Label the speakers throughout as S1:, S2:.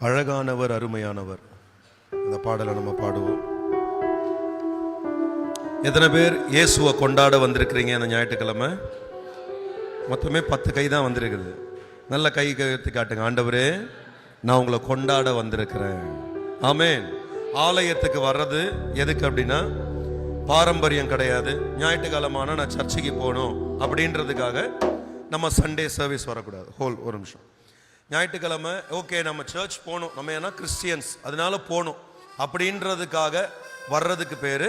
S1: அழகானவர், அருமையானவர். இந்த பாடலை நம்ம பாடுவோம். எத்தனை பேர் இயேசுவை கொண்டாட வந்திருக்கிறீங்க இந்த ஞாயிற்றுக்கிழமை? மொத்தமே 10 கை தான் வந்திருக்குது. நல்ல கை கழுத்து காட்டுங்க. ஆண்டவரே, நான் உங்களை கொண்டாட வந்திருக்கிறேன். ஆமென். ஆலயத்துக்கு வர்றது எதுக்கு அப்படின்னா, பாரம்பரியம் கிடையாது. ஞாயிற்றுக்கிழமான நான் சர்ச்சுக்கு போகணும் அப்படின்றதுக்காக நம்ம சண்டே சர்வீஸ் வரக்கூடாது. ஒரு நிமிஷம். ஞாயிற்றுக்கிழமை ஓகே, நம்ம சர்ச் போகணும், நம்ம ஏன்னா கிறிஸ்டியன்ஸ், அதனால போகணும் அப்படின்றதுக்காக வர்றதுக்கு பேர்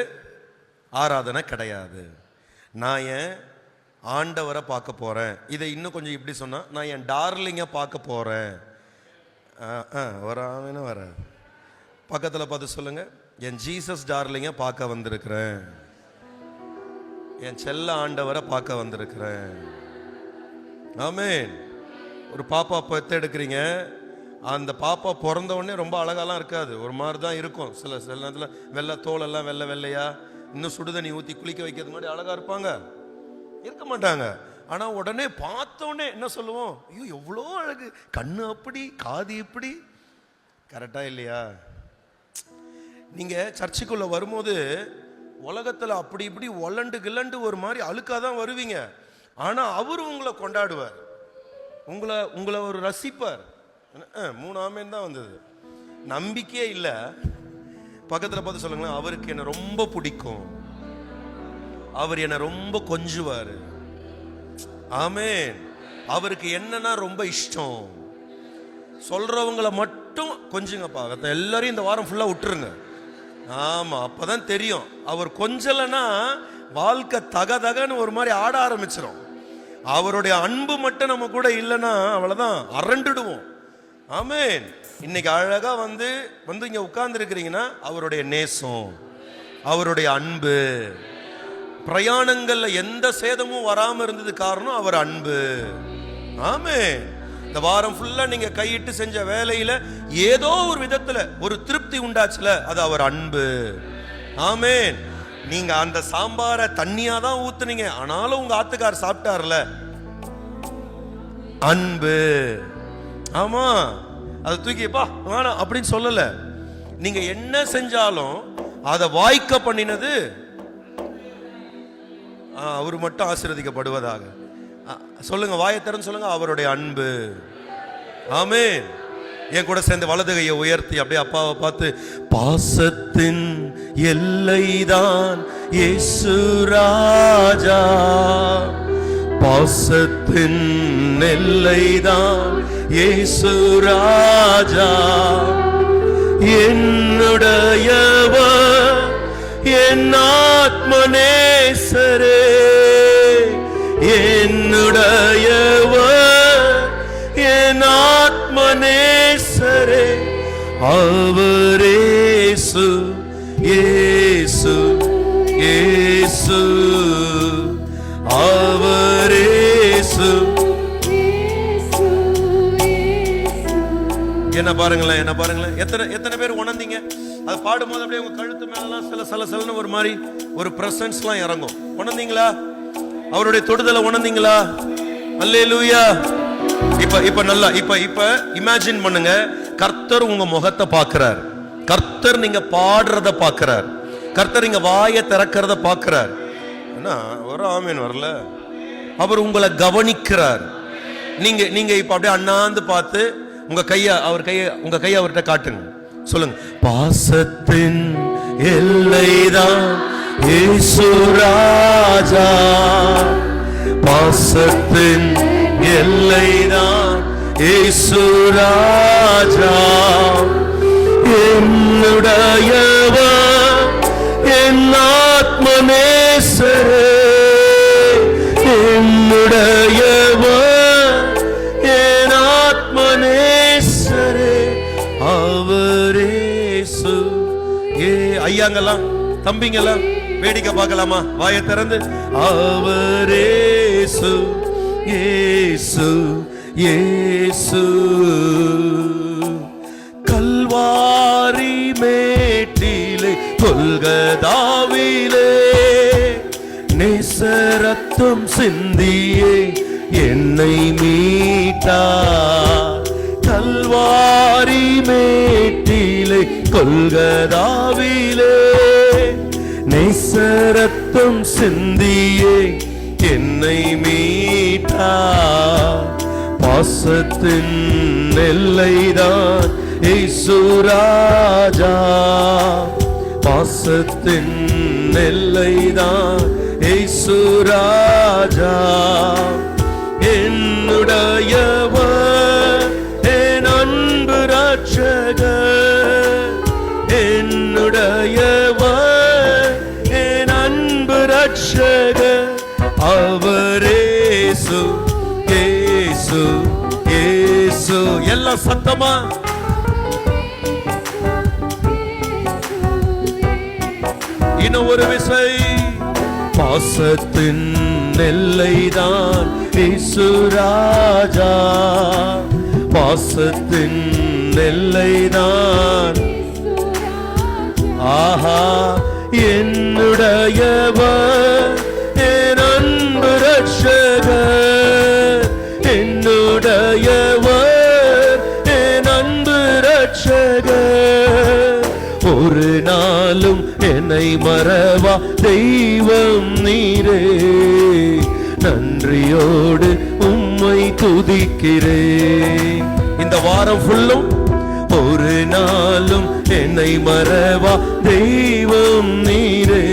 S1: ஆராதனை கிடையாது. நான் என் ஆண்டவரை பார்க்க போகிறேன். இதை இன்னும் கொஞ்சம் இப்படி சொன்னால், நான் என் டார்லிங்கை பார்க்க போகிறேன். வராமனு வர பக்கத்தில் பார்த்து சொல்லுங்கள், என் ஜீசஸ் டார்லிங்கை பார்க்க வந்திருக்கிறேன், என் செல்ல ஆண்டவரை பார்க்க வந்திருக்கிறேன். ஆமென். ஒரு பாப்பா பெற்றெடுக்கிறீங்க, அந்த பாப்பா பிறந்த உடனே ரொம்ப அழகாலாம் இருக்காது, ஒரு மாதிரி தான் இருக்கும். சில நேரத்தில் வெள்ளை தோலெல்லாம் வெள்ளையா, இன்னும் சுடுதண்ணி ஊற்றி குளிக்க வைக்கிறது மாதிரி அழகாக இருப்பாங்க, இருக்க மாட்டாங்க. ஆனால் உடனே பார்த்தோன்னே என்ன சொல்லுவோம்? ஐயோ எவ்வளோ அழகு, கண்ணு அப்படி, காது இப்படி. கரெக்டாக இல்லையா? நீங்கள் சர்ச்சுக்குள்ளே வரும்போது உலகத்தில் அப்படி இப்படி ஒல்லண்டு கில்லண்டு ஒரு மாதிரி அழுக்காக தான் வருவீங்க. ஆனால் அவர் உங்களை கொண்டாடுவார், உங்களை ஒரு ரசிப்பார். 3 ஆமேன் தான் வந்தது. நம்பிக்கையே இல்லை. பக்கத்தில் பார்த்து சொல்லுங்களேன், அவருக்கு என்னை ரொம்ப பிடிக்கும், அவர் என்னை ரொம்ப கொஞ்சுவார். ஆமென். அவருக்கு என்னன்னா ரொம்ப இஷ்டம். சொல்றவங்களை மட்டும் கொஞ்சுங்கப்பா, எல்லாரையும் இந்த வாரம் ஃபுல்லாக விட்டுருங்க. ஆமா, அப்பதான் தெரியும். அவர் கொஞ்சலைன்னா வாழ்க்கை தகன்னு ஒரு மாதிரி ஆட ஆரம்பிச்சிடும். அவருடைய அன்பு மட்டும் நம்ம கூட இல்லைன்னா அவ்வளவுதான், அரண்டுடுவோம். ஆமென். இன்னைக்கு அழகா வந்து இங்க உட்கார்ந்து இருக்கிறீங்கன்னா அவருடைய நேசம், அவருடைய அன்பு. பிரயாணங்கள்ல எந்த சேதமும் வராம இருந்தது காரணம் அவர் அன்பு. ஆமென். இந்த வாரம் ஃபுல்லா நீங்க கையிட்டு செஞ்ச வேலையில ஏதோ ஒரு விதத்துல ஒரு திருப்தி உண்டாச்சுல, அது அவர் அன்பு. ஆமென். நீங்க அந்த சாம்பாரை தண்ணியா தான் ஊத்துனீங்க, ஆனாலும் உங்க ஆத்துக்கார் சாப்பிட்டார்ல, அன்பு. ஆமா, அதை தூக்கிப்பா வேணாம் அப்படின்னு சொல்லல. நீங்க என்ன செஞ்சாலும் அதை வாய்க்க பண்ணினது அவர் மட்டும் ஆசீர்வதிக்கப்படுவதாக. சொல்லுங்க, வாயை திறந்து சொல்லுங்க, அவருடைய அன்பு. ஆமென். என் கூட சேர்ந்து வலது கையை உயர்த்தி அப்படியே அப்பாவை பார்த்து, பாசத்தின் எல்லைதான் இயேசு ராஜா, பாசத்தின் எல்லைதான் இயேசு ராஜா, என்னுடையவர் என் ஆத்மநேசரே, என்னுடையவர் என் ஆத்மநேசரே, அவரேசு இயேசு இயேசு, அவரேசு. என்ன பாருங்களேன், என்ன பாருங்களேன், எத்தனை பேர் உணர்ந்தீங்க? அது பாடும்போது அப்படியே உங்க கழுத்து மேலாம் சில ஒரு மாதிரி ஒரு பிரசன்ஸ்லாம் இறங்கும். உணர்ந்தீங்களா? அவருடைய தொடுதலை உணர்ந்தீங்களா? அல்லேலூயா. இப்ப நல்லா இப்ப இமேஜின் பண்ணுங்க, கர்த்தர் உங்க முகத்தை பார்க்கிறார், கர்த்தர் நீங்க பாடுறத பார்க்கிறார், கர்த்தர் நீங்க வாயை திறக்கிறத பார்க்கிறார். என்ன ஒரு ஆமேன் வரல? அவர் உங்களை கவனிக்கிறார். நீங்க இப்ப அப்படியே அண்ணாந்து பார்த்து உங்க கையை அவர்கிட்ட காட்டுங்க. சொல்லுங்க, பாசத்தின் எல்லைதான் இயேசு ராஜா, பாசத்தின் எல்லைதான் இயேசு ராஜா, என்னுடையவர் என் ஆத்மநேசரே, என்னுடையவர் என் ஆத்மநேசரே, அவரேசு. ஐயாங்கெல்லாம் தம்பிங்கெல்லாம் வேடிக்கை பார்க்கலாமா? வாயை திறந்து, அவரேசு இயேசு இயேசு, கல்வாரி மேட்டிலே கொல்கதாவிலே நேசரத்தம் சிந்தியே என்னை மீட்டார், கல்வாரி கல்வாரி மேட்டிலே கொல்கதாவிலே நேசரத்தம் சிந்தியே என்னை மீட்டா. பாசத்தின் எல்லைதான் இயேசு ராஜா, பாசத்தின் எல்லைதான் இயேசு ராஜா. என்னுடையவர் என் அன்பு ரட்சகர், என்னுடையவர் என் அன்பு ரட்சகர். அவரே இயேசு, இயேசு, இயேசு. எல்லாம் சத்தமா இன்னும் ஒரு விசை. பாசத்தின் எல்லைதான் இயேசு ராஜா, பாசத்தின் எல்லைதான். ஆஹா, என்னுடையவர் என் அன்பு ரட்சகர், என்னுடையவர் என் அன்பு ரட்சகர். ஒரு நாளும் என்னை மறவா தெய்வம் நீரே, நன்றியோடு உம்மை துதிக்கிறேன். இந்த வாரம் ஃபுல்லும் ஒரு நாளும் என்னை மறவா தெய்வம் நீரே,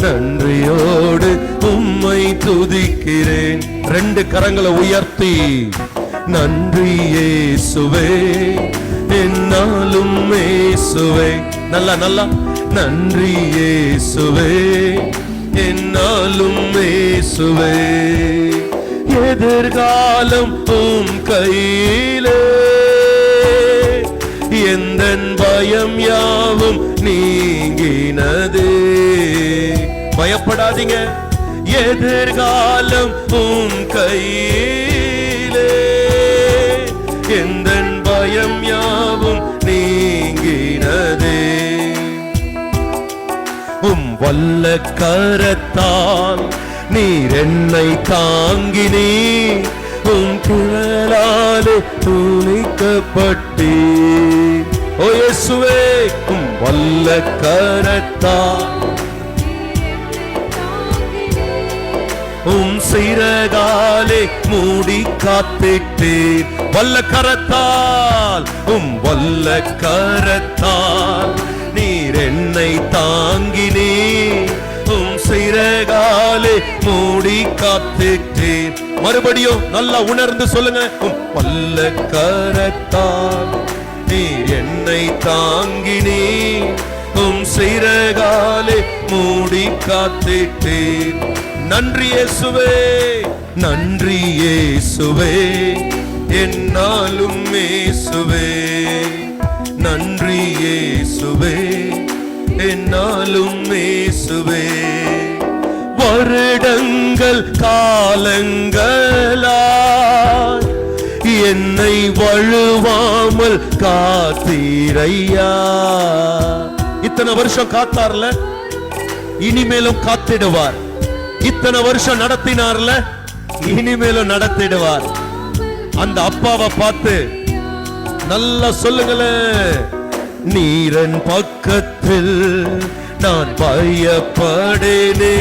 S1: நன்றியோடு உம்மை துதிக்கிறேன். 2 கரங்களை உயர்த்தி நன்றி இயேசுவே, என்னாலும் இயேசுவே. நல்லா நல்லா நன்றி இயேசுவே, என்னாலும் இயேசுவே. எதிர்காலம் உம் கையிலே, எந்தன் பயம் யாவும் நீங்கினதே. பயப்படாதீங்க, எதிர்காலம் உம் கையிலே, எந்தன் பயம் யாவும் நீங்கினதே. உம் வல்ல கரத்தால் நீர் என்னை தாங்கினீ, உம் குழலாலே துணிக்கப்பட்டீ. ஓ இயேசுவே, உம் வல்ல கரத்தால் உம் சிறகாலே மூடி காத்திட்டீர். வல்ல கரத்தால், உம் வல்ல கரத்தால் நீர் என்னை தாங்கினீர், உம் சிறகாலே மூடி காத்திட்டீர். மறுபடியும் நல்லா உணர்ந்து சொல்லுங்க. உம் வல்ல கரத்தால் நீர் என்னை தாங்கினீர், உம் சிறகாலே மூடி காத்திட்டீர். நன்றி இயேசுவே, நன்றி இயேசுவே, என்னாலும் இயேசுவே. நன்றி இயேசுவே, என்னாலும் இயேசுவே. வருடங்கள் காலங்களாய் என்னை வழுவாமல் காத்தீரையா. இத்தனை வருஷம் காத்தார்ல, இனிமேலும் காத்திடுவார். இத்தனை வருஷம் நடத்தினார்ல, இனிமேலும் நடத்திடுவார். அந்த அப்பாவை பார்த்து நல்லா சொல்லுங்களேன். நீரன் பக்கத்தில் நான் பயப்படேனே,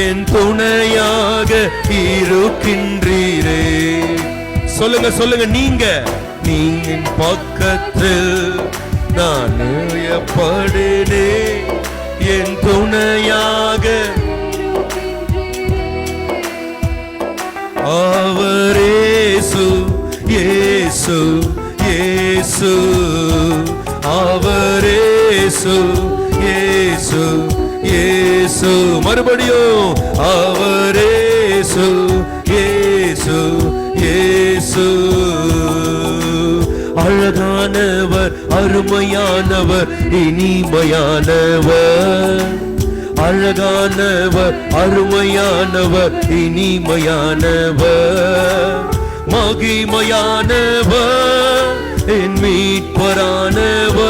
S1: என் துணையாக இருக்கின்றீரே. சொல்லுங்க சொல்லுங்க, நீங்க பக்கத்தில் நான் பயப்படேனே, என் துணையாக. அவர் இயேசு, இயேசு, இயேசு. அவர் இயேசு, இயேசு, இயேசு. மறுபடியும் அவர் இயேசு, இயேசு, இயேசு. அழகானவர், அருமையானவர், இனிமையானவர். அழகானவர், அருமையானவர், இனிமையானவர். மகிமையானவர், என் மீட்பரானவர்.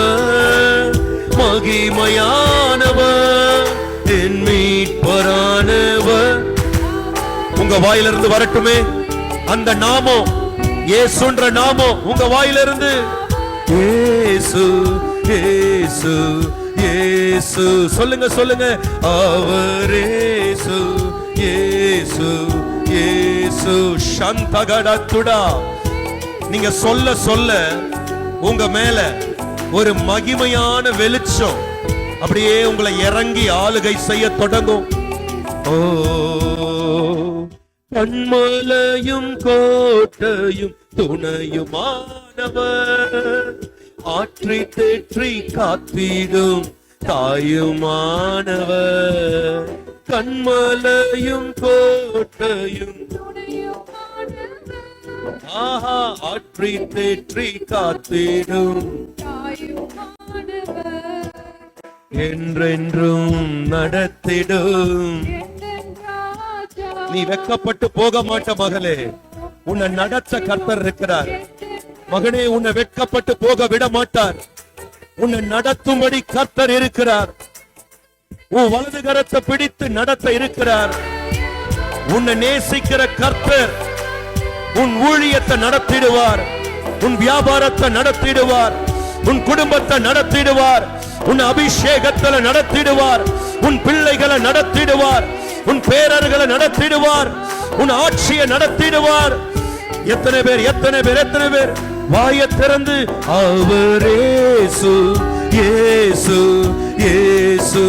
S1: மகிமையானவர், என் மீட்பரானவர். உங்க வாயிலிருந்து வரட்டுமே அந்த நாமம். இயேசுன்ற நாமம் உங்க வாயிலிருந்து இயேசு இயேசு இயேசு சொல்லுங்க சொல்லுங்க. அவர் இயேசு இயேசு இயேசு சந்தகடத்துடா. நீங்க சொல்ல சொல்ல உங்க மேல ஒரு மகிமையான வெளிச்சம் அப்படியே உங்களை இறங்கி ஆளுகை செய்ய தொடங்கும். ஓ கண்மலையும் கோட்டையும் துணையுமானவர், ஆற்றி தேற்றி காத்திடும் தாயுமானவர். கண்மலையும் கோட்டையும் ஆஹா ஆற்றி தேற்றி காத்திடும் என்றென்றும் நடத்திடும். நீ வெக்கப்பட்டு போக மாட்ட மகளே, உன்னை நடத்த கர்த்தர் இருக்கிறார். மகனே, உன்னை வெக்கப்பட்டு போக விட மாட்டார். உன்னை நடத்தும்படி கர்த்தர் இருக்கிறார். உன் வலது கரத்தை பிடித்து நடத்த இருக்கிறார். உன்னை நேசிக்கிற கர்த்தர் உன் ஊழியத்தை நடத்திடுவார். உன் வியாபாரத்தை நடத்திடுவார். உன் குடும்பத்தை நடத்திடுவார். உன் அபிஷேகத்துல நடத்திடுவார். உன் பிள்ளைகளை நடத்திடுவார். உன் பேரர்களை நடத்திடுவார். உன் ஆட்சியை நடத்திடுவார். எத்தனை பேர் எத்தனை பேர் எத்தனை பேர் வாயை திறந்து அவர் இயேசு இயேசு இயேசு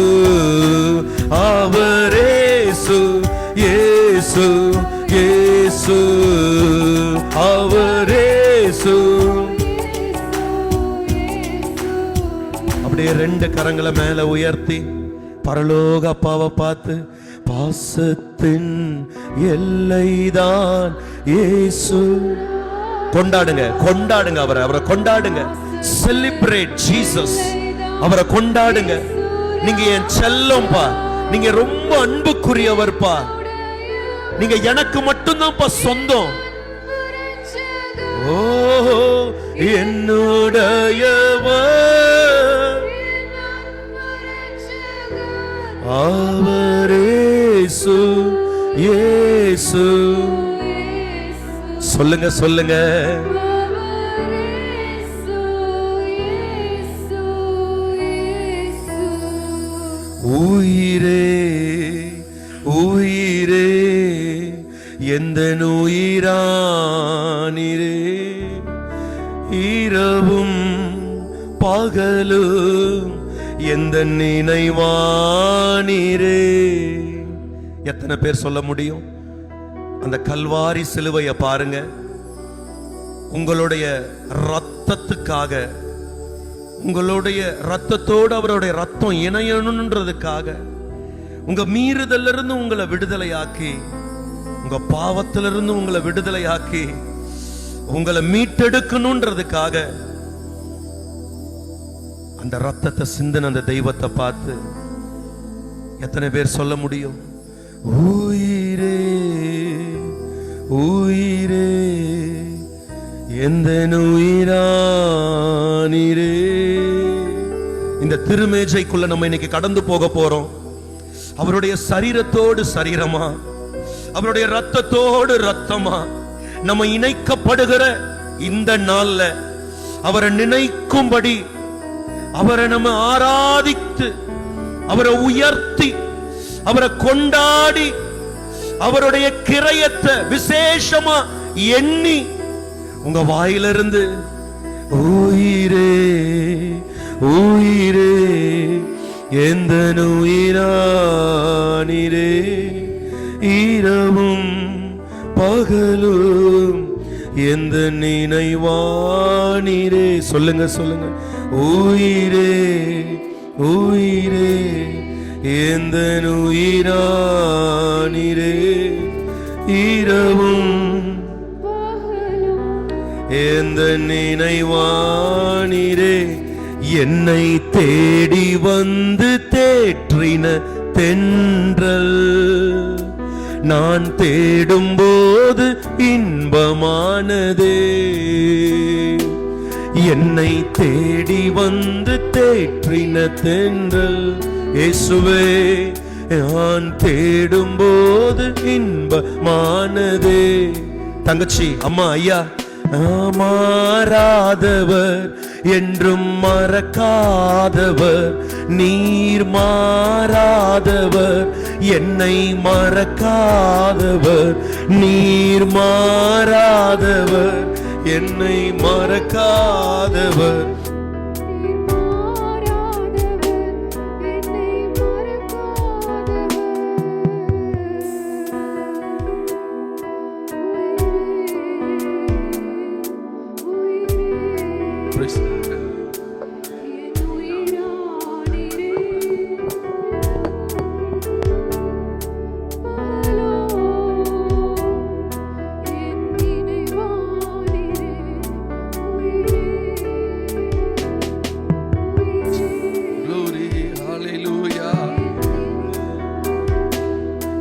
S1: அவர் இயேசு இயேசு இயேசு அவர் இயேசு. அப்படியே ரெண்டு கரங்களை மேல உயர்த்தி பரலோக அப்பாவை பார்த்து, பாசத்தின் எல்லைதான் இயேசு. கொண்டாடுங்க கொண்டாடுங்க அவரை, அவரை கொண்டாடுங்க. Celebrate Jesus. அவரை கொண்டாடுங்க. நீங்க என் செல்லம்பா, நீங்க ரொம்ப அன்புக்குரியவர்ப்பா, நீங்க எனக்கு மட்டும்தான்ப்பா சொந்தம். ஓ என்னுடையவர் அவர் இயேசு இயேசு. சொல்லுங்க சொல்லுங்க. உயிரே உயிரே எந்த உயிரானிரே, இரவும் பகலும் எந்த நினைவானிரே. எத்தனை பேர் சொல்ல முடியும்? அந்த கல்வாரி சிலுவையை பாருங்க. உங்களுடைய ரத்தத்துக்காக, உங்களுடைய ரத்தத்தோடு அவருடைய ரத்தம் இணையணுன்றதுக்காக, உங்க மீறுதலிருந்து உங்களை விடுதலையாக்கி, உங்க பாவத்திலிருந்து உங்களை விடுதலையாக்கி, உங்களை மீட்டெடுக்கணுன்றதுக்காக அந்த ரத்தத்தை சிந்தின அந்த தெய்வத்தை பார்த்து எத்தனை பேர் சொல்ல முடியும்? உயிரே உயிரே எந்த உயிரானிரே. இந்த திருமேஜைக்குள்ள நம்ம இன்னைக்கு கடந்து போக போறோம். அவருடைய சரீரத்தோடு சரீரமா, அவருடைய ரத்தத்தோடு ரத்தமா நம்ம இணைக்கப்படுகிற இந்த நாள்ல அவரை நினைக்கும்படி, அவரை நம்ம ஆராதித்து, அவரை உயர்த்தி, அவரை கொண்டாடி, அவருடைய கிரயத்தை விசேஷமா எண்ணி உங்க வாயிலிருந்து உயிரே உயிரே எந்த உயிரானிரே, இரவும் பகலும் எந்த நினைவானிரே. சொல்லுங்க சொல்லுங்க. உயிரே உயிரே எந்த உயிரானிரே, இரவும் எந்த நினைவானிரே. என்னை தேடி வந்து தேற்றின தென்றல், நான் தேடும் போது இன்பமானதே. என்னை தேடி வந்து தேற்றின தென்றல் இயேசுவே, நான் தேடும் போது இன்பமானதே. தங்கச்சி, அம்மா, ஐயா, மாறாதவர் என்றும் மறக்காதவர், நீர் மாறாதவர், என்னை மறக்காதவர், நீர் மாறாதவர், என்னை மறக்காதவர்.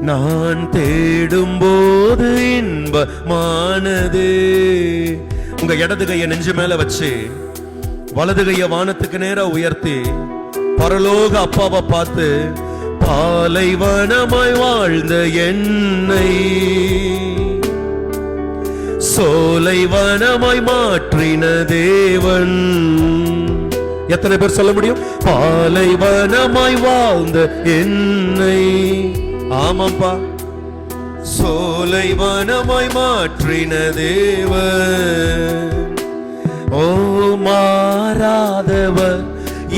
S1: நான் தேடும்போது இன்பமானதே. உங்க இடது கையை நெஞ்சு மேல வச்சு வலது கைய வானத்துக்கு நேரா உயர்த்தி பரலோக அப்பாவை பார்த்து, பாலைவனமாய் வாழ்ந்த என்னை சோலைவனமாய் மாற்றின தேவன். எத்தனை பேர் சொல்ல முடியும்? பாலைவனமாய் வாழ்ந்த என்னை, ஆமாப்பா, சோலைவனமாய் மாற்றின தேவன். ஓ மாறாதவர்,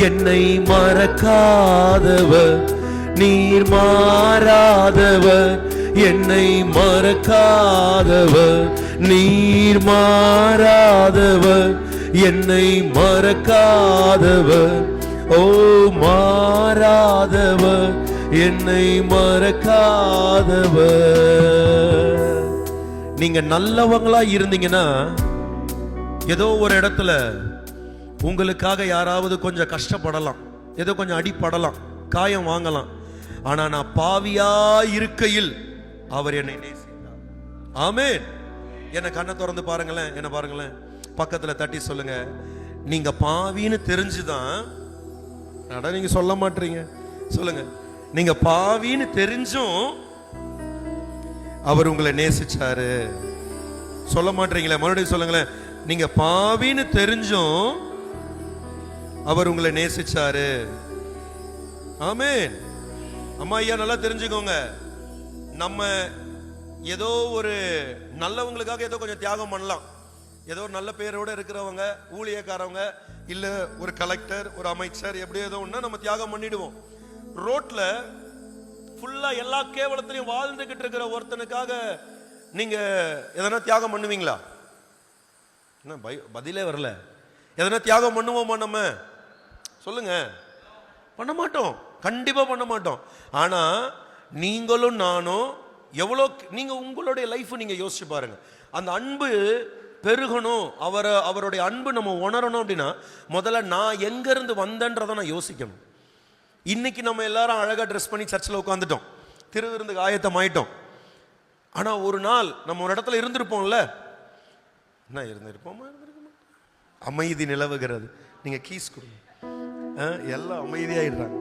S1: என்னை மறக்காதவர், நீர் மாறாதவர், என்னை மறக்காதவர், நீர் மாறாதவர், என்னை மறக்காதவர். ஓ மாறாதவர், என்னை மறக்காதவர். நீங்க நல்லவங்களா இருந்தீங்கன்னா ஏதோ ஒரு இடத்துல உங்களுக்காக யாராவது கொஞ்சம் கஷ்டப்படலாம், ஏதோ கொஞ்சம் அடிப்படலாம், காயம் வாங்கலாம். ஆனா நான் பாவியா இருக்கையில் அவர் என்னை நேசித்தார். ஆமென். என்ன கண்ணை திறந்து பாருங்களேன், என்ன பாருங்களேன், பக்கத்துல தட்டி சொல்லுங்க, நீங்க பாவின்னு தெரிஞ்சுதான், நீங்க சொல்ல மாட்டீங்க, சொல்லுங்க, நீங்க பாவின்னு தெரிஞ்சும் அவர் உங்களை நேசிச்சாரு. சொல்ல மாட்டீங்களே, மறுபடியும் சொல்லுங்களேன், நீங்க பாவின்னு தெரிஞ்சும் அவர் உங்களை நேசிச்சாரு. ஆமென். அம்மா ஐயா நல்லா தெரிஞ்சுக்கோங்க, நம்ம ஏதோ ஒரு நல்லவங்களுக்காக ஏதோ கொஞ்சம் தியாகம் பண்ணலாம். ஏதோ நல்ல பேரோட இருக்கிறவங்க, ஊழியக்காரவங்க, இல்ல ஒரு கலெக்டர், ஒரு அமைச்சர், எப்படி ஏதோ ஒண்ணா நம்ம தியாகம் பண்ணிடுவோம். ரோட்ல ஃபுல்லா எல்லா கேவலத்திலையும் வாழ்ந்துகிட்டு இருக்கிற ஒருத்தனுக்காக நீங்க எதனா தியாகம் பண்ணுவீங்களா? என்ன பதிலே வரல. எதனா தியாகம் பண்ணுவோமா நம்ம? சொல்லுங்க. பண்ண மாட்டோம், கண்டிப்பா பண்ண மாட்டோம். ஆனா நீங்களும் நானும் எவ்வளோ, நீங்க உங்களுடைய லைஃப் நீங்க யோசிச்சு பாருங்க. அந்த அன்பு பெருகணும், அவருடைய அன்பு நம்ம உணரணும் அப்படின்னா முதல்ல நான் எங்க இருந்து வந்தேன்றதை நான் யோசிக்கணும். இன்னைக்கு நம்ம எல்லாரும் அழகா ட்ரெஸ் பண்ணி சர்ச்சில் உட்காந்துட்டோம், திருவிருந்துக்கு ஆயத்தம் ஆயிட்டோம். ஆனா ஒரு நாள் நம்ம ஒரு இடத்துல இருந்திருப்போம்ல, என்ன இருந்திருப்போமா? அமைதி நிலவுகிறது. நீங்க கீஸ் கொடுங்க, எல்லாம் அமைதியாயிடுறாங்க.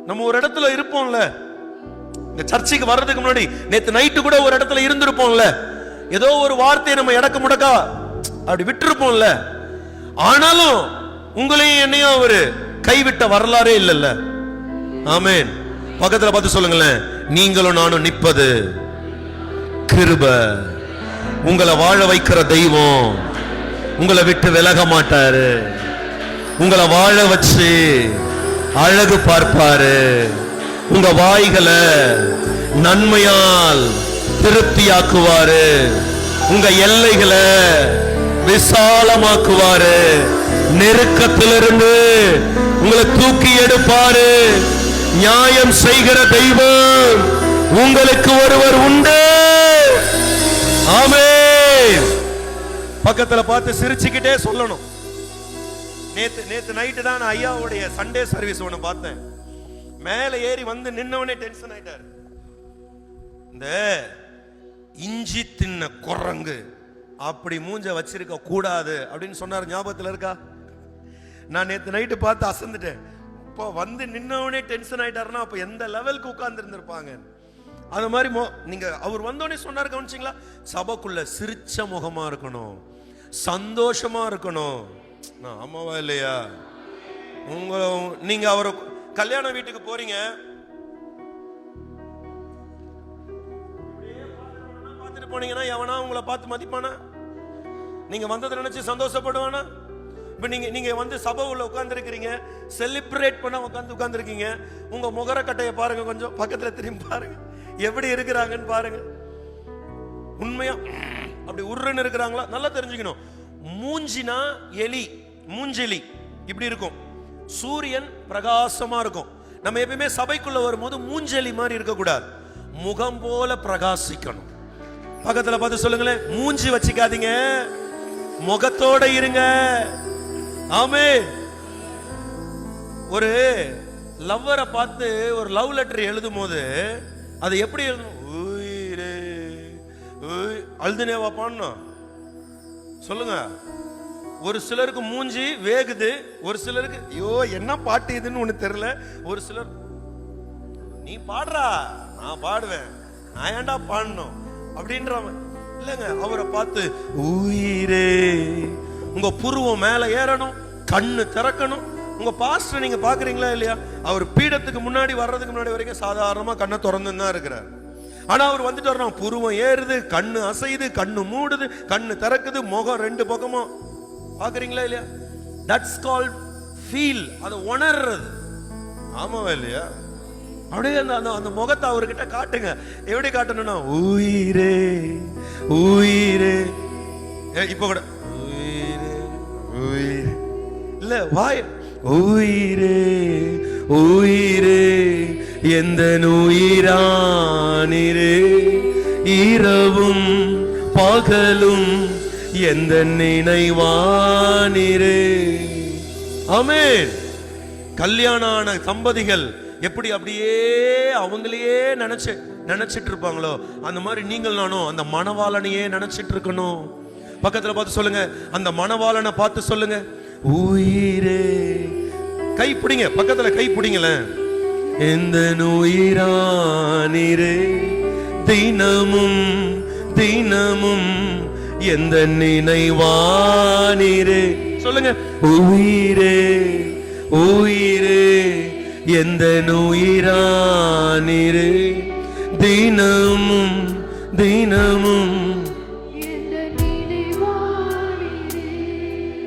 S1: நம்ம ஒரு இடத்துல இருப்போம்ல, இந்த சர்ச்சுக்கு வர்றதுக்கு முன்னாடி நேத்து நைட்டு கூட ஒரு இடத்துல இருந்திருப்போம்ல, ஏதோ ஒரு வார்த்தையை நம்ம இடக்க முடக்கா அப்படி விட்டுருப்போம்ல. ஆனாலும் உங்களையும் என்னையும் அவரு கைவிட்ட வரலாறே இல்லைல்ல. ஆமென். பக்கத்துல பார்த்து சொல்லுங்களேன், நீங்களும் நானும் நிற்பது கிருபை. உங்களை வாழ வைக்கிற தெய்வம் உங்களை விட்டு விலக மாட்டாரு. உங்களை வாழ வச்சு அழகு பார்ப்பாரு. உங்க வாய்களை நன்மையால் திருப்தியாக்குவாரு. உங்க எல்லைகளை விசாலமாக்குவாரு. நெருக்கத்திலிருந்து உங்களை தூக்கி எடுப்பாரு. நியாயம் செய்கிற தெய்வம் உங்களுக்கு ஒருவர் உண்டு. ஆமென். பக்கத்துல பார்த்து சிரிச்சுக்கிட்டே சொல்லணும். நேத்து நைட்டு தான் நான் ஐயாவுடைய சண்டே சர்வீஸ் ஒண்ணு பார்த்தேன். மேல ஏறி வந்து நின்னவனே டென்ஷன் ஆயிட்டாரு. இந்த இஞ்சி தின்ன குரங்கு அப்படி மூஞ்ச வச்சிருக்க கூடாது அப்படின்னு சொன்னார். ஞாபகத்துல இருக்கா? நான் நேத்து நைட்டு பார்த்து அசந்துட்டேன். இப்போ வந்து நின்னவனே டென்ஷன் ஆயிட்டாருன்னா அப்ப எந்த லெவலுக்கு உட்கார்ந்து இருந்திருப்பாங்க. அது மாதிரி நீங்க அவர் வந்தோடனே சொன்னார், கவனிச்சிங்களா? சபைக்குள்ள சிரிச்ச முகமா இருக்கணும், சந்தோஷமா இருக்கணும். ஆமாவா இல்லையா? நீங்க அவரை கல்யாண வீட்டுக்கு போறீங்க, பார்த்துட்டு போனீங்கன்னா எவனா உங்களை பார்த்து மதிப்பானா? நீங்க வந்ததை நினைச்சு சந்தோஷப்படுவானா? இப்ப நீங்க வந்து சபை உள்ள உட்கார்ந்து இருக்கிறீங்க, செலிப்ரேட் பண்ண உட்கார்ந்து இருக்கீங்க. உங்க முகர கட்டையை பாருங்க, கொஞ்சம் பக்கத்துல திரும்பி பாருங்க, எப்படி இருக்கிறாங்கன்னு பாருங்க. உண்மையா அப்படி உருன்னு இருக்கிறாங்களா? நல்லா தெரிஞ்சுக்கணும். மூஞ்சினா எலி, மூஞ்செலி இப்படி இருக்கும். சூரியன் பிரகாசமா இருக்கும். நம்ம எப்பயுமே சபைக்குள்ள வரும்போது மூஞ்செலி மாதிரி இருக்க கூடாது, முகம் போல பிரகாசிக்கணும். பக்கத்துல பார்த்து சொல்லுங்களேன், மூஞ்சி வச்சுக்காதீங்க, முகத்தோட இருங்க. ஆமே. ஒரு லவ்வரை பார்த்து ஒரு லவ் லெட்டர் எழுதும் போது அது எப்படி எழுதணும்? அழுதுனேவா பாடணும்? சொல்லுங்க. ஒரு சிலருக்கு மூஞ்சி வேகுது, ஒரு சிலருக்கு ஐயோ என்ன பாட்டு இதுன்னு ஒண்ணு தெரியல. ஒரு சிலர் நீ பாடுறா, நான் பாடுவேன், நான் ஏன்டா பாடணும் அப்படின்ற இல்லைங்க. அவரை பார்த்து உயிரே, உங்க புருவம் மேல ஏறணும், கண்ணு திறக்கணும். உங்க பாஸ்டர் நீங்க பாக்குறீங்களா இல்லையா? அவர் பீடத்துக்கு முன்னாடி வர்றதுக்கு முன்னாடி வரைக்கும் சாதாரணமா கண்ணை திறந்து தான் இருக்கிறார். ஆனா அவர் வந்துட்டு வர்றோம், புருவம் ஏறுது, கண்ணு அசையுது, கண்ணு மூடுது, கண்ணு திறக்குது, முகம் ரெண்டு பக்கமும் பாக்குறீங்களா இல்லையா? That's called feel. அதை உணர்றது. ஆமாவா இல்லையா? அப்படியே அந்த முகத்தை அவர்கிட்ட காட்டுங்க. எப்படி காட்டணும்னா உயிரே உயிரே. இப்ப கூட உயிரே உயிரே இல்ல, வாய் உயிரே உயிரே எந்த உயிரானிரே, இரவும் பகலும் எந்த நினைவானிரே. ஆமென். கல்யாணம் ஆன தம்பதிகள் எப்படி அப்படியே அவங்களையே நினைச்சிட்டு இருப்பாங்களோ, அந்த மாதிரி நீங்கள் நானும் அந்த மணவாளனையே நினைச்சிட்டு இருக்கணும். பக்கத்துல பார்த்து சொல்லுங்க, அந்த மணவாளனை பார்த்து சொல்லுங்க உயிரே. கை பிடிங்க, பக்கத்துல கை பிடிங்கள. எந்த உயிரானிரே, தினமும் தினமும் எந்த நினைவானிரே. சொல்லுங்க உயிரே உயிரே எந்த உயிரானிரே, தினமும் தினமும்.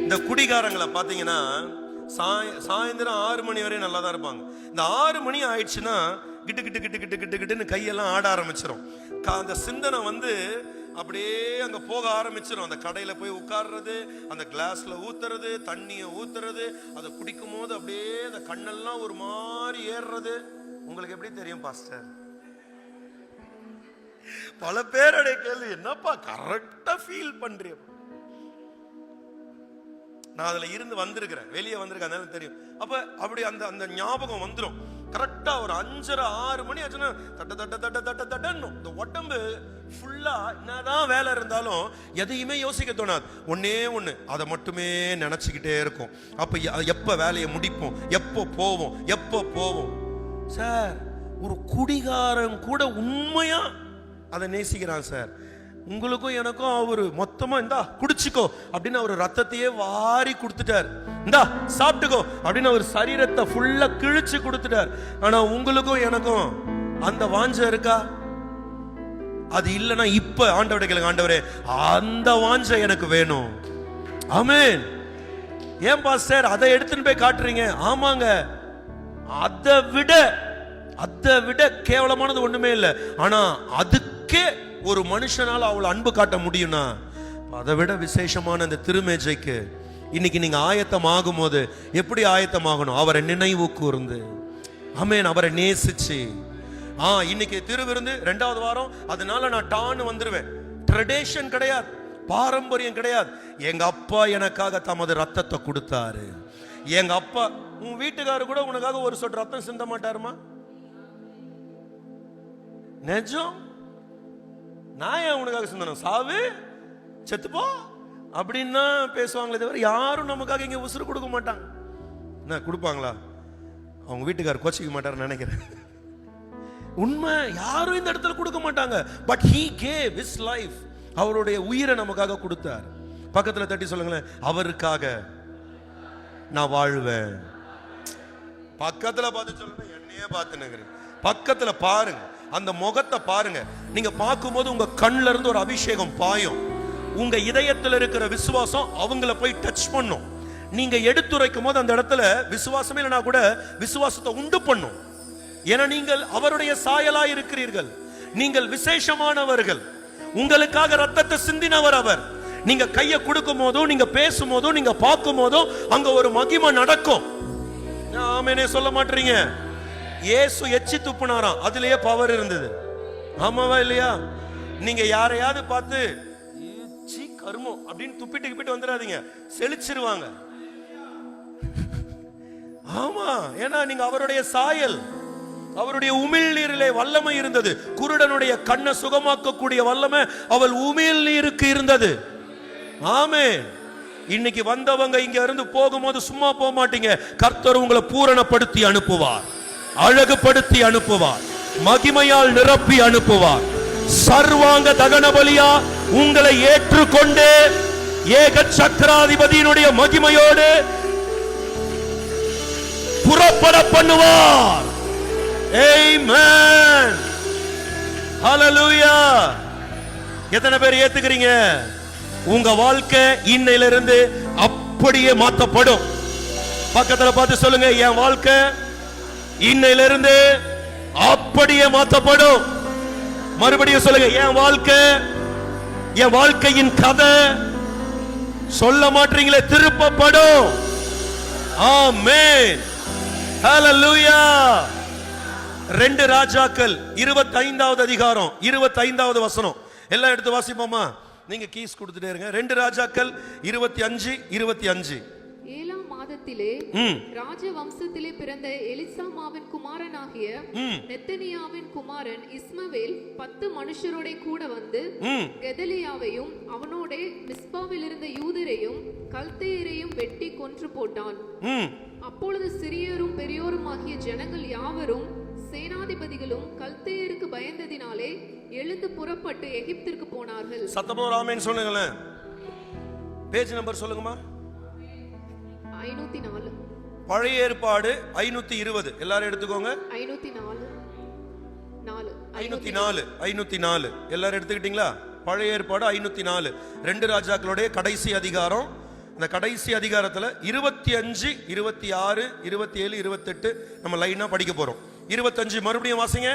S1: இந்த குடிகாரங்களை பாத்தீங்கன்னா சாயந்தரம் 6 மணி வரை நல்லா தான் இருப்பாங்க. இந்த 6 மணி ஆயிடுச்சுன்னா கிட்டு கிட்டு கிட்டு கிட்டு கிட்டு கிட்டுன்னு கையெல்லாம் ஆட ஆரம்பிச்சிடும். அந்த சிந்தனை வந்து அப்படியே அங்க போக ஆரம்பிச்சிடும். அந்த கடையில போய் உட்கார்றது, அந்த கிளாஸ்ல ஊத்துறது, தண்ணிய ஊத்துறது, அதை குடிக்கும் போது அப்படியே அந்த கண்ணெல்லாம் ஒரு மாதிரி ஏறுறது. உங்களுக்கு எப்படி தெரியும் பாஸ்டர்? பல பேருடைய கேள்வி, என்னப்பா கரெக்டா ஃபீல் பண்றீங்க? நான் அதுல இருந்து வந்திருக்கிறேன், வெளியே வந்திருக்கேன், அதனால தெரியும். அப்ப அப்படி அந்த அந்த ஞாபகம் வந்துடும். கரெக்டா ஒரு 5:30 6 மணி ஆச்சுன்னா தட்ட தட்ட தட்ட தட்ட தட்டணும். இந்த உடம்பு ஃபுல்லா என்னதான் வேலை இருந்தாலும் எதையுமே யோசிக்க தோணாது. ஒன்னே ஒண்ணு, அதை மட்டுமே நினைச்சுக்கிட்டே இருக்கும். அப்ப எப்ப வேலையை முடிப்போம், எப்போ போவோம், எப்போ போவோம். சார், ஒரு குடிகாரன் கூட உண்மையா அதை நேசிக்கிறான் சார். உங்களுக்கும் எனக்கும் அவரு மொத்தமா இந்தா குடிச்சுக்கோ அப்படின்னு அவர் ரத்தத்தையே வாரி கொடுத்துட்டார். இந்தா சாப்பிட்டுக்கோ அப்படின்னு அவர் சரீரத்தை ஃபுல்லா கிழிச்சு கொடுத்துட்டார். ஆனா உங்களுக்கும் எனக்கும் அந்த வாஞ்சை இருக்கா? அது இல்லைன்னா இப்ப ஆண்டவரை கேளுங்க, ஆண்டவரே அந்த வாஞ்சை எனக்கு வேணும். ஆமென். ஏன் பாஸ்டர் அதை எடுத்துன்னு போய் காட்டுறீங்க? ஆமாங்க, அதை விட கேவலமானது ஒண்ணுமே இல்லை. ஆனா அதுக்கே ஒரு மனுஷனால அவளை அன்பு காட்ட முடியும்னா, அதை விட விசேஷமான அந்த திருமேஜைக்கு இன்னைக்கு நீங்க ஆயத்தமாகும் போது எப்படி ஆயத்தமாகணும்? அவரை நினைவு கூர்ந்து, ஆமென், அவரை நேசிச்சு. இன்னைக்கு திருவிருந்து 2வது வாரம், அதனால நான் டான்னு வந்துருவேன். ட்ரெடிஷன் கிடையாது, பாரம்பரியம் கிடையாது. எங்க அப்பா எனக்காக தமது ரத்தத்தை கொடுத்தாரு. எங்க அப்பா, உன் வீட்டுக்காரரு கூட உனக்காக ஒரு சொட்டு ரத்தம் சிந்த மாட்டாருமா? நிஜம். நான் ஏன் உனக்காக சிந்தனும்? சாவு, செத்துப்போ அப்படின்னா பேசுவாங்களே தவிர யாரும் நமக்காக இங்க உசுறு கொடுக்க மாட்டாங்க. என்ன கொடுப்பாங்களா? அவங்க வீட்டுக்காரர் கோச்சிக்க மாட்டாருன்னு நினைக்கிறேன். உண்மை, யாரும் இந்த இடத்துல கொடுக்க மாட்டாங்க. But he gave his life. அவருடைய உயிரை நமக்காக கொடுத்தார். பக்கத்துல தட்டி சொல்லுங்களேன், அவருக்காக நான் வாழ்வேன். பக்கத்துல பார்த்து சொல்லுங்க, என்னையே பார்த்துனுங்கிறேன். பக்கத்துல பாருங்க, அந்த முகத்தை பாருங்க. நீங்க பார்க்கும்போது உங்க கண்ணுல இருந்து ஒரு அபிஷேகம் பாயும். உங்க இதயத்துல இருக்கிற விசுவாசம் அவங்கள போய் டச் பண்ணும். நீங்க எடுத்துரைக்கும் போது அந்த இடத்துல விசுவாசமே இல்லைனா கூட விசுவாசத்தை உண்டு பண்ணும். ஏன்னா நீங்கள் அவருடைய சாயலா இருக்கிறீர்கள். நீங்கள் விசேஷமானவர்கள். உங்களுக்காக ரத்தத்தை சிந்தினவர் அவர். நீங்க கையை கொடுக்கும் போதும், நீங்க பேசும் போதும், நீங்க பார்க்கும் போதும் அங்க ஒரு மகிமை நடக்கும். ஆமெனே சொல்ல மாட்டீங்க? இயேசு எச்சி துப்புனாராம், அதுலயே பவர் இருந்தது. ஆமாவா இல்லையா? நீங்க யாரையாவது பார்த்து சீ கருமம் அப்படின்னு துப்பிட்டு வந்துடாதீங்க, செழிச்சிருவாங்க. ஆமா, ஏன்னா நீங்க அவருடைய சாயல். அவருடைய உமிழ்நீரிலே வல்லமை இருந்தது. குருடனுடைய கண்ணை சுகமாக்கக்கூடிய வல்லமை அவள் உமிழ்நீருக்கு இருந்தது. ஆமென். இன்னைக்கு வந்தவங்க இங்க இருந்து போகும்போது சும்மா போக மாட்டீங்க. கர்த்தர் உங்களை பூரணப்படுத்தி அனுப்புவார், அழகுபடுத்தி அனுப்புவார், மகிமையால் நிரப்பி அனுப்புவார். சர்வாங்க தகன பலியா உங்களை ஏற்றுக்கொண்டு ஏக சக்கராதிபதியினுடைய மகிமையோடு புறப்பட பண்ணுவார். ஆமென். ஹல்லேலூயா. எத்தனை பேர் ஏத்துக்கிறீங்க? உங்க வாழ்க்கை இன்னையிலிருந்து அப்படியே மாற்றப்படும். பக்கத்துல பார்த்து சொல்லுங்க, என் வாழ்க்கை இன்னையிலிருந்து அப்படியே மாற்றப்படும். மறுபடியும் சொல்லுங்க, என் வாழ்க்கை, என் வாழ்க்கையின் கதை சொல்ல மாட்டீங்களே, திருப்பப்படும். ஆமென். ஹல்லேலூயா. 2 ராஜாக்கள் 25வது அதிகாரம் 25வது வசனம். எல்லாம் எடுத்து வாசிப்போமா? நீங்க கீஸ் கொடுத்துட்டே இருங்க. 2 ராஜாக்கள் 25:25.
S2: 7ஆம் மாதத்திலே ராஜ வம்சத்திலே பிறந்த எலிசாமாவின் குமாரனாகிய நெத்தனியாவின் குமாரன் இஸ்மவேல் 10 மனுஷரோட கூட வந்து கெதலியாவையும் அவனோட மிஸ்பாவில் இருந்த யூதரையும் கல்தேயரையும் வெட்டி கொன்று போட்டான். அப்பொழுது சிறியரும் பெரியோருமாகிய ஜனங்கள் யாவரும் சேனாதிபதிகளும் கல்தேயருக்கு பயந்ததினாலே எழுந்து புறப்பட்டு எகிப்திற்கு போனார்கள். சத்தமா ஆமென் சொல்லுங்களேன். பேஜ் நம்பர் சொல்லுங்கம்மா. 504.
S1: பழைய ஏற்பாடு 520. எல்லாரும் எடுத்துக்கோங்க. 504 எல்லாரும் எடுத்துக்கிட்டீங்களா? பழைய ஏற்பாடு 504. 2 ராஜாக்களுடைய கடைசி அதிகாரம். இந்த கடைசி அதிகாரத்துல 25, 26, 27, 28 நம்ம லைனா படிக்க போறோம். 25 மறுபடியும் வாசிங்க.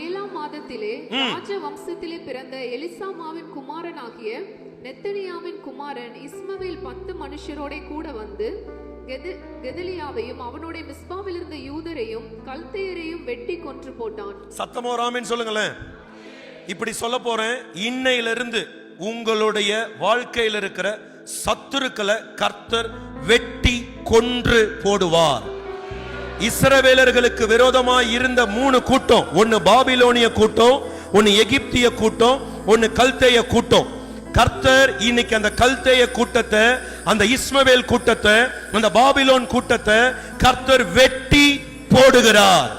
S2: 7ஆம் மாதத்திலே ராஜ வம்சத்திலே பிறந்த எலிசாமாவின் குமாரனாகிய நெத்தனியாவின் குமாரன் இஸ்மவேல் 10 மனுஷரோட கூட வந்து கெதலியாவையும் அவனோட மிஸ்பாவில் இருந்த யூதரையும் கல்தேயரையும் வெட்டி கொன்று போட்டான்.
S1: சத்தமா ஆமென் சொல்லுங்களேன். இப்படி சொல்ல போறேன், இன்னையிலிருந்து உங்களுடைய வாழ்க்கையில் இருக்கிற சத்துருக்களை கர்த்தர் வெட்டி கொன்று போடுவார். இஸ்ரவேலர்களுக்கு விரோதமாய் இருந்த 3 கூட்டம், ஒன்னு பாபிலோனிய கூட்டம், ஒன்னு எகிப்திய கூட்டம், ஒன்னு கல்தேய கூட்டம். கர்த்தர் இன்னைக்கு அந்த கல்தேய கூட்டத்தை, அந்த இஸ்மவேல் கூட்டத்தை, அந்த பாபிலோன் கூட்டத்தை கர்த்தர் வெட்டி போடுகிறார்.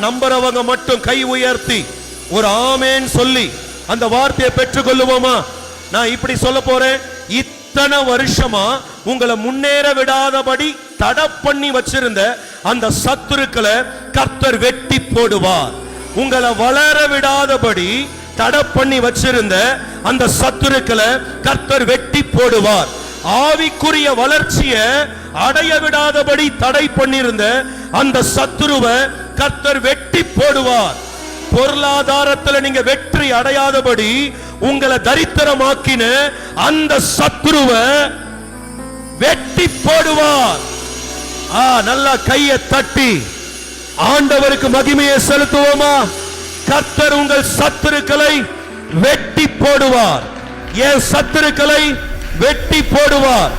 S1: நம்புறவங்க மட்டும் கை உயர்த்தி ஒரு ஆமென் சொல்லி அந்த வார்த்தையை பெற்றுக்கொள்ளுவோமா? நான் இப்படி சொல்ல போறேன், இத்தனை வருஷமா உங்களை முன்னேற விடாதபடி தடை பண்ணி வச்சிருந்த அந்த சத்துருக்களை கர்த்தர் வெட்டி போடுவார். உங்களை வளர விடாதபடி தடை பண்ணி வச்சிருந்த அந்த சத்துருக்களை கர்த்தர் வெட்டி போடுவார். ஆவிக்குரிய வளர்ச்சியை அடைய விடாதபடி தடை பண்ணிருந்த அந்த சத்துருவை கர்த்தர் வெட்டி போடுவார். பொருளாதாரத்தில் நீங்க வெற்றி அடையாதபடி உங்களை தரித்திரமாக்கின அந்த சத்துருவை வெட்டி போடுவார். நல்லா கையை தட்டி ஆண்டவருக்கு மகிமையை செலுத்துவோமா? கர்த்தர் உங்கள் சத்துருக்களை வெட்டி போடுவார். என் சத்துருக்களை வெட்டி போடுவார்.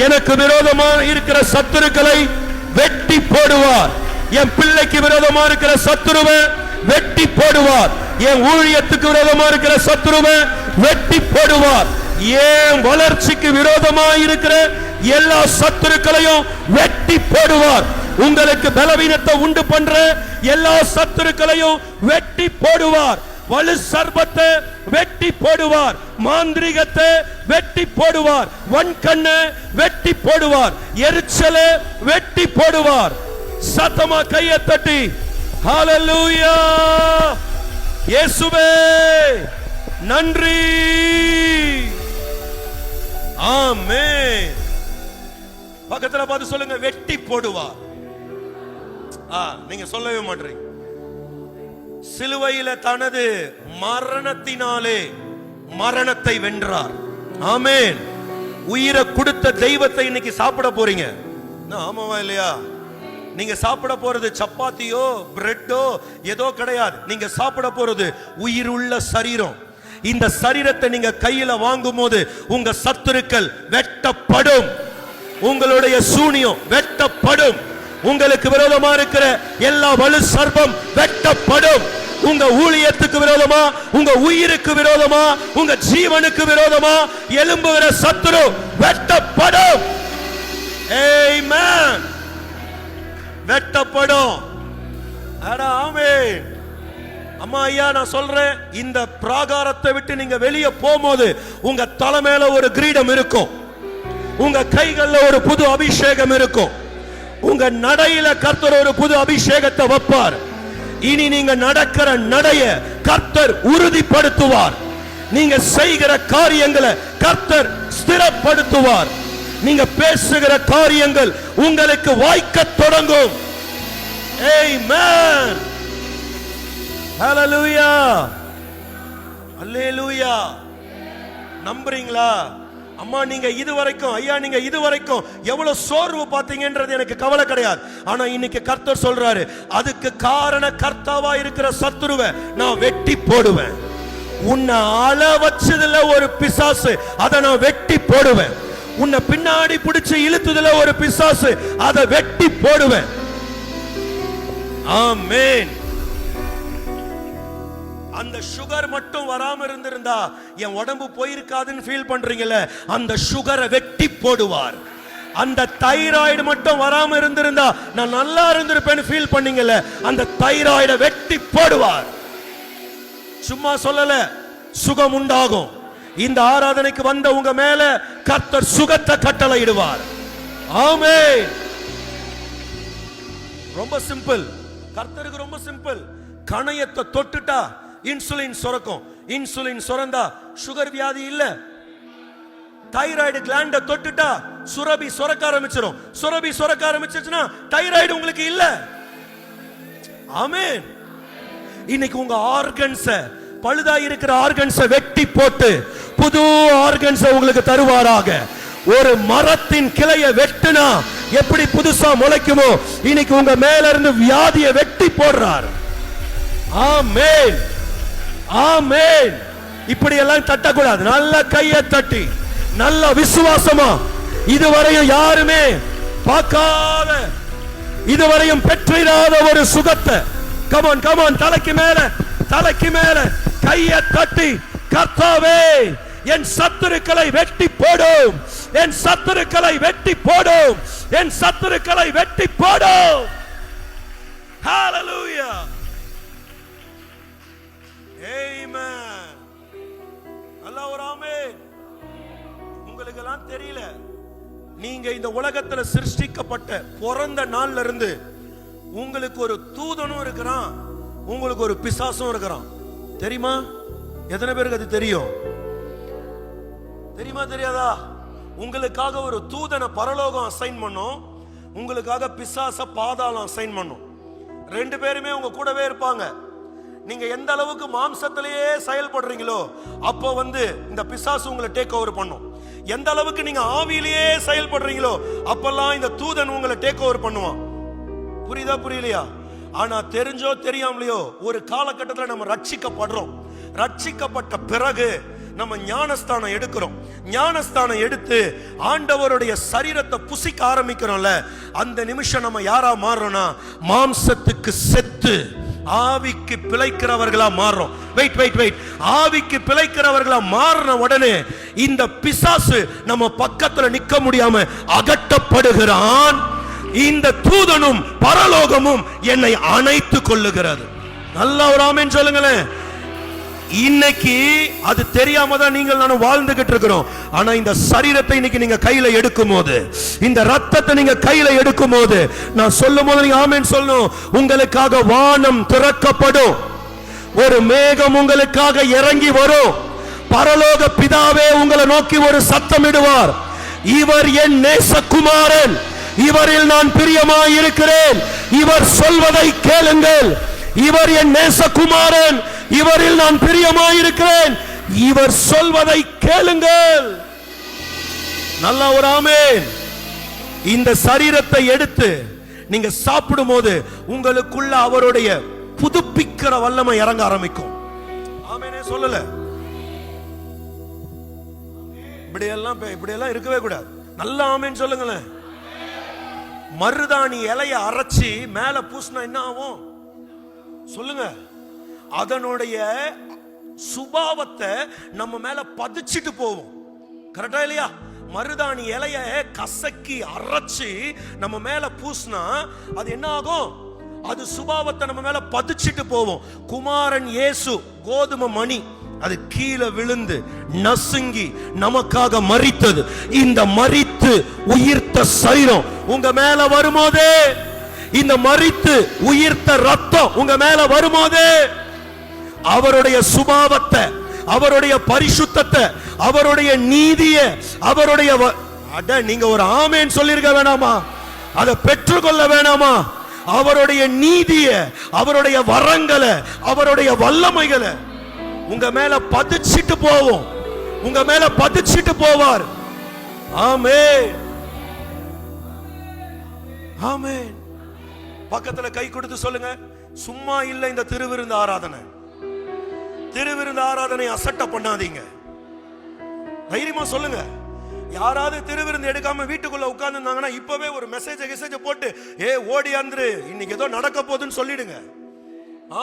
S1: எனக்கு விரோதமாக இருக்கிற சத்துருக்களை வெட்டி போடுவார். என் பிள்ளைக்கு விரோதமாக இருக்கிற சத்துருவை வெட்டி போடுவார். என் ஊழியத்துக்கு விரோதமாக இருக்கிற சத்துருவை வெட்டி போடுவார். என் வளர்ச்சிக்கு விரோதமாக இருக்கிற எல்லா சத்துருக்களையும் வெட்டி போடுவார். உங்களுக்கு பலவீனத்தை உண்டு பண்ற எல்லா சத்துருக்களையும் வெட்டி போடுவார். வலு சர்பத்தை வெட்டி வெட்டி போடுவார். மாந்திரிகத்தை வெட்டி போடுவார். வன்கண்ணை வெட்டி போடுவார். எரிச்சலை வெட்டி போடுவார். சத்தமா கையை தட்டி ஹல்லேலூயா, இயேசுவே நன்றி, ஆமென். பக்கத்துல பார்த்து சொல்லுங்க, வெட்டி போடுவார். நீங்க சொல்லவே மாட்டீங்க. சிலுவையில தனது மரணத்தினாலே மரணத்தை வென்றார். ஆமென். உயிரை கொடுத்த தெய்வத்தை இன்னைக்கு சாப்பிட போறீங்க. ஆமாவா இல்லையா? நீங்க சாப்பிட போறது சப்பாத்தியோ பிரெட்டோ ஏதோ கிடையாது. நீங்க சாப்பிட போறது உயிருள்ள சரீரம். இந்த சரீரத்தை நீங்க கையில வாங்கும் போது உங்க சத்துருக்கள் வெட்டப்படும். உங்களுடைய சூனியம் வெட்டப்படும். உங்களுக்கு விரோதமா இருக்கிற எல்லா வலு சர்ப்பம் வெட்டப்படும். உங்க ஊழியத்துக்கு விரோதமா, உங்க உயிருக்கு விரோதமா, உங்க ஜீவனுக்கு விரோதமா எழும்புகிற சத்துரு வெட்டப்படும். ஆமென். வெட்டப்படும். ஆமென். அம்மா ஐயா, நான் சொல்றேன், இந்த பிராகாரத்தை விட்டு நீங்க வெளியே போகும்போது உங்க தலை மேல ஒரு கிரீடம் இருக்கும். உங்க கைகள்ல ஒரு புது அபிஷேகம் இருக்கும். உங்க நடையில கர்த்தர் ஒரு புது அபிஷேகத்தை வைப்பார். இனி நீங்க நடக்கிற நடைய கர்த்தர் உறுதிப்படுத்துவார். நீங்க செய்கிற காரியங்களை கர்த்தர் ஸ்திரப்படுத்துவார். நீங்க பேசுகிற காரியங்கள் உங்களுக்கு வாய்க்க தொடங்கும். ஆமென். ஹல்லேலூயா, அல்லேலூயா. நம்புறீங்களா? அம்மா நீங்க இதுவரைக்கும், ஐயா நீங்க இதுவரைக்கும் எவ்வளவு சோர்வு பார்த்தீங்கன்றது எனக்கு கவலை கிடையாது. ஆனா இன்னைக்கு கர்த்தர் சொல்றாரு, அதுக்கு காரண கர்த்தாவா இருக்கிற சத்துருவை நான் வெட்டி போடுவேன். உன்னை அழ வச்சதுல ஒரு பிசாசு, அதை நான் வெட்டி போடுவேன். உன்னை பின்னாடி பிடிச்சு இழுத்ததுல ஒரு பிசாசு, அதை வெட்டி போடுவேன். ஆமென். அந்த சுகர் மட்டும் வராம இருந்திருந்தா என் உடம்பு போயிருக்காதுன்னு ஃபீல் பண்றீங்கல்ல, அந்த சுகரை வெட்டி போடுவார். அந்த தைராய்டு மட்டும் வராம இருந்திருந்தா நான் நல்லா இருந்திருப்பேன்னு ஃபீல் பண்ணீங்கல்ல, அந்த தைராய்டை வெட்டி போடுவார். சும்மா சொல்லல, சுகம் உண்டாகும். இந்த ஆராதனைக்கு வந்த உங்க மேல கர்த்தர் சுகத்தை கட்டளையிடுவார். ஆமென். ரொம்ப சிம்பிள். கர்த்தருக்கு ரொம்ப சிம்பிள். கணையத்தை தொட்டுட்டா இன்சுலின் சுரக்கும். இன்சுலின் சுரந்தா சுகர் வியாதி இல்ல. தைராய்டு கிளாண்ட தொட்டுட்டா சுரபி சுரக்க ஆரம்பிச்சிடும். சுரபி சுரக்க ஆரம்பிச்சிருச்சுன்னா தைராய்டு உங்களுக்கு இல்ல. ஆமென். இன்னைக்கு உங்க ஆர்கன்ஸ, பழுதா இருக்கிற ஆர்கன்ஸ வெட்டி போட்டு புது ஆர்கன்ஸ உங்களுக்கு தருவாராக. ஒரு மரத்தின் கிளையை வெட்டுனா எப்படி புதுசா முளைக்குமோ, இன்னைக்கு உங்க மேல இருந்து வியாதியை வெட்டி போடுறார். ஆமென், ஆமென். இப்படி எல்லாம் தட்டக்கூடாது. நல்ல கையை தட்டி, நல்ல விசுவாசமா, இதுவரையும் யாருமே பார்க்காத, இதுவரையும் பெற்றிராத ஒரு சுகத்தை, கமான் கமான், தலைக்கு மேல, தலைக்கு மேல கையை தட்டி, கர்த்தாவே என் சத்துருக்களை வெட்டி போடும், என் சத்துருக்களை வெட்டி போடும், என் சத்துருக்களை வெட்டி போடும். ஹல்லேலூயா, ஆமென். அல்லாஹ் ஒரு ஆமென். உங்களுக்கு எல்லாம் தெரியல, நீங்க இந்த உலகத்துல சிருஷ்டிக்கப்பட்ட பிறந்த நாள்ல இருந்து உங்களுக்கு ஒரு தூதனும் இருக்கிறான், உங்களுக்கு ஒரு பிசாசும் இருக்கிறான். தெரியுமா? எத்தனை பேருக்கு அது தெரியும்? தெரியுமா தெரியாதா? உங்களுக்காக ஒரு தூதனை பரலோகம் அசைன் பண்ணும், உங்களுக்காக பிசாச பாதாளம் அசைன் பண்ணும். ரெண்டு பேருமே உங்க கூடவே இருப்பாங்க. நீங்க எந்த அளவுக்கு மாம்சத்திலேயே செயல்படுறீங்களோ அப்போ இந்த பிசாசு உங்களை டேக் ஓவர் பண்ணும். எந்த அளவுக்கு நீங்க ஆவியிலேயே செயல்படுறீங்களோ அப்பெல்லாம் இந்த தூதன் உங்களை டேக் ஓவர் பண்ணுவான். புரியுதா புரியலையா? ஆனா தெரிஞ்சோ தெரியாமலையோ ஒரு காலகட்டத்தில் நம்ம ரட்சிக்கப்படுறோம். ரட்சிக்கப்பட்ட பிறகு நம்ம ஞானஸ்தானம் எடுக்கிறோம். ஞானஸ்தானம் எடுத்து ஆண்டவருடைய சரீரத்தை புசிக்க ஆரம்பிக்கிறோம்ல, அந்த நிமிஷம் நம்ம யாரா மாறுறோம்னா மாம்சத்துக்கு செத்து ஆவிக்கு பிழைக்கிறவர்களா மாறுறோம். வெயிட் வெயிட் வெயிட், ஆவிக்கு பிழைக்கிறவர்களா மாறின உடனே இந்த பிசாசு நம்ம பக்கத்துல நிக்க முடியாம அகற்றப்படுகிறான். இந்த தூதனும் பரலோகமும் என்னை அணைத்துக் கொள்ளுகிறது. நல்லா ஒரு ஆமென் சொல்லுங்களேன். இன்னைக்கு அது தெரியாம தான் நீங்கள் நானும் வாழ்ந்துகிட்டு இருக்கிறோம். ஆனா இந்த சரீரத்தை இன்னைக்கு நீங்க கையில எடுக்கும் போது, இந்த ரத்தத்தை நீங்க கையில எடுக்கும் போது, நான் சொல்லும் போது நீங்க ஆமென் சொல்லணும். உங்களுக்காக வானம் திறக்கப்படும், ஒரு மேகம் உங்களுக்காக இறங்கி வரும், பரலோக பிதாவே உங்களை நோக்கி ஒரு சத்தமிடுவார், இவர் என் நேசகுமாரன், இவரில் நான் பிரியமாய் இருக்கிறேன், இவர் சொல்வதை கேளுங்கள், இவர் என் நேசகுமாரன், இவரில் நான் பிரியமாய் இருக்கிறேன், இவர் சொல்வதை கேளுங்கள். நல்ல ஒரு ஆமென். இந்த சரீரத்தை எடுத்து நீங்க சாப்பிடும் போது உங்களுக்குள்ள அவருடைய புதுப்பிக்கிற வல்லமை இறங்க ஆரம்பிக்கும். ஆமெனே சொல்லல, இப்படியெல்லாம் இருக்கவே கூடாது. நல்ல ஆமென் சொல்லுங்களேன். மருதாணி இலைய அரைச்சி மேல பூசினா என்ன ஆகும் சொல்லுங்க? அதனுடைய சுபாவத்தை நம்ம மேல பதிச்சிட்டு போவோம். கரெக்டா இல்லையா? மருதாணி இலைய கசக்கி அரைச்சி நம்ம மேல பூசினா அது என்ன ஆகும்? அது சுபாவத்தை நம்ம மேல பதிச்சிட்டு போவோம். குமாரன் இயேசு கோதுமை மணி, அது கீழே விழுந்து நசுங்கி நமக்காக மரித்தது. இந்த மரித்து உயிர்த்த சரீரம் உங்க மேல வரும்போதே, இந்த மரித்து உயிர்த்த ரத்தம் உங்க மேல வரும்போதே, அவருடைய சுபாவத்தை, அவருடைய பரிசுத்தத்தை, அவருடைய நீதியை, அவருடைய நீங்க ஒரு ஆமென் சொல்லிருக்க வேணாமா? அதை பெற்றுக்கொள்ள வேணாமா? அவருடைய நீதியை, அவருடைய வரங்களை, அவருடைய வல்லமைகளை உங்க மேல பதிச்சிட்டு போவோம். உங்க மேல பதிச்சிட்டு போவார். ஆமென், ஆமென். பக்கத்துல கை கொடுத்து சொல்லுங்க, சும்மா இல்ல இந்த திருவிருந்து ஆராதனை. திருவிருந்து ஆராதனை அசட்ட பண்ணாதீங்க. தைரியமா சொல்லுங்க. யாராவது திருவிருந்து எடுக்காம வீட்டுக்குள்ள உட்கார்ந்துருந்தாங்கன்னா இப்பவே ஒரு மெசேஜ் போட்டு ஓடியாந்துரு, இன்னைக்கு ஏதோ நடக்க போகுதுன்னு சொல்லிடுங்க.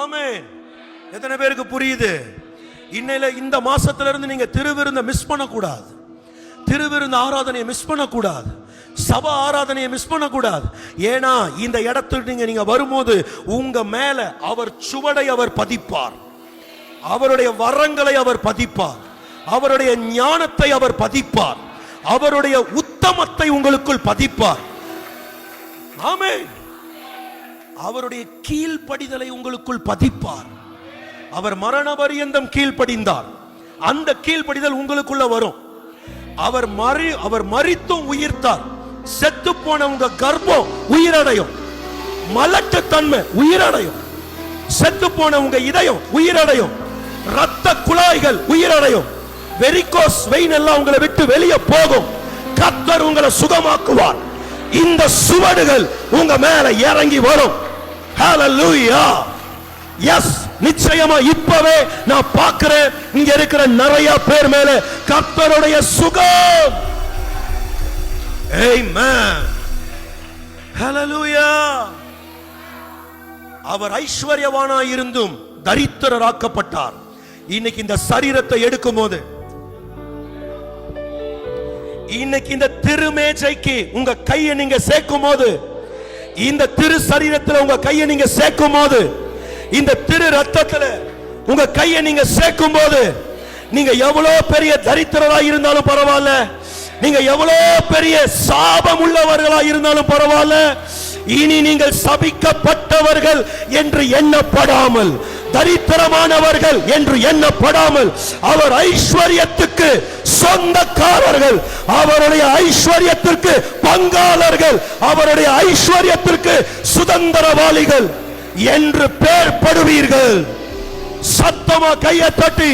S1: ஆமென். எத்தனை பேருக்கு புரியுது? இன்னையில இந்த மாசத்துல இருந்து நீங்க திருவிருந்த மிஸ் பண்ணக்கூடாது, திருவிருந்த ஆராதனையை மிஸ் பண்ணக்கூடாது, சபை ஆராதனையை மிஸ் பண்ணக்கூடாது. ஏன்னா இந்த இடத்துக்கு நீங்க வரும்போது உங்க மேல அவர் சுவடை அவர் பதிப்பார், அவருடைய வரங்களை அவர் பதிப்பார், அவருடைய ஞானத்தை அவர் பதிப்பார், அவருடைய உத்தமத்தை உங்களுக்குள் பதிப்பார். ஆமென். அவருடைய கீழ்ப்படிதலை உங்களுக்குள் பதிப்பார். அவர் மரண பரியந்தம் கீழ்ப்படிந்தார், அந்த கீழ்ப்படிதல் உங்களுக்குள்ள வரும். அவர் மரித்தும் உயிர்த்தார். செத்து போன உங்க கர்ப்பம் உயிரடையும், மலட்டு தன்மை உயிரடையும், செத்து போன உங்க இதயம் உயிரடையும், ரத்த குழாய்கள் உயிரடையும், வெரிகோஸ் வெயின் எல்லாம் உங்களை விட்டு வெளியே போகும். கர்த்தர் உங்களை சுகமாக்குவார். இந்த சுவடுகள் உங்க மேல இறங்கி வரும். ஹல்லேலூயா. எஸ், நிச்சயமா இப்பவே நான் பார்க்கிறேன், இங்க இருக்கிற நிறைய பேர் மேல கர்த்தருடைய சுகம். ஆமென். ஹல்லேலூயா. அவர் ஐஸ்வர்யவானாய் இருந்தும் தரித்திரராக்கப்பட்டார். இன்னைக்கு இந்த சரீரத்தை எடுக்கும் போது, இன்னைக்கு இந்த திருமேஜைக்கு உங்க கையை நீங்க சேர்க்கும் போது, இந்த திரு சரீரத்தில் உங்க கையை நீங்க சேர்க்கும் போது, இந்த திரு ரத்தத்துல உங்க கையை நீங்க சேர்க்கும் போது, நீங்க எவ்வளவு பெரிய தரித்திரரா இருந்தாலும் பரவாயில்ல, நீங்க எவ்வளவு பெரிய சாபம் உள்ளவர்களா இருந்தாலும் பரவாயில்ல, இனி நீங்கள் சபிக்கப்பட்டவர்கள் என்று எண்ணப்படாமல், தரித்திரமானவர்கள் என்று எண்ணப்படாமல், அவர் ஐஸ்வர்யத்துக்கு சொந்தக்காரர்கள், அவருடைய ஐஸ்வர்யத்திற்கு பங்காளர்கள், அவருடைய ஐஸ்வர்யத்திற்கு சுதந்திரவாளிகள் என்று பெயர்படுவீர்கள். சத்தமா கையை தட்டி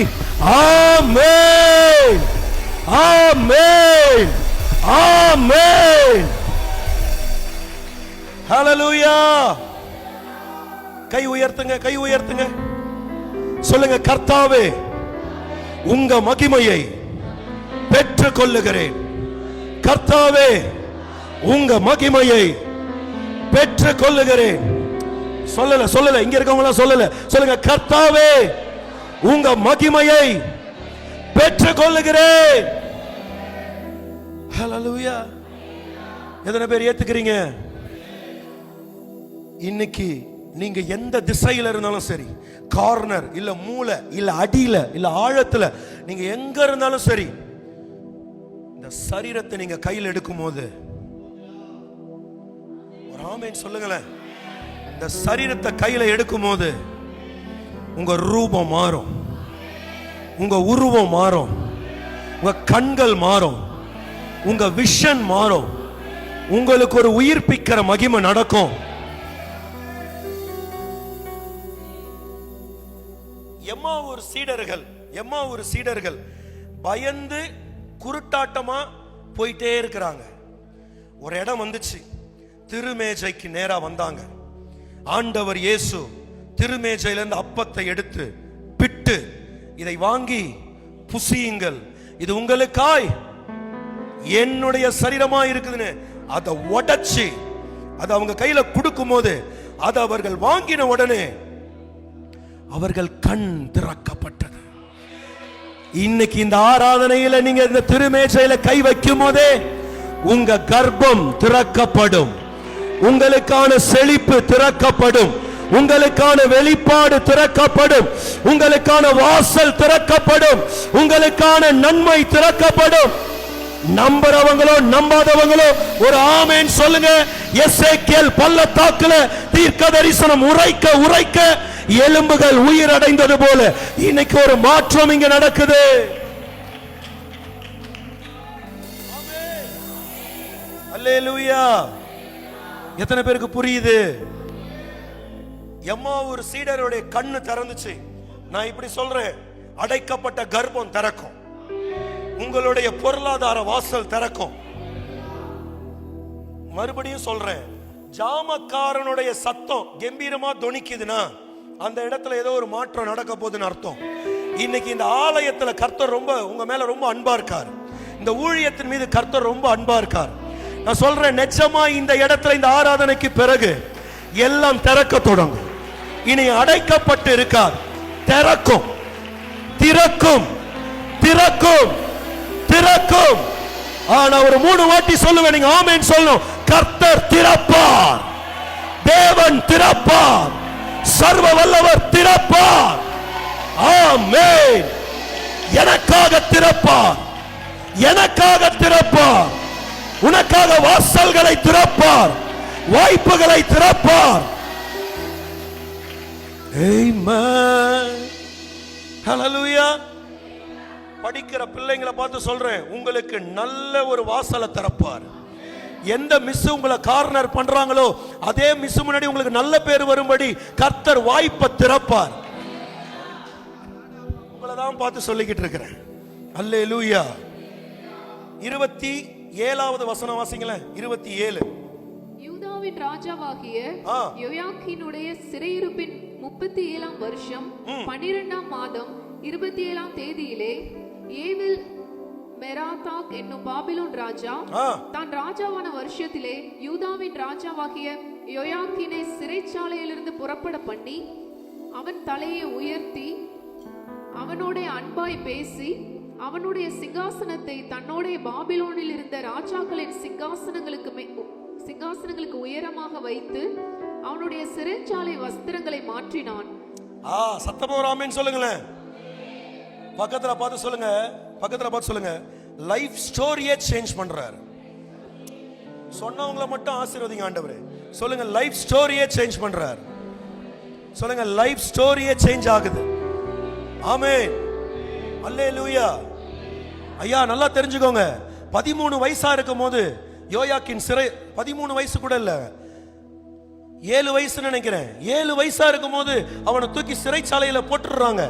S1: ஆமென், ஆமென், ஆமென். ஹல்லேலூயா. கை உயர்த்துங்க, கை உயர்த்துங்க. சொல்லுங்க, கர்த்தாவே உங்க மகிமையை பெற்றுக் கொள்ளுகிறேன். கர்த்தாவே உங்க மகிமையை பெற்றுக் கொள்ளுகிறேன். சொல்லல, இங்க இருக்கவங்க சொல்லல. சொல்லுங்க, கர்த்தாவே உங்க மகிமையை பெற்றுக் கொள்ளுகிறேன். ஹல்லேலூயா. எத்தனை பேர் ஏத்துக்கிறீங்க? இன்னைக்கு நீங்க எந்த திசையில இருந்தாலும் சரி, கார்னர் இல்ல மூலை இல்ல அடியில இல்ல ஆழத்துல, நீங்க எங்க இருந்தாலும் சரி, இந்த சரீரத்தை நீங்க கையில் எடுக்கும் போது, ஒரு ஆமென் சொல்லுங்களேன். இந்த சரீரத்தை கையில எடுக்கும் போது உங்க ரூபம் மாறும், உங்க உருவம் மாறும், உங்க கண்கள் மாறும், உங்க விஷன் மாறும், உங்களுக்கு ஒரு உயிர்ப்பிக்கிற மகிமை நடக்கும். எம்மாவூர் சீடர்கள் பயந்து குருட்டாட்டமா போயிட்டே இருக்கிறாங்க. ஒரு இடம் வந்துச்சு, திருமேஜைக்கு நேரா வந்தாங்க. ஆண்டவர் இயேசு திருமேஜையிலிருந்து அப்பத்தை எடுத்து பிட்டு, இதை வாங்கி புசியுங்கள், இது உங்களுக்காய் என்னுடைய சரீரமா இருக்குதுன்னு அதை உடைச்சு அதை அவங்க கையில கொடுக்கும் போது, அதை அவர்கள் வாங்கின உடனே அவர்கள் கண் திறக்கப்பட்டது. இன்னைக்கு இந்த ஆராதனையில நீங்க இந்த திருமேஜையில கை வைக்கும் போதே உங்க கர்ப்பம் திறக்கப்படும், உங்களுக்கான செழிப்பு திறக்கப்படும், உங்களுக்கான வெளிப்பாடு திறக்கப்படும், உங்களுக்கான வாசல் திறக்கப்படும், உங்களுக்கான நன்மை திறக்கப்படும். நம்புறவங்களோ நம்பாதவங்களோ ஒரு ஆமென் சொல்லுங்க. எசேக்கியேல் பள்ளத்தாக்குல தீர்க்க தரிசனம் உரைக்க உரைக்க எலும்புகள் உயிர் அடைந்தது போல இன்னைக்கு ஒரு மாற்றம் இங்க நடக்குது. அல்லேலூயா. எத்தனை பேருக்கு புரியுது? எம்மாவூர் சீடருடைய கண்ணு திறந்துச்சு. நான் இப்படி சொல்றேன், அடைக்கப்பட்ட கர்ப்பம் திறக்கும், உங்களுடைய பொருளாதார வாசல் திறக்கும். மறுபடியும் சொல்றேன், ஜாமக்காரனுடைய சத்தம் கம்பீரமா தொனிக்குதுன்னா அந்த இடத்துல ஏதோ ஒரு மாற்றம் நடக்க போகுதுன்னு அர்த்தம். இன்னைக்கு இந்த ஆலயத்துல கர்த்தர் ரொம்ப உங்க மேல ரொம்ப அன்பா இருக்கார். இந்த ஊழியத்தின் மீது கர்த்தர் ரொம்ப அன்பா இருக்கார். நான் சொல்றேன், நிச்சயமா இந்த இடத்துல இந்த ஆராதனைக்கு பிறகு எல்லாம் திறக்க தொடங்கும். இனி அடைக்கப்பட்டு இருக்கார், திறக்கும், திறக்கும், திறக்கும், திறக்கும். ஆனா ஒரு 3 வாட்டி சொல்லுவேன், நீங்க ஆமென் சொல்லணும். கர்த்தர் திறப்பார், தேவன் திறப்பார், சர்வ வல்லவர் திறப்பார். ஆமென். எனக்காக திறப்பார், எனக்காக திறப்பார், உனக்காக வாசல்களை திறப்பார், வாய்ப்புகளை திறப்பார். ஆமென். ஹல்லேலூயா. படிக்கிற பிள்ளைங்களை பார்த்து சொல்றேன், உங்களுக்கு நல்ல ஒரு வாசலை திறப்பார். எந்த மிஸ் உங்களை கார்னர் பண்றாங்களோ அதே மிஸ் முன்னாடி உங்களுக்கு நல்ல பேர் வரும்படி கர்த்தர் வாய்ப்பை திறப்பார். உங்களை தான் பார்த்து சொல்லிக்கிட்டு இருக்கிறேன். அல்லேலூயா. 27வது வசனம் வாசிங்களேன். 27.
S2: யூதாவின் ராஜாவாகிய யோயாக்கீனுடைய சிறையிருப்பின் 37ஆம் வருஷம் 12ஆம் மாதம் 27ஆம் தேதியிலே ஏவில் மெராதாக் என்னும் பாபிலோன் ராஜா தான் ராஜாவான வருஷத்திலே யூதாவின் ராஜாவாகிய யோயாக்கீனை சிறைச்சாலையிலிருந்து புறப்பட பண்ணி அவன் தலையை உயர்த்தி அவனோட அன்பாய் பேசி அவனுடைய சிங்காசனத்தை தன்னோட பாபிலோனில் இருந்த ராஜாக்களின் சிங்காசனங்களுக்கு உயரமாக வைத்து அவனுடைய சிறைச்சாலை வஸ்திரங்களை மாற்றினான்.
S1: சத்தமா ஒரு ஆமென் சொல்லுங்களேன். பக்கத்துல பார்த்து சொல்லுங்க, பக்கத்துல பார்த்து சொல்லுங்க. லைஃப் ஸ்டோரியே சேஞ்ச் பண்றாரு. சொன்னவங்களை மட்டும் ஆசீர்வதிங்க ஆண்டவரே. சொல்லுங்க, லைஃப் ஸ்டோரியே சேஞ்ச் பண்றாரு. சொல்லுங்க, லைஃப் ஸ்டோரியே சேஞ்ச் ஆகுது. ஆமென். அல்லேலூயா. ஐயா நல்லா தெரிஞ்சுக்கோங்க, 13 வயசா இருக்கும் போது யோயாக்கின் சிறை, 13 வயசு கூட இல்ல, 7 வயசு நினைக்கிறேன். 7 வயசா இருக்கும் போது அவனை தூக்கி சிறைச்சாலையில போட்டுறாங்க.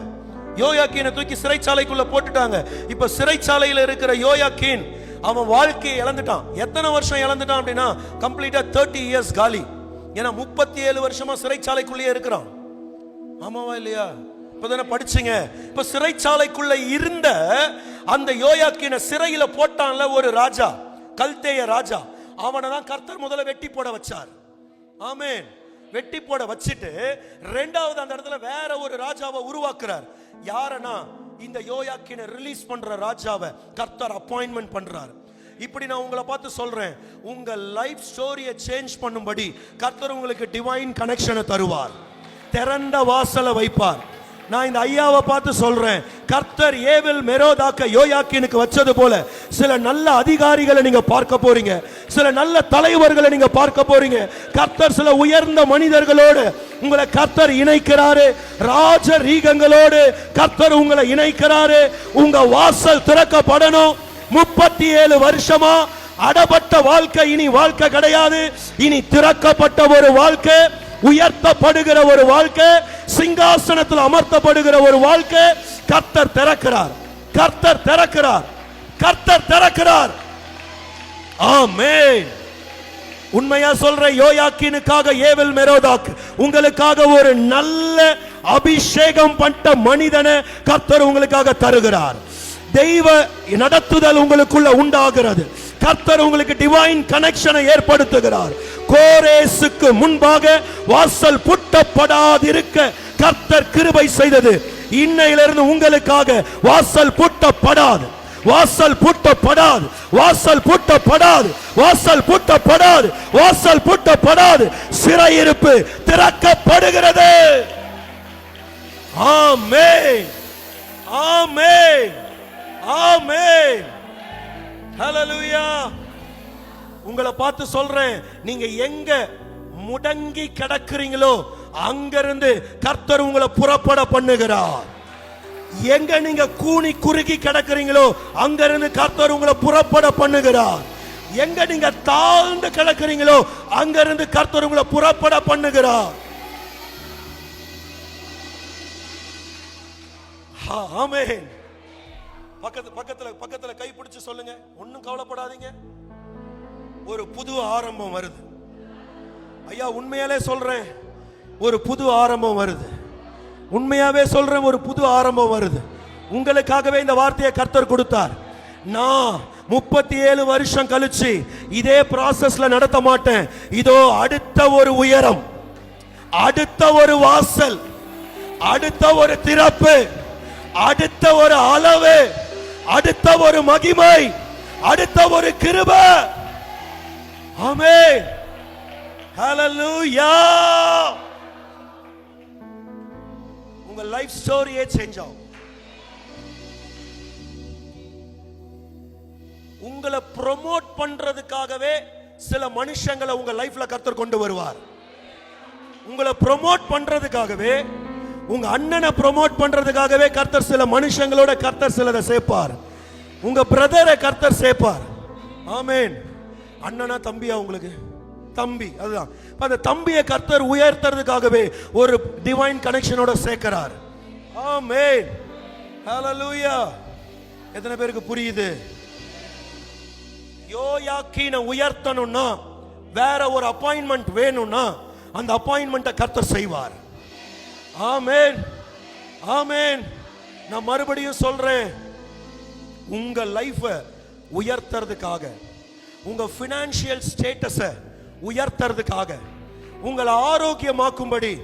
S1: யோயாக்கீனை தூக்கி சிறைச்சாலைக்குள்ள போட்டுட்டாங்க. இப்ப சிறைச்சாலையில இருக்கிற யோயாக்கீன் அவன் வாழ்க்கையை இழந்துட்டான். எத்தனை வருஷம் இழந்துட்டான் அப்படின்னா கம்ப்ளீட்டா 30 இயர்ஸ் காலி. ஏன்னா 37 வருஷமா சிறைச்சாலைக்குள்ளேயே இருக்கிறான். ஆமாவா இல்லையா? இப்பதானே படிச்சீங்க. இப்ப சிறைச்சாலைக்குள்ள இருந்த அந்த யோயாக்கீனை சிறையில போட்டான்ல ஒரு ராஜா, கல்தேய ராஜா. அவனை தான் கர்த்தர் முதல்ல வெட்டி போட வச்சார். ஆமென். வெட்டி போட வச்சிட்டு ரெண்டாவது அந்த இடத்துல வேற ஒரு ராஜாவை உருவாக்குறார். யாரனா இந்த யோயாக்கீனை ரிலீஸ் பண்ற ராஜாவை கர்த்தர் அப்பாயின்ட்மென்ட் பண்றார். இப்படி நான் உங்களை பார்த்து சொல்றேன், உங்க லைஃப் ஸ்டோரியை சேஞ்ச் பண்ணும்படி கர்த்தர் உங்களுக்கு டிவைன் கனெக்ஷனை தருவார், திறந்த வாசலை வைப்பார். நான் இந்த ஐயாவை பார்த்து சொல்றேன், கர்த்தர் ஏவில் மெரோதாக்க யோயாக்கீனுக்கு வச்சது போல சில நல்ல அதிகாரிகளை நீங்க பார்க்க போறீங்க, சில நல்ல தலைவர்களை நீங்க பார்க்க போறீங்க. கர்த்தர் சில உயர்ந்த மனிதர்களோடு உங்களை கர்த்தர் இணைக்கிறாரு, ராஜரீகங்களோடு கர்த்தர் உங்களை இணைக்கிறாரு. உங்க வாசல் திறக்கப்படணும். 37 வருஷமா அடப்பட்ட வாழ்க்கை இனி வாழ்க்கை கிடையாது. இனி திறக்கப்பட்ட ஒரு வாழ்க்கை, உயர்த்தப்படுகிற ஒரு வாழ்க்கை, சிங்காசனத்தில் அமர்த்தப்படுகிற ஒரு வாழ்க்கை கர்த்தர் திறக்கிறார், கர்த்தர் திறக்கிறார், கர்த்தர் திறக்கிறார். ஆமென். உண்மையா சொல்ற, யோயாக்கீனுக்காக ஏவில் மெரோதாக் உங்களுக்காக ஒரு நல்ல அபிஷேகம் பண்ண மனிதனை கர்த்தர் உங்களுக்காக தருகிறார். தெய்வ நடத்துதல் உங்களுக்குள்ள உண்டாகிறது. கர்த்தர் உங்களுக்கு டிவைன் கனெக்ஷனை ஏற்படுத்துகிறார். கோரேசுக்கு முன்பாக வாசல் பூட்டப்படாதிருக்க கர்த்தர் கிருபை செய்தது. இன்னையிலிருந்து உங்களுக்காக வாசல் பூட்டப்படாது, வாசல் பூட்டப்படாது, வாசல் பூட்டப்படாது, வாசல் பூட்டப்படாது, வாசல் பூட்டப்படாது. சிறையிருப்பு திறக்கப்படுகிறது. ஆமென், ஆமென், ஆமென். ஹல்லேலூயா. உங்களை பார்த்து சொல்றேன், நீங்க எங்க முடங்கி கிடக்குறீங்களோ அங்கிருந்து கர்த்தர் உங்களை புறப்பட பண்ணுகிறார். எங்க நீங்க கூனி குறுகி கிடக்குறீங்களோ அங்கிருந்து கர்த்தர் உங்களை புறப்பட பண்ணுகிறார். எங்க நீங்க தாழ்ந்து கிடக்குறீங்களோ அங்கிருந்து கர்த்தர் உங்களை புறப்பட பண்ணுகிறார். ஆமென். பக்கத்துல கை பிடிச்சு சொல்லுங்க, ஒண்ணும் கவலைப்படாதீங்க, ஒரு புது ஆரம்பம் வருது. ஐயா உண்மையாலே சொல்றேன், ஒரு புது ஆரம்பம் வருது. உண்மையாவே சொல்றேன், ஒரு புது ஆரம்பம் வருது. உங்களுக்காகவே இந்த வார்த்தையை கர்த்தர் கொடுத்தார். நான் 37 வருஷம் கழிச்சு இதே ப்ராசஸ்ல நடத்த மாட்டேன். இதோ அடுத்த ஒரு உயரம், அடுத்த ஒரு வாசல், அடுத்த ஒரு திறப்பு, அடுத்த ஒரு அளவு, அடுத்த ஒரு மகிமை, அடுத்த ஒரு கிருபை. ஆமென். ஹல்லேலூயா. உங்க லைஃப் ஸ்டோரியே சேஞ்ச் ஆகும். உங்களை ப்ரோமோட் பண்றதுக்காகவே சில மனுஷங்களை உங்க லைஃப்ல கர்த்தர் கொண்டு வருவார். உங்களை ப்ரோமோட் பண்றதுக்காகவே, உங்க அண்ணனை ப்ரோமோட் பண்றதுக்காகவே கர்த்தர் சில மனுஷங்களோட கர்த்தர் சிலரை சேர்ப்பார். உங்க பிரதரை கர்த்தர் சேர்ப்பார். ஆமென். அண்ணனா தம்பியா? உங்களுக்கு தம்பி, அதுதான். அந்த தம்பியை கர்த்தர் உயர்த்துறதுக்காகவே ஒரு டிவைன் கனெக்ஷனோட சேர்க்கிறார். ஆமென். ஹல்லேலூயா. எத்தனை பேருக்கு புரியுது? யோயாக்கீனை உயர்த்தணும்னா, வேற ஒரு அப்பாயின்மெண்ட் வேணும்னா அந்த அப்பாயின்மெண்ட்டை கர்த்தர் செய்வார். ஆமென், ஆமென். நான் மறுபடியும் சொல்றேன், உங்க லைஃபை உயர்த்துறதுக்காக, உங்க பினான்சியல் ஸ்டேட்டஸை உயர்த்துறதுக்காக, உங்களை ஆரோக்கியமாக்கும்படி,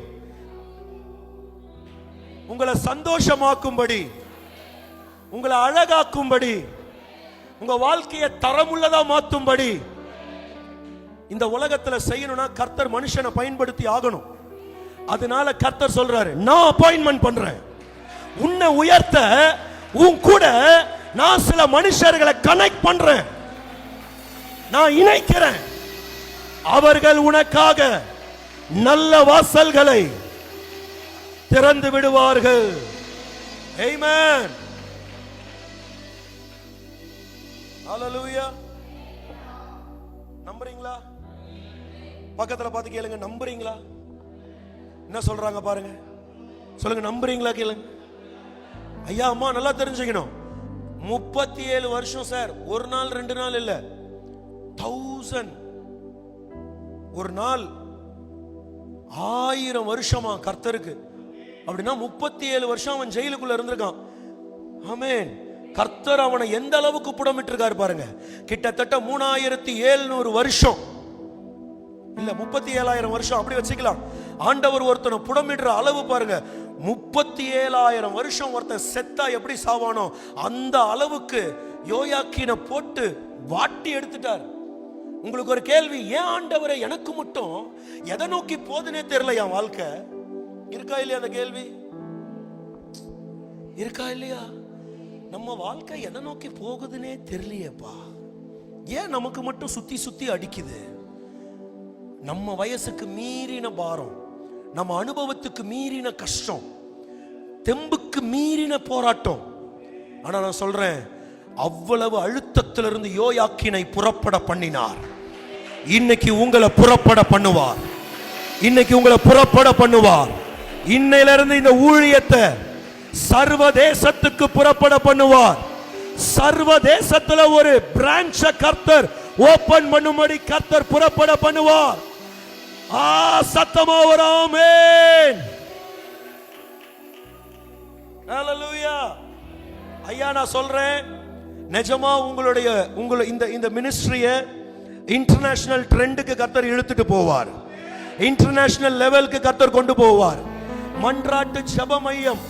S1: உங்களை சந்தோஷமாக்கும்படி, உங்களை அழகாக்கும்படி, உங்க வாழ்க்கையை தரமுள்ளதா மாத்தும்படி இந்த உலகத்துல செய்யணும்னா கர்த்தர் மனுஷனை பயன்படுத்தி ஆகணும். அதனால கர்த்தர் சொல்றாரு, நான் அப்பாயின்மெண்ட் பண்றேன். உன்னை உயர்த்த உன் கூட நான் சில மனுஷர்களை கனெக்ட் பண்றேன், நான் இணைக்கிறேன். அவர்கள் உனக்காக நல்ல வாசல்களை திறந்து விடுவார்கள். ஆமென். ஹல்லேலூயா. நம்புறீங்களா? பக்கத்துல பார்த்து கேளுங்க, நம்புறீங்களா? என்ன சொல்றாங்க பாருங்க, சொல்லுங்க, நம்புறீங்களா கேளுங்க. ஐயா அம்மா நல்லா தெரிஞ்சுக்கணும், 37 வருஷம் சார், ஒரு நாள் 2 நாள் இல்ல, 1000 ஒரு நாள் 1000 வருஷமா கர்த்தருக்கு. அப்படின்னா 37 வருஷம் அவன் ஜெயிலுக்குள்ள இருந்திருக்கான். ஆமென். கர்த்தர் அவனை எந்த அளவுக்கு புடமிட்டு இருக்காரு பாருங்க. கிட்டத்தட்ட 3700 வருஷம் இல்ல 37,000 வருஷம் அப்படி வச்சுக்கலாம். ஆண்டவர் ஒருத்தனை புடமிடுற அளவு பாருங்க. 37,000 வருஷம் ஒருத்தன் செத்தா எப்படி சாவானோ அந்த அளவுக்கு யோயாக்கீனை போட்டு வாட்டி எடுத்துட்டார். உங்களுக்கு ஒரு கேள்வி, ஏன் ஆண்டவரை எனக்கு மட்டும் எதை நோக்கி போதுனே தெரியல என் வாழ்க்கை? இருக்கா இல்லையா? அந்த கேள்வி இருக்கா இல்லையா? நம்ம வாழ்க்கை எதை நோக்கி போகுதுன்னே தெரியலையேப்பா. ஏன் நமக்கு மட்டும் சுத்தி சுத்தி அடிக்குது? நம்ம வயசுக்கு மீறின பாரம், நம்ம அனுபவத்துக்கு மீறின கஷ்டம், தெம்புக்கு மீறின போராட்டம். ஆனா நான் சொல்றேன், அவ்வளவு அழுத்தத்திலிருந்து யோயாக்கினை புறப்பட பண்ணினார். இன்னைக்கு உங்களை புறப்பட பண்ணுவார். இன்னைக்கு உங்களை புறப்பட பண்ணுவார். இன்னையிலிருந்து இந்த ஊழியத்தை சர்வதேசத்துக்கு புறப்பட பண்ணுவார். சர்வதேசத்துல ஒரு பிரான்ச்ச கர்த்தர் ஓபன் பண்ணும்படி கர்த்தர் புறப்பட பண்ணுவார். சத்தமா ஒரு ஆமென். ஹalleluya. ஐயா நான் சொல்றேன், நிஜமா உங்களுடைய இந்த மினிஸ்ட்ரியை இன்டர்நேஷனல் ட்ரெண்டுக்கு கர்த்தர் இழுத்துட்டு போவார். இன்டர்நேஷனல் லெவலுக்கு கர்த்தர் கொண்டு போவார். மன்றாட்டு ஜெப மையம்,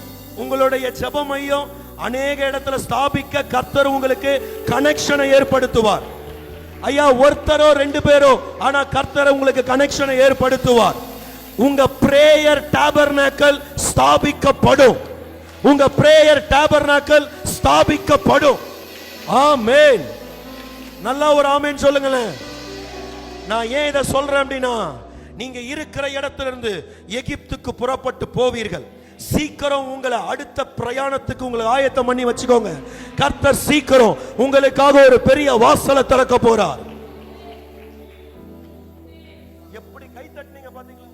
S1: உங்களுடைய ஜெப மையம் அநேக இடத்துல ஸ்தாபிக்க கர்த்தர் உங்களுக்கு கனெக்ஷனை ஏற்படுத்துவார். ஐயா ஒருத்தரோ ரெண்டு பேரோ, ஆனா கர்த்தர் உங்களுக்கு கனெக்ஷனை ஏற்படுத்துவார். உங்க பிரேயர் டாபர்நாக்கல் ஸ்தாபிக்கப்படும். உங்க பிரேயர் டாபர்நாக்கல் ஸ்தாபிக்கப்படும். ஆமென். நல்லா ஒரு ஆமென் சொல்லுங்களேன். நான் ஏன் இதை சொல்றேன் அப்படின்னா, நீங்க இருக்கிற இடத்திலிருந்து எகிப்துக்கு புறப்பட்டு போவீர்கள். சீக்கிரம் உங்களை அடுத்த பிரயாணத்துக்கு உங்களை ஆயத்தம் பண்ணி வச்சுக்கோங்க. கர்த்தர் சீக்கிரம் உங்களுக்காக ஒரு பெரிய வாசலை திறக்க போறார். எப்படி கை தட்டினீங்க பாத்தீங்களா?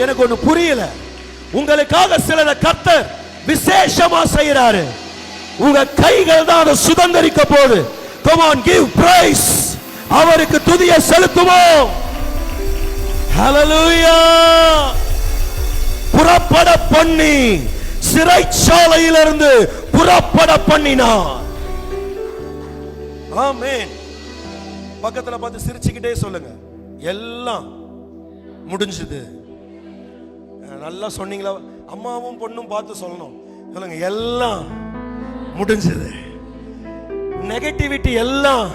S1: எனக்கு ஒண்ணு புரியல. உங்களுக்காக சிலரை கர்த்தர் விசேஷமா செய்யறாரு. உங்க கைகள் தான் அதை சுதந்திரிக்க போகுது. Come on, give praise. அவருக்கு துதியை செலுத்துவோம். ஹalleluya. புறப்பட பண்ணி சிறைச்சாலையிலிருந்து புறப்பட பண்ணினார். ஆமென். பக்கத்துல பார்த்து சிரிச்சுக்கிட்டே சொல்லுங்க, எல்லாம் முடிஞ்சது. நல்லா சொன்னீங்களா? அம்மாவும் பொண்ணும் பார்த்து சொல்லணும். சொல்லுங்க, எல்லாம் முடிஞ்சது. நெகட்டிவிட்டி எல்லாம்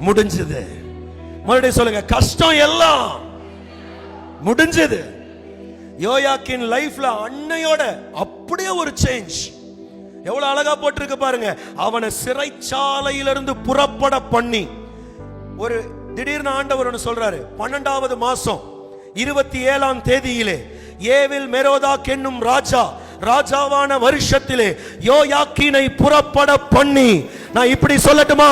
S1: முடிஞ்சது. மறுபடியும் சொல்லுங்க, கஷ்டம் எல்லாம் முடிஞ்சது. யோயாக்கின் லைஃப்ல அன்னையோட அப்படியே ஒரு சேஞ்ச். எவ்வளவு அழகா போட்டிருக்கு பாருங்க. அவனை சிறைச்சாலையிலிருந்து புறப்பட பண்ணி, ஒரு திடீர்னு ஆண்டவர் ஒன்று சொல்றாரு. 12வது மாசம் 27ஆம் தேதியிலே ஏவில் மெரோதாக் என்னும் ராஜாவான வருஷத்திலே யோயாக்கீனை புறப்பட பண்ணி, நான் இப்படி சொல்லட்டுமா,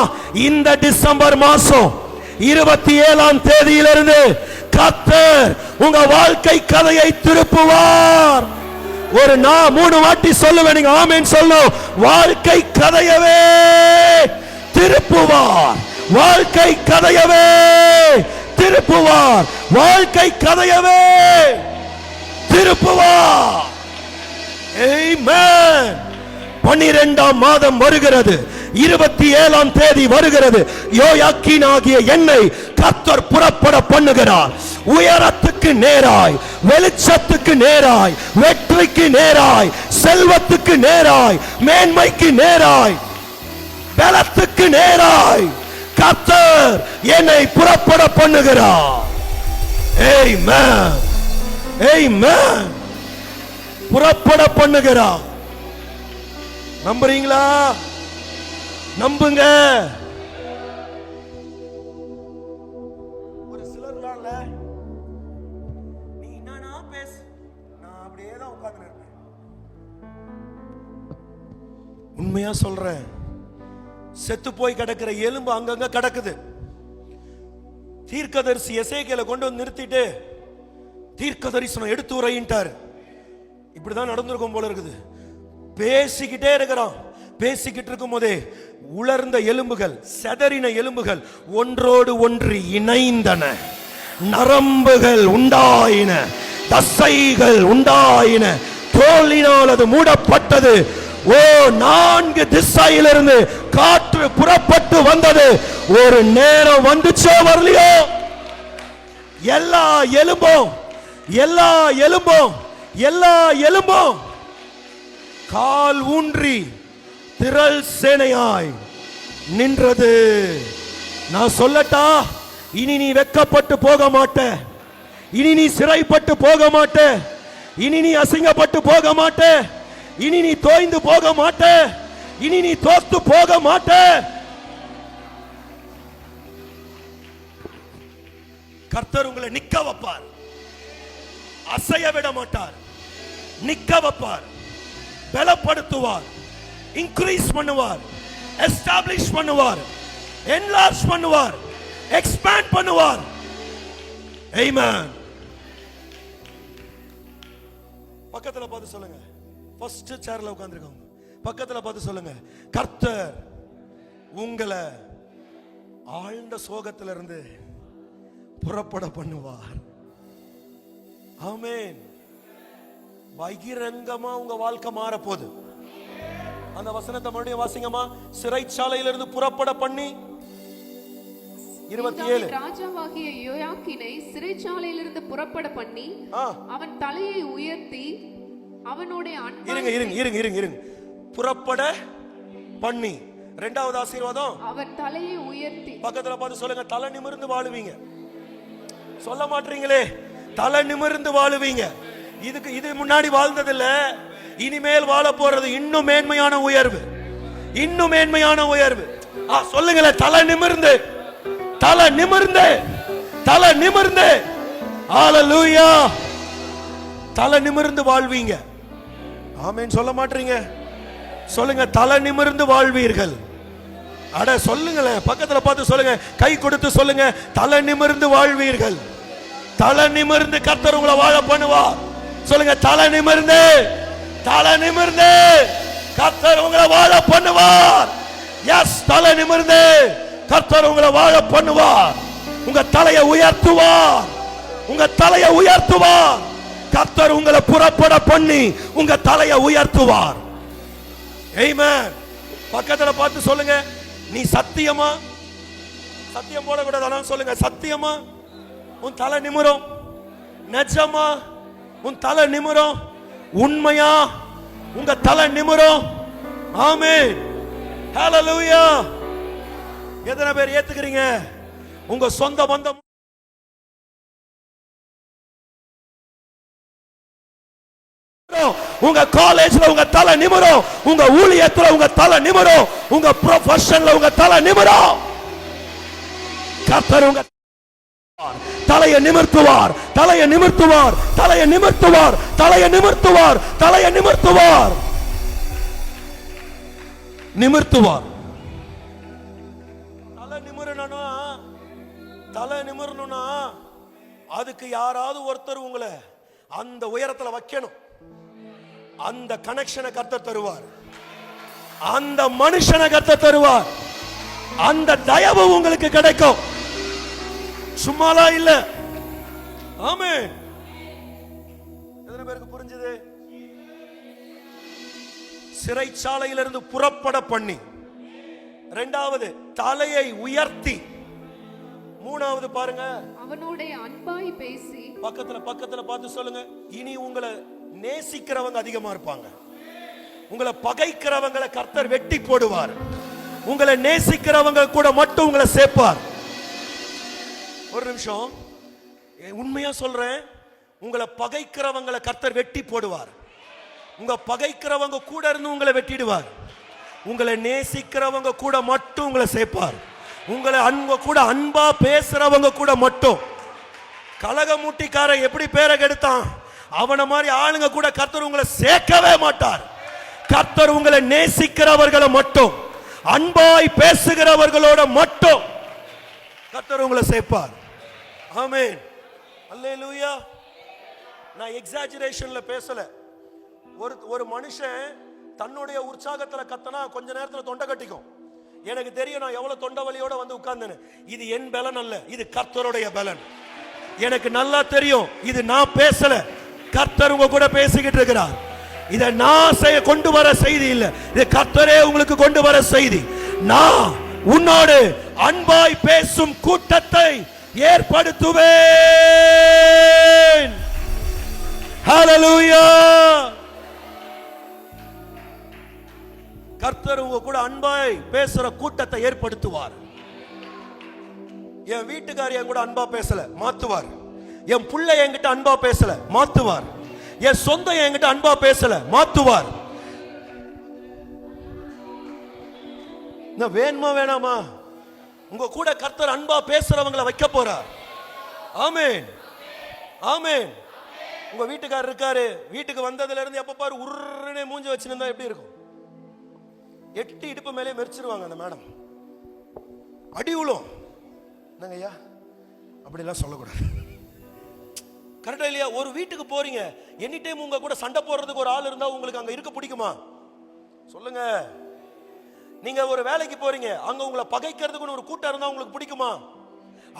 S1: இந்த டிசம்பர் மாசம் 27ஆம் தேதியிலிருந்து கர்த்தர் உங்க வாழ்க்கை கதையை திருப்புவார். ஒரு நான் 3 வாட்டி சொல்லுவேன், நீங்க ஆமென் சொல்லணும். வாழ்க்கை கதையவே திருப்புவார். வாழ்க்கை கதையவே திருப்புவார். வாழ்க்கை கதையவே திருப்புவார். ஆமென். 12ஆம் மாதம் வருகிறது. 27ஆம் தேதி வருகிறது. யோயாக்கீன் ஆகிய என்னை கர்த்தர் புறப்பட பண்ணுகிறார். உயரத்துக்கு நேராய், வெளிச்சத்துக்கு நேராய், வெற்றிக்கு நேராய், செல்வத்துக்கு நேராய், மேன்மைக்கு நேராய், பலத்துக்கு நேராய் கர்த்தர் என்னை புறப்பட பண்ணுகிறார். ஆமென். ஆமென். புறப்பட பண்ணுகிறார். நம்புறீங்களா? நம்புங்க. ஒரு சிலர்ல நீ என்னன்னா பேசு, நான் அப்படியே தான் உட்கார்ந்து இருப்பேன். உண்மையா சொல்றேன், செத்து போய் கிடக்கிற எலும்பு அங்கங்க கிடக்குது. தீர்க்கதரிசி எசேக்கியேலை கொண்டு வந்து நிறுத்திட்டு தீர்க்க தரிசனம் எடுத்து உரையிட்டார். இப்படிதான் நடந்திருக்கும் போல இருக்குது. பேசிக்கிட்டே இருக்கிறான். பேசிக்கிட்டு இருக்கும் போதே உலர்ந்த எலும்புகள், செதறின எலும்புகள் ஒன்றோடு ஒன்று இணைந்தன. நரம்புகள் உண்டாயின, தசைகள் உண்டாயின, தோலினால் அது மூடப்பட்டது. 4 திசையிலிருந்து காற்று புறப்பட்டு வந்தது. ஒரு நேரம் வந்துச்சோ வரலையோ, எல்லா எலும்பும் கால் ஊன்றி திரள் சேனையாய் நின்றது. நான் சொல்லட்டா, இனி நீ வெட்கப்பட்டு போக மாட்ட, இனி நீ சிறைப்பட்டு போக மாட்ட, இனி நீ அசிங்கப்பட்டு போக மாட்ட, இனி நீ தோய்ந்து போக மாட்ட, இனி நீ தோத்து போக மாட்ட. கர்த்தர் உங்களை நிக்க வைப்பார், அசைய விட மாட்டார், நிக்க வைப்பார், பலப்படுத்துவார், இன்க்ரீஸ் பண்ணுவார், எஸ்டாப்லிஷ் பண்ணுவார், என்லார்ஜ் பண்ணுவார், எக்ஸ்பேண்ட் பண்ணுவார். ஆமென். பக்கத்துல பார்த்து சொல்லுங்க, ஃபர்ஸ்ட் சேர்ல உட்கார்ந்திருக்கவங்க பக்கத்துல பார்த்து சொல்லுங்க, கர்த்தர் உங்களை ஆழ்ந்த சோகத்திலிருந்து புறப்பட பண்ணுவார். ஆமென். பகிரங்கமா உங்க வாழ்க்கை மாற போகுது. அந்த வசனத்தை மறுபடியும் வாசிங்கம்மா. சிறைச்சாலையிலிருந்து புறப்பட பண்ணி 27
S2: ராஜாவாகிய யோயாக்கீனை சிறைச்சாலையிலிருந்து புறப்பட பண்ணி அவன் தலையை உயர்த்தி அவனுடைய
S1: இருங்க புறப்பட பண்ணி. இரண்டாவது ஆசீர்வாதம்,
S2: அவன் தலையை உயர்த்தி.
S1: பக்கத்துல பார்த்து சொல்லுங்க, தலை நிமிர்ந்து வாழுவீங்க. சொல்ல மாட்டீங்களே, தலை நிமிர்ந்து வாழுவீங்க. இது முன்னாடி வாழ்ந்ததில்ல, இனிமேல் வாழ போறது இன்னும் மேன்மையான உயர்வு, இன்னும் மேன்மையான உயர்வு. சொல்லுங்களேன், தலை நிமிர்ந்து, தலை நிமிர்ந்து, தலை நிமிர்ந்து. ஹalleluya. தலை நிமிர்ந்து வாழ்வீங்க. ஆமென். சொல்ல மாட்டீங்க, சொல்லுங்க, தலை நிமிர்ந்து வாழ்வீர்கள். அட சொல்லுங்களேன், பக்கத்துல பார்த்து சொல்லுங்க, கை கொடுத்து சொல்லுங்க, தலை நிமிர்ந்து வாழ்வீர்கள். தலை நிமிர்ந்து கர்த்தர் உங்களை வாழ பண்ணுவார். சொல்லுங்க, தலை நிமிர்ந்து, தலை நிமிர்ந்து கர்த்தர் உங்களை வாழ பண்ணுவார். எஸ், தலை நிமிர்ந்து கர்த்தர் உங்களை வாழ பண்ணுவார். உங்க தலையை உயர்த்துவார், உங்க தலையை உயர்த்துவார். கர்த்தர் உங்களை புறப்பட பண்ணி உங்க தலையை உயர்த்துவார். ஆமென். பக்கத்துல பார்த்து சொல்லுங்க, நீ சத்தியமா, சத்தியம் போடக்கூடாது, சொல்லுங்க, சத்தியமா உன் தலை நிமிரும், நிஜமா உன் தலை நிமிரும், உண்மையா உங்க தலை நிமிரும். ஆமென். ஹalleluya. எத்தனை பேர் ஏத்துக்கிறீங்க? உங்க சொந்த பந்தம், உங்க காலேஜ்ல உங்க தலை நிமிரும், உங்க ஊழியத்துல உங்க தலை நிமிரும், உங்க ப்ரொஃபஷன்ல உங்க தலை நிமிரும். கர்த்தர் உங்க தலையை நிமிர்த்துவார், தலையை நிமிர்த்துவார், தலையை நிமிர்த்துவார், தலையை நிமிர்த்துவார், தலையை நிமிர்த்துவார், நிமிர்த்துவார். தலை நிமிரணும்னா, தலை நிமிரணும்னா அதுக்கு யாராவது ஒருத்தர் உங்களை அந்த உயரத்துல வைக்கணும். அந்த கனெக்ஷனை கர்த்தர் தருவார், அந்த மனுஷனை கர்த்தர் தருவார், அந்த தயவு உங்களுக்கு கிடைக்கும். சும்மாலாம் இல்ல. ஆமென். எத்தனை பேருக்கு புரிஞ்சது? சிறைச்சாலையிலிருந்து புறப்பட பண்ணி, இரண்டாவது தலையை உயர்த்தி, மூணாவது பாருங்க,
S2: அவனுடைய அன்பாய் பேசி.
S1: பக்கத்துல பார்த்து சொல்லுங்க, இனி உங்களை நேசிக்கிறவங்க அதிகமா இருப்பாங்க. உங்களை பகைக்கிறவங்களை கர்த்தர் வெட்டி போடுவார். உங்களை நேசிக்கிறவங்க கூட மட்டும் உங்களை சேர்ப்பார். ஒரு நிமிஷம், உண்மையா சொல்றேன், உங்களை பகைக்கிறவங்களை கர்த்தர் வெட்டி போடுவார். உங்க பகைக்கிறவங்க கூட இருந்து உங்களை வெட்டிடுவார். உங்களை நேசிக்கிறவங்க கூட மட்டும் உங்களை சேர்ப்பார். உங்களை கூட அன்பா பேசுறவங்க கூட மட்டும். கலகமூட்டிக்காரன் எப்படி பேரை கெடுத்தான், அவன மாதிரி ஆளுங்க கூட கர்த்தர் உங்களை சேர்க்கவே மாட்டார். கர்த்தர் உங்களை நேசிக்கிறவர்களை மட்டும், அன்பாய் பேசுகிறவர்களோட மட்டும் கர்த்தர் உங்களை சேர்ப்பார். ஆமென். அல்லேலூயா. நான் எக்ஸாஜரேஷன்ல பேசல. ஒரு மனுஷன் தன்னுடைய உற்சாகத்துல கத்தனா கொஞ்ச நேரத்துல தொண்டை கட்டிக்கும். எனக்கு தெரியும், நான் எவ்வளவு தொண்டை வலியோட வந்து உட்கார்ந்தேன்னு. இது என் பலன் அல்ல, இது கர்த்தருடைய பலன். எனக்கு நல்லா தெரியும், இது நான் பேசல, கர்த்தர் உங்க கூட பேசிக்கிட்டு இருக்கிறார். இதை நான் கொண்டு வர செய்தி இல்ல, இது கர்த்தரே உங்களுக்கு கொண்டு வர செய்தி. நான் உன்னோடு அன்பாய் பேசும் கூட்டத்தை ஏற்படுத்துவேன். ஹalleluya. கர்த்தர் உங்க கூட அன்பாய் பேசுற கூட்டத்தை ஏற்படுத்துவார். என் வீட்டுக்காரி என் கூட அன்பா பேசல, மாத்துவார். என் புள்ள என்கிட்ட அன்பா பேசல, மாத்துவார். என் சொந்தம் என்கிட்ட அன்பா பேசல, மாத்துவார். வேணுமா வேணாமா? உங்க கூட கர்த்தர் அன்பா பேசுறவங்களை வைக்க போறார். ஆமென், ஆமென். உங்க வீட்டுக்காரர் இருக்காரு, வீட்டுக்கு வந்ததுல இருந்து எப்ப பாரு உருனே மூஞ்சி வச்சிருந்தா எப்படி இருக்கும்? 8 இடுப்பு மேலே மெரிச்சிருவாங்க அந்த மேடம். அடி உளும். என்னங்க ஐயா, அப்படிலாம் சொல்லக்கூடாது. கரெக்டா இல்லையா? ஒரு வீட்டுக்கு போறீங்க, எனி டைம் உங்க கூட சண்டை போடுறதுக்கு ஒரு ஆள் இருந்தா உங்களுக்கு அங்க இருக்க பிடிக்குமா? சொல்லுங்க. நீங்க ஒரு வேலைக்கு போறீங்க, அங்க உங்களை பகைக்கிறதுக்கு ஒரு கூட்டம் இருந்தா உங்களுக்கு பிடிக்குமா?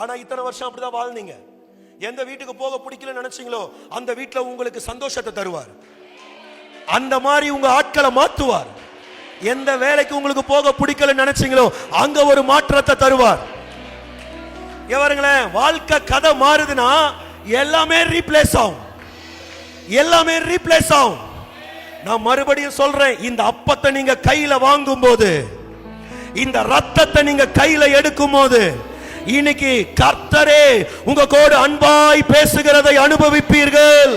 S1: ஆனா இத்தனை வருஷம் அப்படிதான் வாழ்ந்தீங்க. எந்த வீட்டுக்கு போக பிடிக்கலன்னு நினைச்சீங்களோ அந்த வீட்டுல உங்களுக்கு சந்தோஷத்தை தருவார். அந்த மாதிரி உங்க ஆட்களை மாத்துவார். எந்த வேலைக்கு உங்களுக்கு போக பிடிக்கலன்னு நினைச்சீங்களோ அங்க ஒரு மாற்றத்தை தருவார். எவருங்களேன், வாழ்க்கை கதை மாறுதுன்னா எல்லாமே ரீப்ளேஸ் ஆகும், எல்லாமே ரீப்ளேஸ் ஆகும். நான் மறுபடியும் சொல்றேன், இந்த அப்பத்தை நீங்க கையில வாங்கும் போது, இந்த ரத்தத்தை நீங்க கையில எடுக்கும் போது, இன்னைக்கு கர்த்தரே உங்க கூட அன்பாய் பேசுகிறதை அனுபவிப்பீர்கள்.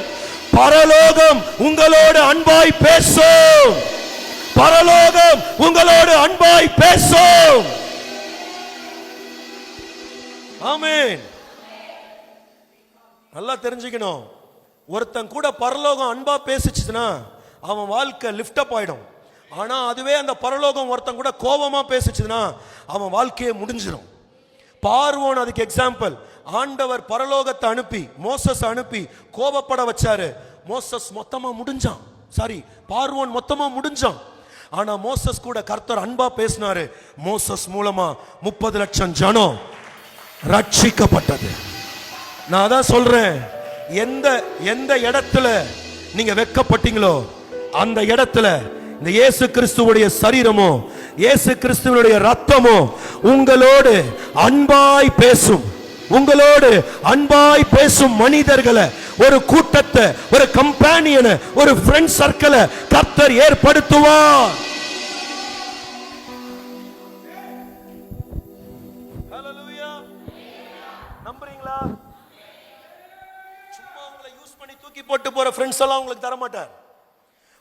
S1: பரலோகம் உங்களோடு அன்பாய் பேசும். பரலோகம் உங்களோடு அன்பாய் பேசும். ஆமென். நல்லா தெரிஞ்சுக்கணும், ஒருத்தன் கூட பரலோகம் அன்பா பேசிச்சுன்னா அவன் வாழ்க்கை லிஃப்ட் அப் ஆயிடும். ஆனா அதுவே அந்த பரலோகம் ஒருத்தன் கூட கோபமா பேசிச்சுன்னா அவன் வாழ்க்கையே முடிஞ்சிடும். பார்வோன் அதுக்கு எக்ஸாம்பிள். ஆண்டவர் பரலோகத்தை அனுப்பி மோசஸ் அனுப்பி கோபப்பட வச்சாரு. மோசஸ் மொத்தமா முடிஞ்சான். சாரி, பார்வோன் மொத்தமா முடிஞ்சான். ஆனா மோசஸ் கூட கர்த்தர் அன்பா பேசினாரு. மோசஸ் மூலமா 30 லட்சம் ஜனம் ரட்சிக்கப்பட்டது. நான் அதான் சொல்றேன், எந்த இடத்துல நீங்க வெட்கப்பட்டீங்களோ அந்த இடத்துல இந்த இயேசு கிறிஸ்துவுடைய சரீரமோ இயேசு கிறிஸ்துவுடைய ரத்தமோ உங்களோடு அன்பாய் பேசும். உங்களோடு அன்பாய் பேசும் மனிதர்களை, ஒரு கூட்டத்தை, ஒரு கம்பெனியனை, ஒரு ஃப்ரெண்ட் சர்க்கிளை கர்த்தர் ஏற்படுத்துவார். ஹல்லேலூயா. நம்புறீங்களா? சும்மா உங்களை யூஸ் பண்ணி தூக்கி போட்டு போற ஃப்ரெண்ட்ஸ் எல்லாம் உங்களுக்கு தர மாட்டார்.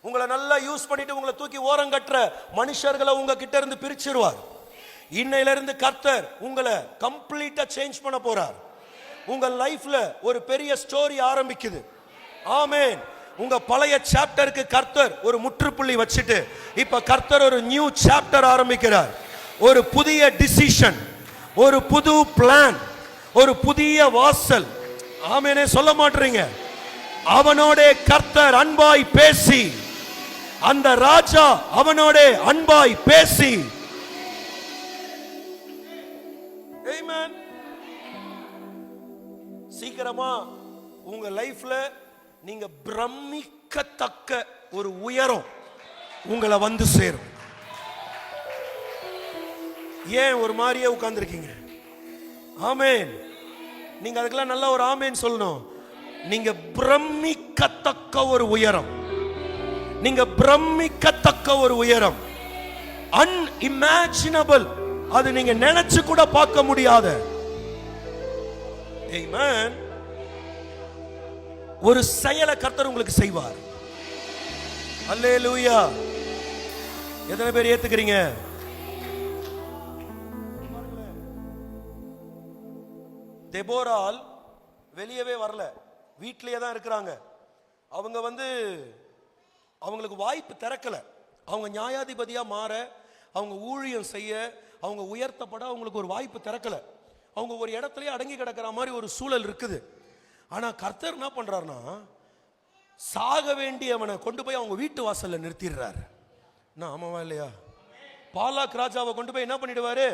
S1: உங்களை நல்லா யூஸ் பண்ணிட்டு உங்களை தூக்கி ஓரம் கட்டுற மனுஷர்களை உங்க கிட்ட இருந்து பிரிச்சிருவார். இன்னையில இருந்து கர்த்தர் உங்களை கம்ப்ளீட்டா சேஞ்ச் பண்ண போறார். உங்க லைஃப்ல ஒரு பெரிய ஸ்டோரி ஆரம்பிக்குது. ஆமென். உங்க பழைய சாப்டருக்கு கர்த்தர் ஒரு முற்றுப்புள்ளி வச்சிட்டு இப்ப கர்த்தர் ஒரு நியூ சாப்டர் ஆரம்பிக்கிறார். ஒரு புதிய டிசிஷன், ஒரு புது பிளான், ஒரு புதிய வாசல். ஆமெனே சொல்ல மாட்டீங்க? அவனோட கர்த்தர் அன்பாய் பேசி, அந்த ராஜா அவனோட அன்பாய் பேசி, ஆமென், சீக்கிரமா உங்க லைஃப்ல நீங்க பிரமிக்கத்தக்க ஒரு உயரம் உங்களை வந்து சேரும். ஏன் ஒரு மாதிரியே உட்கார்ந்திருக்கீங்க? ஆமென். நீங்க அதுக்கெல்லாம் நல்ல ஒரு ஆமென் சொல்லணும். நீங்க பிரமிக்கத்தக்க ஒரு உயரம், நீங்க பிரமிக்கத்தக்க ஒரு உயரம், அன்இமேஜினபிள். அது நீங்க நினைச்சு கூட பார்க்க முடியாத ஆமென் ஒரு செயலை கர்த்தர் உங்களுக்கு செய்வார். அல்லேலூயா. எத்தனை பேர் ஏத்துக்கிறீங்க? தெபோரால் வெளியவே வரல, வீட்டிலேயே தான் இருக்கிறாங்க. அவங்க அவங்களுக்கு வாய்ப்பு திறக்கல. அவங்க நியாயாதிபதியா மாற, அவங்க ஊழியம் செய்ய, அவங்க உயர்த்தப்பட அவங்களுக்கு ஒரு வாய்ப்பு திறக்கல. அவங்க ஒரு இடத்துலயே அடங்கி கிடக்கிற மாதிரி ஒரு சூழல் இருக்குது. ஆனா கர்த்தர் என்ன பண்றாருன்னா, சாக வேண்டியவனை கொண்டு போய் அவங்க வீட்டு வாசல்ல நிறுத்திடுறாரு. நான் ஆமாவா இல்லையா? பாலாக் ராஜாவை கொண்டு போய் என்ன பண்ணிடுவாரு?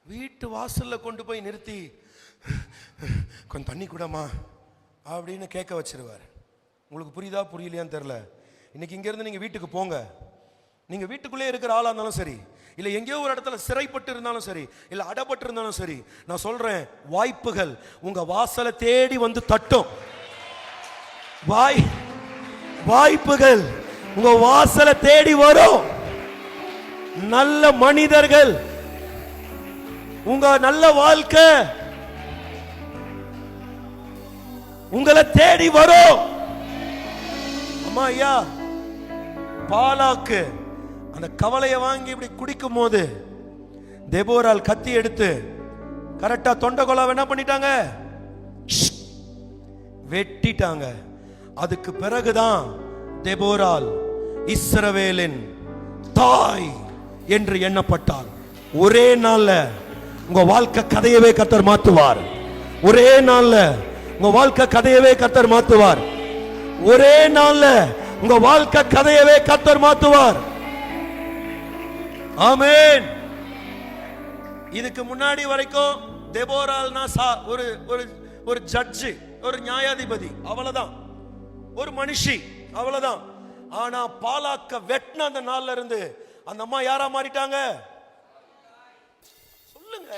S1: வீட்டு வாசல்ல கொண்டு போய் நிறுத்தி, கொஞ்சம் தண்ணி கூடமா அப்படின்னு கேட்க வச்சிருவார். உங்களுக்கு புரியுதா புரியலையான்னு தெரியல. இன்னைக்கு இங்க இருந்து நீங்க வீட்டுக்கு போங்க. நீங்க வீட்டுக்குள்ளே இருக்கிற ஆளா இருந்தாலும் சரி, இல்ல எங்கேயோ ஒரு இடத்துல சிறைப்பட்டு இருந்தாலும் சரி, இல்ல அடப்பட்டு இருந்தாலும் சரி, நான் சொல்றேன், வாய்ப்புகள் உங்க வாசலை தேடி வந்து தட்டும். வாய்ப்புகள் உங்க வாசலை தேடி வரும். நல்ல மனிதர்கள், உங்க நல்ல வாழ்க்கை உங்களை தேடி வரும். அம்மா ஐயா, பாலாக்கு அந்த கவலையை வாங்கி இப்படி குடிக்கும் போது தெபோரால் கத்தி எடுத்து கரெக்டா தொண்டைக்குழாவை என்ன பண்ணிட்டாங்க? வெட்டிட்டாங்க. அதுக்கு பிறகுதான் தெபோரால் இஸ்ரவேலின் தாய் என்று எண்ணப்பட்டார். ஒரே நாள்ல உங்க வாழ்க்கை கதையவே கர்த்தர் மாத்துவார். ஒரே நாள்ல உங்க வாழ்க்கை கதையவே கர்த்தர் மாத்துவார். ஒரே நாள்ல உங்க வாழ்க்கை கதையவே கர்த்தர் மாத்துவார். ஆமென். இதுக்கு முன்னாடி வரைக்கும் தெபோரால்னா ஒரு ஒரு ஒரு ஜட்ஜ், ஒரு நியாயாதிபதி, அவ்வளவுதான், ஒரு மனுஷி, அவ்வளவுதான். ஆனா பாலாக்க வெட்டின அந்த நாள்ல இருந்து அந்த அம்மா யாரா மாறிட்டாங்க? சொல்லுங்க.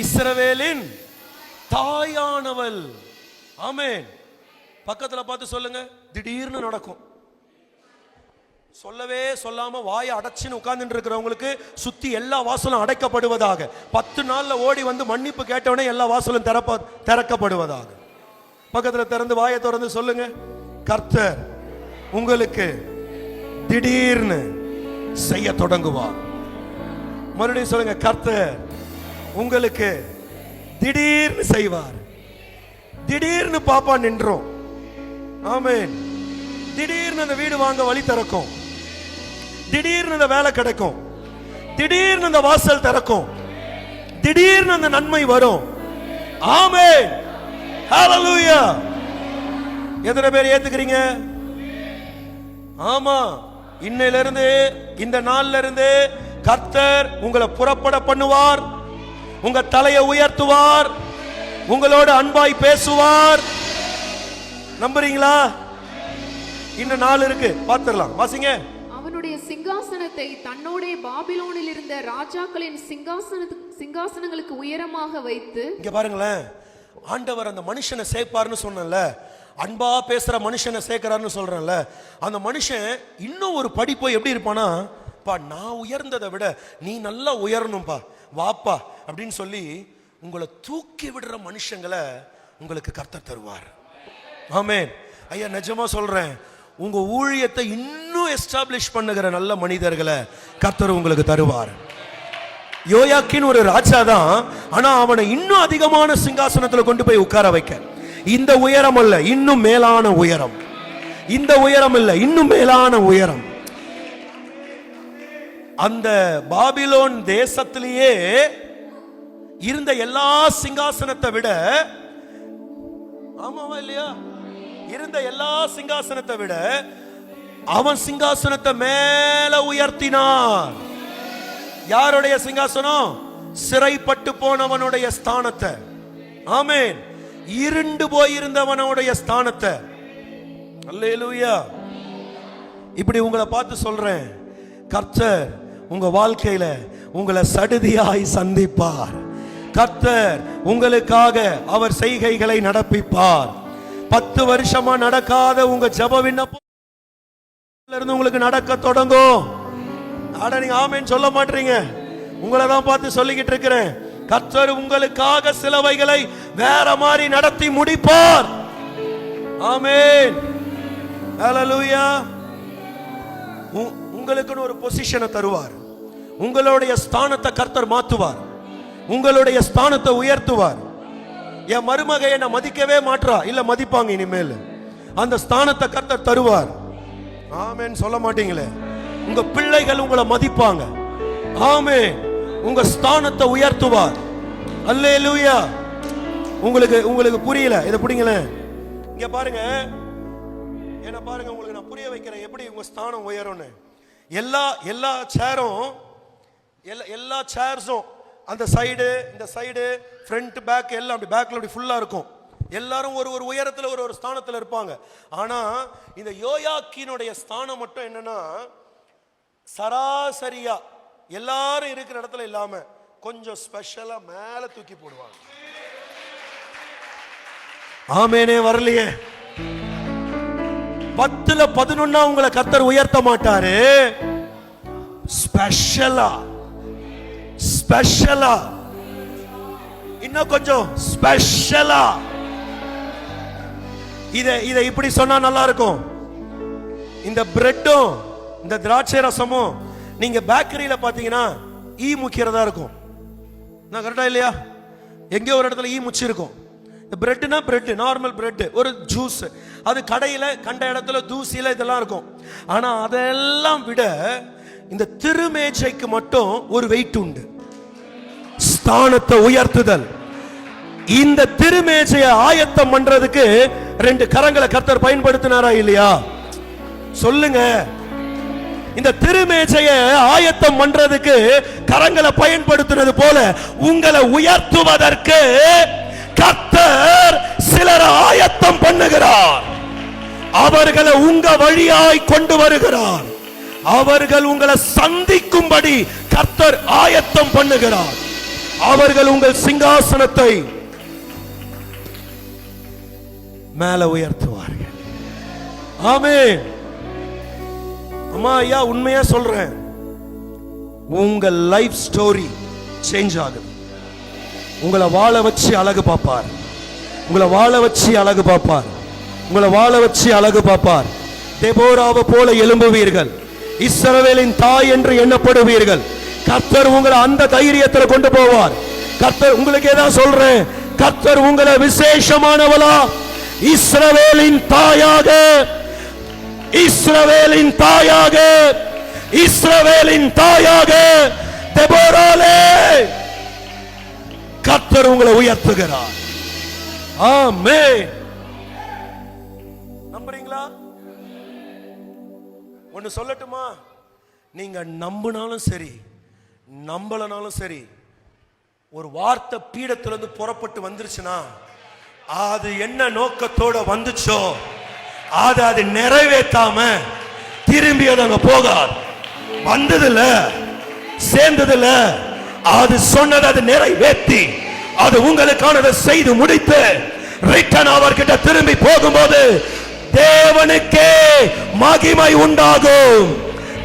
S1: இஸ்ரவேலின் தாயானவள். ஆமென். பக்கத்துல பார்த்து சொல்லுங்க. திடீர்னு நடக்கும். சொல்லவே சொல்லாம வாயை அடைச்சுன்னு உட்கார்ந்து இருக்கிறவங்களுக்கு சுத்தி எல்லா வாசலும் அடைக்கப்படுவதாக. 10 நாள்ல ஓடி வந்து மன்னிப்பு கேட்டவனே எல்லா வாசலும் திறக்கப்படுவதாக. பக்கத்துல திறந்து வாயை திறந்து சொல்லுங்க. கர்த்தர் உங்களுக்கு திடீர்னு செய்ய தொடங்குவார். மறுபடியும் சொல்லுங்க. கர்த்தர் உங்களுக்கு திடீர்னு செய்வார். திடீர்னு பாப்பா நின்றோம். ஆமென். திடீர்னு அந்த வீடு வாங்க வழி திறக்கும். திடீர்னு அந்த வேலை கிடைக்கும். திடீர்னு அந்த வாசல் திறக்கும். திடீர்னு அந்த நன்மை வரும். ஆமென். ஹalleluya. எத்தனை பேர் ஏத்துக்கிறீங்க? ஆமா. இன்னையில இருந்து, இந்த நாள்ல இருந்து கர்த்தர் உங்களை புறப்பட பண்ணுவார். உங்க தலையை உயர்த்துவார். உங்களோட அன்பாய் பேசுவார். நம்புறீங்களா? இன்னும் நாள் இருக்கு, பார்த்துடலாம். வாசிங்க.
S2: அவனுடைய சிங்காசனத்தை தன்னோட பாபிலோனில் இருந்த ராஜாக்களின் சிங்காசனங்களுக்கு உயரமாக வைத்து. இங்க பாருங்களேன், ஆண்டவர் அந்த மனுஷனை சேர்ப்பார்னு சொன்னல, அன்பா பேசுற மனுஷனை சேர்க்கிறார்னு சொல்றேன்ல, அந்த மனுஷன் இன்னும் ஒரு படி போய் எப்படி இருப்பானா, பா நான் உயர்ந்ததை விட நீ நல்லா உயரணும்பா, வாப்பா அப்படின்னு சொல்லி உங்களை தூக்கி விடுற மனுஷங்களை உங்களுக்கு கர்த்தர் தருவார். ஆமென். ஐயா நிஜமா சொல்றேன், உங்க ஊழியத்தை இன்னும் எஸ்டாப்லிஷ் பண்ணுகிற நல்ல மனிதர்களை கர்த்தர் உங்களுக்கு தருவார். யோயாக்கின் ஒரு ராஜா தான், ஆனா அவனை இன்னும் அதிகமான சிங்காசனத்துல கொண்டு போய் உட்கார வைக்க. இந்த உயரம் அல்ல, இன்னும் மேலான உயரம். இந்த உயரம் இல்ல, இன்னும் மேலான உயரம். அந்த பாபிலோன் தேசத்திலேயே இருந்த எல்லா சிங்காசனத்தை விட, ஆமாவா இல்லையா, இருந்த எல்லா சிங்காசனத்தை விட அவன் சிங்காசனத்தை மேல உயர்த்தினான். யாருடைய சிங்காசனம்? சிறைப்பட்டு போனவனுடைய ஸ்தானத்தை. ஆமென். இருண்டு போயிருந்தவனுடைய ஸ்தானத்தை. அல்லேலூயா. இப்படி உங்களை பார்த்து சொல்றேன், கர்த்தர் உங்க வாழ்க்கையில உங்களை சடுதியாய் சந்திப்பார். கர்த்தர் உங்களுக்காக அவர் செய்கைகளை நடப்பிப்பார். 10 வருஷமா நடக்காத உங்க ஜெப விண்ணப்பம் இருந்து உங்களுக்கு நடக்க தொடங்கும். ஆனா நீங்க ஆமென் சொல்ல மாட்டீங்க. உங்களை தான் பார்த்து சொல்லிக்கிட்டு இருக்கிறேன். கர்த்தர் உங்களுக்காக சிலவைகளை வேற மாதிரி நடத்தி முடிப்பார். ஆமென். ஹalleluya. உங்களுக்குன்னு ஒரு பொசிஷனை தருவார். உங்களுடைய ஸ்தானத்தை கர்த்தர் மாத்துவார். உங்களுடைய ஸ்தானத்தை உயர்த்துவார். என் மருமக என்ன மதிக்கவே மாற்றா, இல்ல மதிப்பாங்க இனிமேல். அந்த ஸ்தானத்தை கர்த்தர் தருவார். ஆமென் சொல்ல மாட்டீங்களே. உங்க பிள்ளைகள் உங்களை மதிப்பாங்க. ஆமென். உங்க ஸ்தானத்தை உயர்த்துவார். அல்லேலூயா. உங்களுக்கு புரியல, இதை புடிங்களேன். இங்க பாருங்க, என்ன பாருங்க, உங்களுக்கு நான் புரிய வைக்கிறேன் எப்படி உங்க ஸ்தானம் உயரும்னு. எல்லா சேர்ஸும் அந்த சைடு, இந்த சைடு, ஃப்ரண்ட், பேக் எல்லாம் அப்படி பேக்ல அப்படி ஃபுல்லா இருக்கும். எல்லாரும் ஒரு உயரத்துல ஒரு ஸ்தானத்துல இருப்பாங்க. ஆனா இந்த யோயாக்கினுடைய ஸ்தானம் மட்டும் என்னன்னா, சராசரியா எல்லாரும் இருக்கிற இடத்துல இல்லாம கொஞ்சம் ஸ்பெஷலா மேல தூக்கி போடுவாங்க. ஆமேனே வரலையே. 10ல 11 உங்களை கர்த்தர் உயர்த்த மாட்டாரு.
S1: ஸ்பெஷலா, ஸ்பெஷலா, இன்னும் கொஞ்சம் ஸ்பெஷலா. இதை இப்படி சொன்னா நல்லா இருக்கும். இந்த பிரெட்டும் இந்த திராட்சை ரசமும் நீங்க பேக்கரியில பாத்தீங்கன்னா ஈ முக்கிறதா இருக்கும். நான் கரெக்டா இல்லையா? எங்கேயோ ஒரு இடத்துல ஈ முச்சி இருக்கும். இந்த பிரெட்னா பிரெட், நார்மல் பிரெட், ஒரு ஜூஸ், அது கடையில கண்ட இடத்துல தூசியில இதெல்லாம் இருக்கும். ஆனா அதெல்லாம் விட இந்த திருமேஜைக்கு மட்டும் ஒரு வெயிட் உண்டு, ஸ்தானத்தை உயர்த்துதல். இந்த திருமேஜையை ஆயத்தம் பண்றதுக்கு 2 கரங்களை கர்த்தர் பயன்படுத்தினாரா இல்லையா? சொல்லுங்க. இந்த திருமேஜையை ஆயத்தம் பண்றதுக்கு கரங்களை பயன்படுத்தினது போல உங்களை உயர்த்துவதற்கு கர்த்தர் சிலரை ஆயத்தம் பண்ணுகிறார். அவர்களை உங்க வழியாய் கொண்டு வருகிறார். அவர்கள் உங்களை சந்திக்கும்படி கர்த்தர் ஆயத்தம் பண்ணுகிறார். அவர்கள் உங்கள் சிங்காசனத்தை மேல உயர்த்துவார்கள். ஆமென். அம்மா ஐயா, உண்மையா சொல்றேன், உங்க லைஃப் ஸ்டோரி சேஞ்ச் ஆகுது. உங்களை வாழ வச்சு அழகு பார்ப்பார். உங்களை வாழ வச்சு அழகு பார்ப்பார். உங்களை வாழ வச்சு அழகு பார்ப்பார். தெபோராவை போல எழும்புவீர்கள். இஸ்ரவேலின் தாய் என்று எண்ணப்படுவீர்கள். கர்த்தர் உங்களை அந்த தைரியத்தில் கொண்டு போவார். கர்த்தர் உங்களுக்கு ஏதாவது சொல்றேன், கர்த்தர் உங்களை விசேஷமானவளா, இஸ்ரவேலின் தாயாக, இஸ்ரவேலின் தாயாக, இஸ்ரவேலின் தாயாக தெபோராலே கர்த்தர் உங்களை உயர்த்துகிறார். ஆமென். நம்புறீங்களா? ஒன்னு சொல்லட்டுமா? நீங்க நம்பினாலும் சரி நம்பலனாலும் சரி, ஒரு வார்த்தை பீடத்திலிருந்து புறப்பட்டு வந்துருச்சுன்னா அது என்ன நோக்கத்தோட வந்துச்சோ அது நிறைவேற்றாம திரும்பி அது அங்க போகாது. வந்ததுல சேர்ந்ததுல அது சொன்னது அது நிறைவேற்றி அது உங்களுக்கானதை செய்து முடித்து ரிட்டன் அவர்கிட்ட திரும்பி போகும்போது தேவனுக்கே மகிமை உண்டாகும்.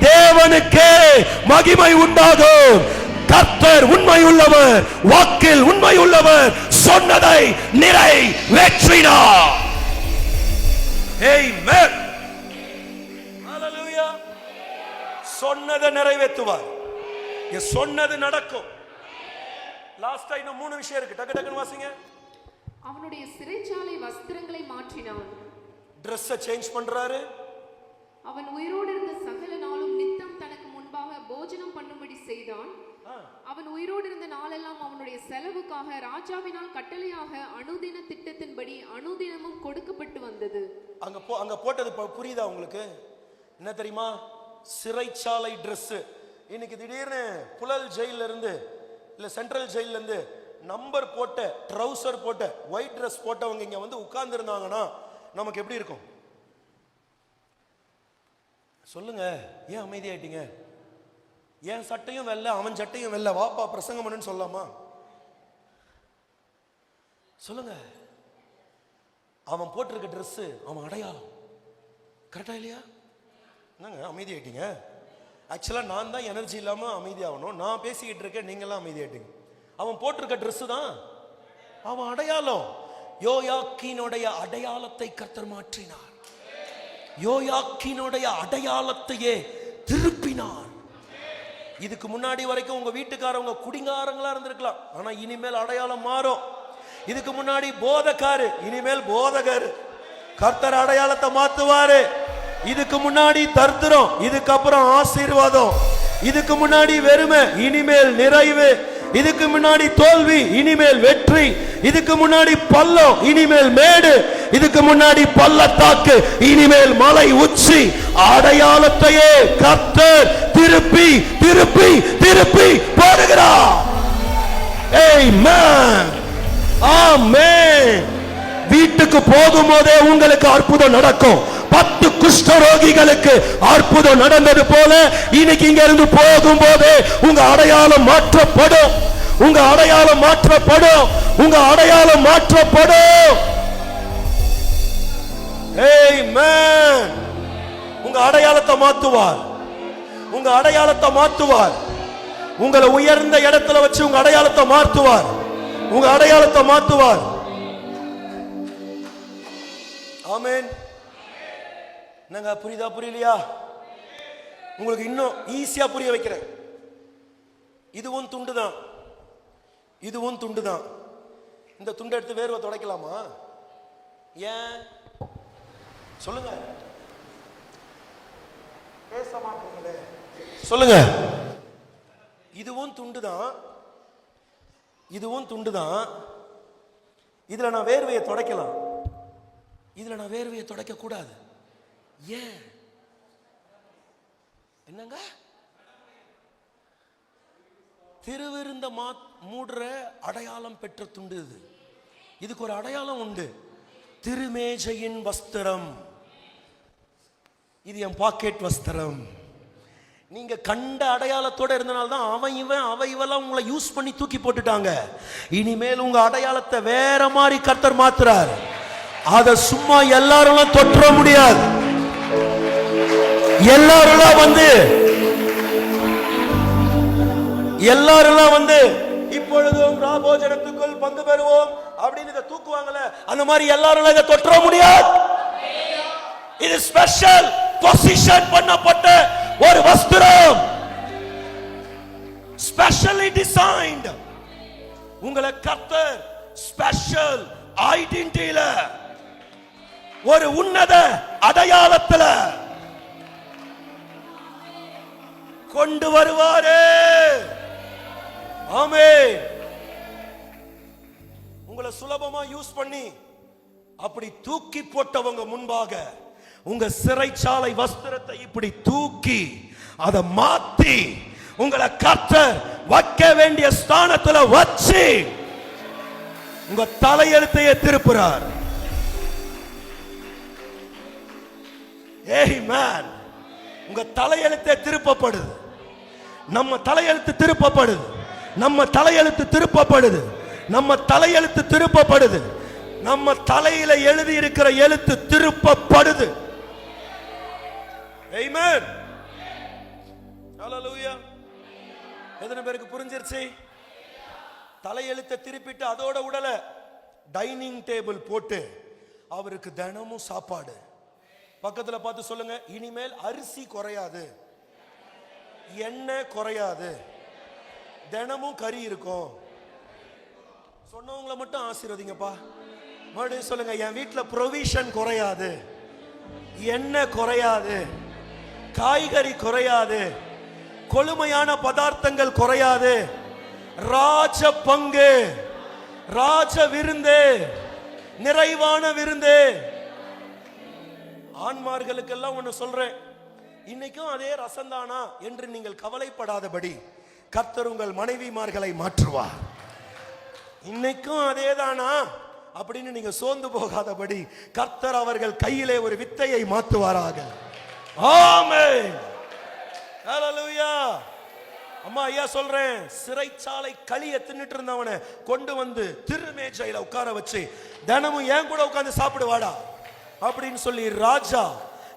S1: தேவனுக்கே மகிமை உண்டாகும். கர்த்தர் உண்மை உள்ளவர், வாக்கில் உண்மை உள்ளவர், சொன்னதை நிறைவேற்றினார். ஆமென். ஹalleluya. சொன்னதை நிறைவேற்றுவார். சொன்னது நடக்கும். லாஸ்டா இன்னும் 3 விஷயம் இருக்கு. டக்கு டக்குன்னு வாசிங்க.
S2: அவனுடைய சிறைச்சாலை வஸ்திரங்களை மாற்றினான்.
S1: Dress சேஞ்ச் பண்றாரு.
S2: அவன் உயிரோடு இருந்த சகல நாளும் நித்தம் தனக்கு முன்பாக போஜனம் பண்ணும்படி செய்தான். அவன் உயிரோடு இருந்த நாளெல்லாம் அவனுடைய செலவுக்காக ராஜாவினால் கட்டளையாக அனுதின திட்டத்தின்படி அனுதினமும் கொடுக்கப்பட்டு வந்தது.
S1: அங்க போட்டது புரியுதா உங்களுக்கு? என்ன தெரியுமா? சிறைச்சாலை Dress. இன்னைக்கு திடீர்னு புழல் ஜெயில இருந்து இல்ல சென்ட்ரல் ஜெயில இருந்து நம்பர் போட்ட ட்ரவுசர் போட்ட ஒயிட் Dress போட்டவங்க இங்க வந்து உட்கார்ந்து இருந்தாங்கன்னா நமக்கு எப்படி இருக்கும்? சொல்லுங்க. ஏன் அமைதியாயிட்டீங்க? ஏன் சட்டையும் வெள்ள அவன் சட்டையும் வெள்ள, வாப்பா பிரசங்கம் பண்ணுன்னு சொல்லலாமா? சொல்லுங்க. அவன் போட்டிருக்க Dress அவன் அடையாளம். கரெக்டா இல்லையா? என்னங்க அமைதியாயிட்டீங்க? ஆக்சுவலா நான் தான் எனர்ஜி இல்லாம அமைதியாகணும். நான் பேசிக்கிட்டு இருக்கேன், நீங்களாம் அமைதியாயிட்டீங்க. அவன் போட்டிருக்க Dress தான் அவன் அடையாளம். யோயாக்கீனுடைய அடையாளத்தை கர்த்தர் மாற்றினார். யோயாக்கீனுடைய அடையாளத்தையே திருப்பினார். இதுக்கு முன்னாடி வரைக்கும் உங்க வீட்டுக்காரவங்க குடிகாரங்களா இருந்திருக்கலாம், ஆனா இனிமேல் அடையாளம் மாறும். இதுக்கு முன்னாடி போதக்காரு, இனிமேல் போதகர். கர்த்தர் அடையாளத்தை மாத்துவாரு. இதுக்கு முன்னாடி தர்த்திரம், இதுக்கப்புறம் ஆசீர்வாதம். இதுக்கு முன்னாடி வெறுமை, இனிமேல் நிறைவு. இதுக்கு முன்னாடி தோல்வி, இனிமேல் வெற்றி. இதுக்கு முன்னாடி பள்ளம், இனிமேல் மேடு. இதுக்கு முன்னாடி பள்ளத்தாக்கு, இனிமேல் மலை உச்சி. அடையாளத்தையே கர்த்தர் திருப்பி திருப்பி திருப்பி போடுகிறார். ஆமென். ஆமென். வீட்டுக்கு போகும்போதே உங்களுக்கு அற்புதம் நடக்கும். 10 குஷ்டரோகிகளுக்கு அற்புதம் நடந்தது போல இன்னைக்கு இங்க இருந்து போகும்போதே உங்க அடையாளம் மாற்றப்படும். உங்க அடையாளம் மாற்றப்படும். உங்க அடையாளம் மாற்றப்படும். ஆமென். உங்க அடையாளத்தை மாத்துவார். உங்க அடையாளத்தை மாத்துவார். உங்களை உயர்ந்த இடத்துல வச்சு உங்க அடையாளத்தை மாத்துவார். உங்க அடையாளத்தை மாத்துவார். ஆமென். என்னங்க புரியுதா புரியலையா? உங்களுக்கு இன்னும் ஈஸியா புரிய வைக்கிறேன். இதுவும் துண்டுதான், இதுவும் துண்டுதான். இந்த துண்டை எடுத்து வேர்வை துடைக்கலாமா? ஏன் சொல்லுங்க, பேச மாட்டீங்களே, சொல்லுங்க. இதுவும் துண்டுதான், இதுவும் துண்டுதான். இதுல நான் வேர்வையை துடைக்கலாம், இதுல நான் வேர்வையை துடைக்க கூடாது. ஏன்? என்னங்க? திருவிருந்த மூடுற அடையாளம் பெற்ற துண்டு இது. இதுக்கு ஒரு அடையாளம் உண்டு, திருமேஜையின் வஸ்திரம். இது என் பாக்கெட் வஸ்திரம். நீங்க கண்ட அடையாளத்தோட இருந்தனால்தான் அவன் இவன் அவ இவெல்லாம் உங்களை யூஸ் பண்ணி தூக்கி போட்டுட்டாங்க. இனிமேல் உங்க அடையாளத்தை வேற மாதிரி கர்த்தர் மாத்துறார். அத சும்மா எல்லாரும் தொற்ற முடியாது. எல்லாரும் வந்து இப்பொழுதும் ராபோஜனத்துக்குள் பங்கு பெறுவோம் அப்படின்னு இதை தூக்குவாங்கல்ல, அந்த மாதிரி எல்லாரும் இதை தொற்ற முடியாது. இது ஸ்பெஷல் பொசிஷன் பண்ணப்பட்ட ஒரு வஸ்திரம், ஸ்பெஷலி டிசைன்ட். உங்களை கர்த்தர் ஸ்பெஷல் ஐடென்டிட்டியில, ஒரு உன்னத அடையாளத்துல கொண்டு வருவாரே. ஆமென். உங்களை சுலபமா யூஸ் பண்ணி அப்படி தூக்கி போட்டவங்க முன்பாக உங்க சிறைச்சாலை வஸ்திரத்தை இப்படி தூக்கி அதை மாத்தி உங்களை கர்த்தர் வைக்க வேண்டிய ஸ்தானத்துல வச்சு உங்க தலையெழுத்தையே திருப்புறார். ஆமென். உங்க தலையெழுத்தே திருப்பப்படுது. நம்ம தலையெழுத்து திருப்பப்படுது. நம்ம தலையெழுத்து திருப்பப்படுது. நம்ம தலையெழுத்து திருப்பப்படுது. நம்ம தலையில எழுதி இருக்கிற எழுத்து திருப்பப்படுது. ஆமென். ஹalleluya. எத்தனை பேருக்கு புரிஞ்சிருச்சு? தலையெழுத்தை திருப்பிட்டு அதோட உடல டைனிங் டேபிள் போட்டு அவருக்கு தினமும் சாப்பாடு. பக்கத்துல பார்த்து சொல்லுங்க, இனிமேல் அரிசி குறையாது, எண்ணெய் குறையாது, தினமும் கறி இருக்கும். சொன்னவங்களை மட்டும் ஆசீர்வதிங்கப்பா. மறுபடியும் சொல்லுங்க, என் வீட்டுல ப்ரொவிஷன் குறையாது, எண்ணெய் குறையாது, காய்கறி குறையாது, கொழுமையான பதார்த்தங்கள் குறையாது, ராஜ பங்கு, ராஜ விருந்து, நிறைவான விருந்து. ஆண்மார்களுக்கெல்லாம் ஒன்னு சொல்றேன், இன்னைக்கும் அதே ரசந்தானா என்று நீங்கள் கவலைப்படாதபடி கர்த்தர் உங்கள் மனைவிமார்களை மாற்றுவார். இன்னைக்கும் அதேதானா அப்படின்னு நீங்க சோர்ந்து போகாதபடி கர்த்தர் அவர்கள் கையிலே ஒரு வித்தையை மாற்றுவாராக. ஆமென். ஹalleluya. அம்மா ஐயா சொல்றேன், சிறைச்சாலை களிய தின்னுட்டு இருந்தவனை கொண்டு வந்து திருமேஜையில உட்கார வச்சு தினமும் ஏன் கூட உட்கார்ந்து சாப்பிடுவாடா அப்படின்னு சொல்லி ராஜா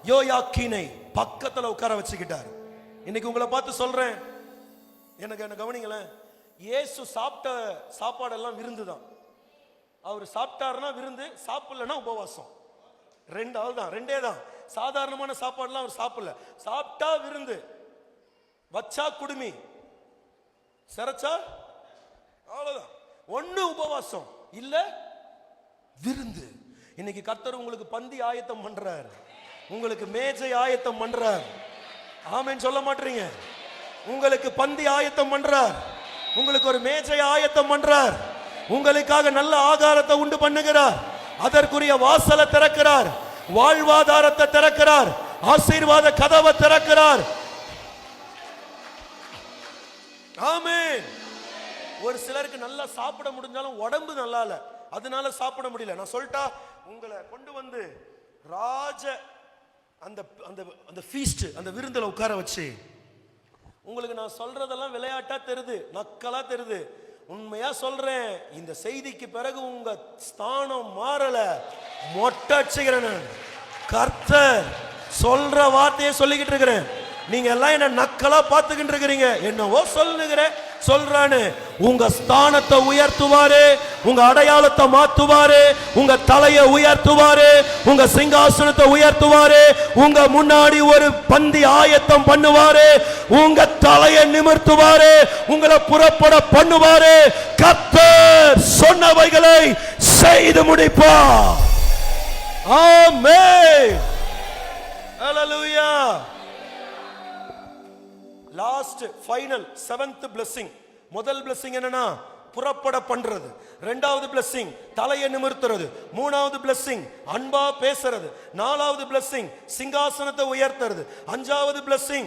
S1: யோயாக்கீனை பக்கத்துல உட்கார வச்சுக்கிட்டார். இன்னைக்கு உங்களை பார்த்து சொல்றேன், என்ன கவனிங்களேன், இயேசு சாப்பிட்ட சாப்பாடெல்லாம் விருந்து தான். அவர் சாப்பிட்டாருன்னா விருந்து, சாப்பிடலன்னா உபவாசம். ரெண்டே தான். சாதாரணமான சாப்பாடுலாம் அவர் சாப்பிடல. சாப்பிட்டா விருந்து, வச்சா குடுமி, சிறைச்சா அவ்வளவுதான். ஒண்ணு உபவாசம், இல்ல விருந்து. இன்னைக்கு கர்த்தர் உங்களுக்கு பந்தி ஆயத்தம் பண்றார், உங்களுக்கு மேஜை ஆயத்தம் பண்றார். ஆமென் சொல்ல மாட்டீங்க? உங்களுக்கு பந்தி ஆயத்தம் பண்றார், உங்களுக்கு ஒரு மேஜை ஆயத்தம் பண்றார், உங்களுக்காக நல்ல ஆகாரத்தை உண்டு பண்ணுகிறார், அதற்குரிய வாசலை திறக்கிறார், வாழ்வாதாரத்தை திறக்கிறார், ஆசீர்வாத கதவை திறக்கிறார். ஆமென். ஒரு சிலருக்கு நல்லா சாப்பிட முடிஞ்சாலும் உடம்பு நல்லா இல்ல, அதனால சாப்பிட முடியல. நான் சொல்லிட்டா, உங்களை கொண்டு வந்து ராஜ அந்த அந்த அந்த ஃபீஸ்ட், அந்த விருந்துல உட்கார வச்சு உங்களுக்கு நான் சொல்றதெல்லாம் விளையாட்டா தெரியுது, நக்கலா தெரியுது. உண்மையா சொல்றேன், இந்த செய்திக்கு பிறகு உங்க ஸ்தானம் மாறல, மொட்டை அடிச்சுக்கிறேன். கர்த்தர் சொல்ற வார்த்தையை சொல்லிக்கிட்டு இருக்கிறேன். நீங்க எல்லாம் என்ன நக்கலா பார்த்துக்கிட்டு இருக்கிறீங்க, என்னவோ சொல்றானு. உங்க ஸ்தானத்தை உயர்த்துவாரு, உங்க அடையாளத்தை மாத்துவாரு, உங்க தலையை உயர்த்துவாரு, உங்க சிங்காசனத்தை உயர்த்துவாரு, உங்க முன்னாடி ஒரு பந்தி ஆயத்தம் பண்ணுவாரு, உங்க தலையை நிமிர்த்துவாரு, உங்களை புறப்பட பண்ணுவாரு. கர்த்தர் சொன்னவைகளை செய்து முடிப்பார். ஆமென். ஹalleluya. Last final 7th blessing. முதல் blessing என்னன்னா புறப்பட பண்றது. இரண்டாவது blessing தலையை நிமிர்த்துறது. மூணாவது blessing அன்பா பேசுறது. நாலாவது blessing சிங்காசனத்தை உயர்த்துறது. அஞ்சாவது blessing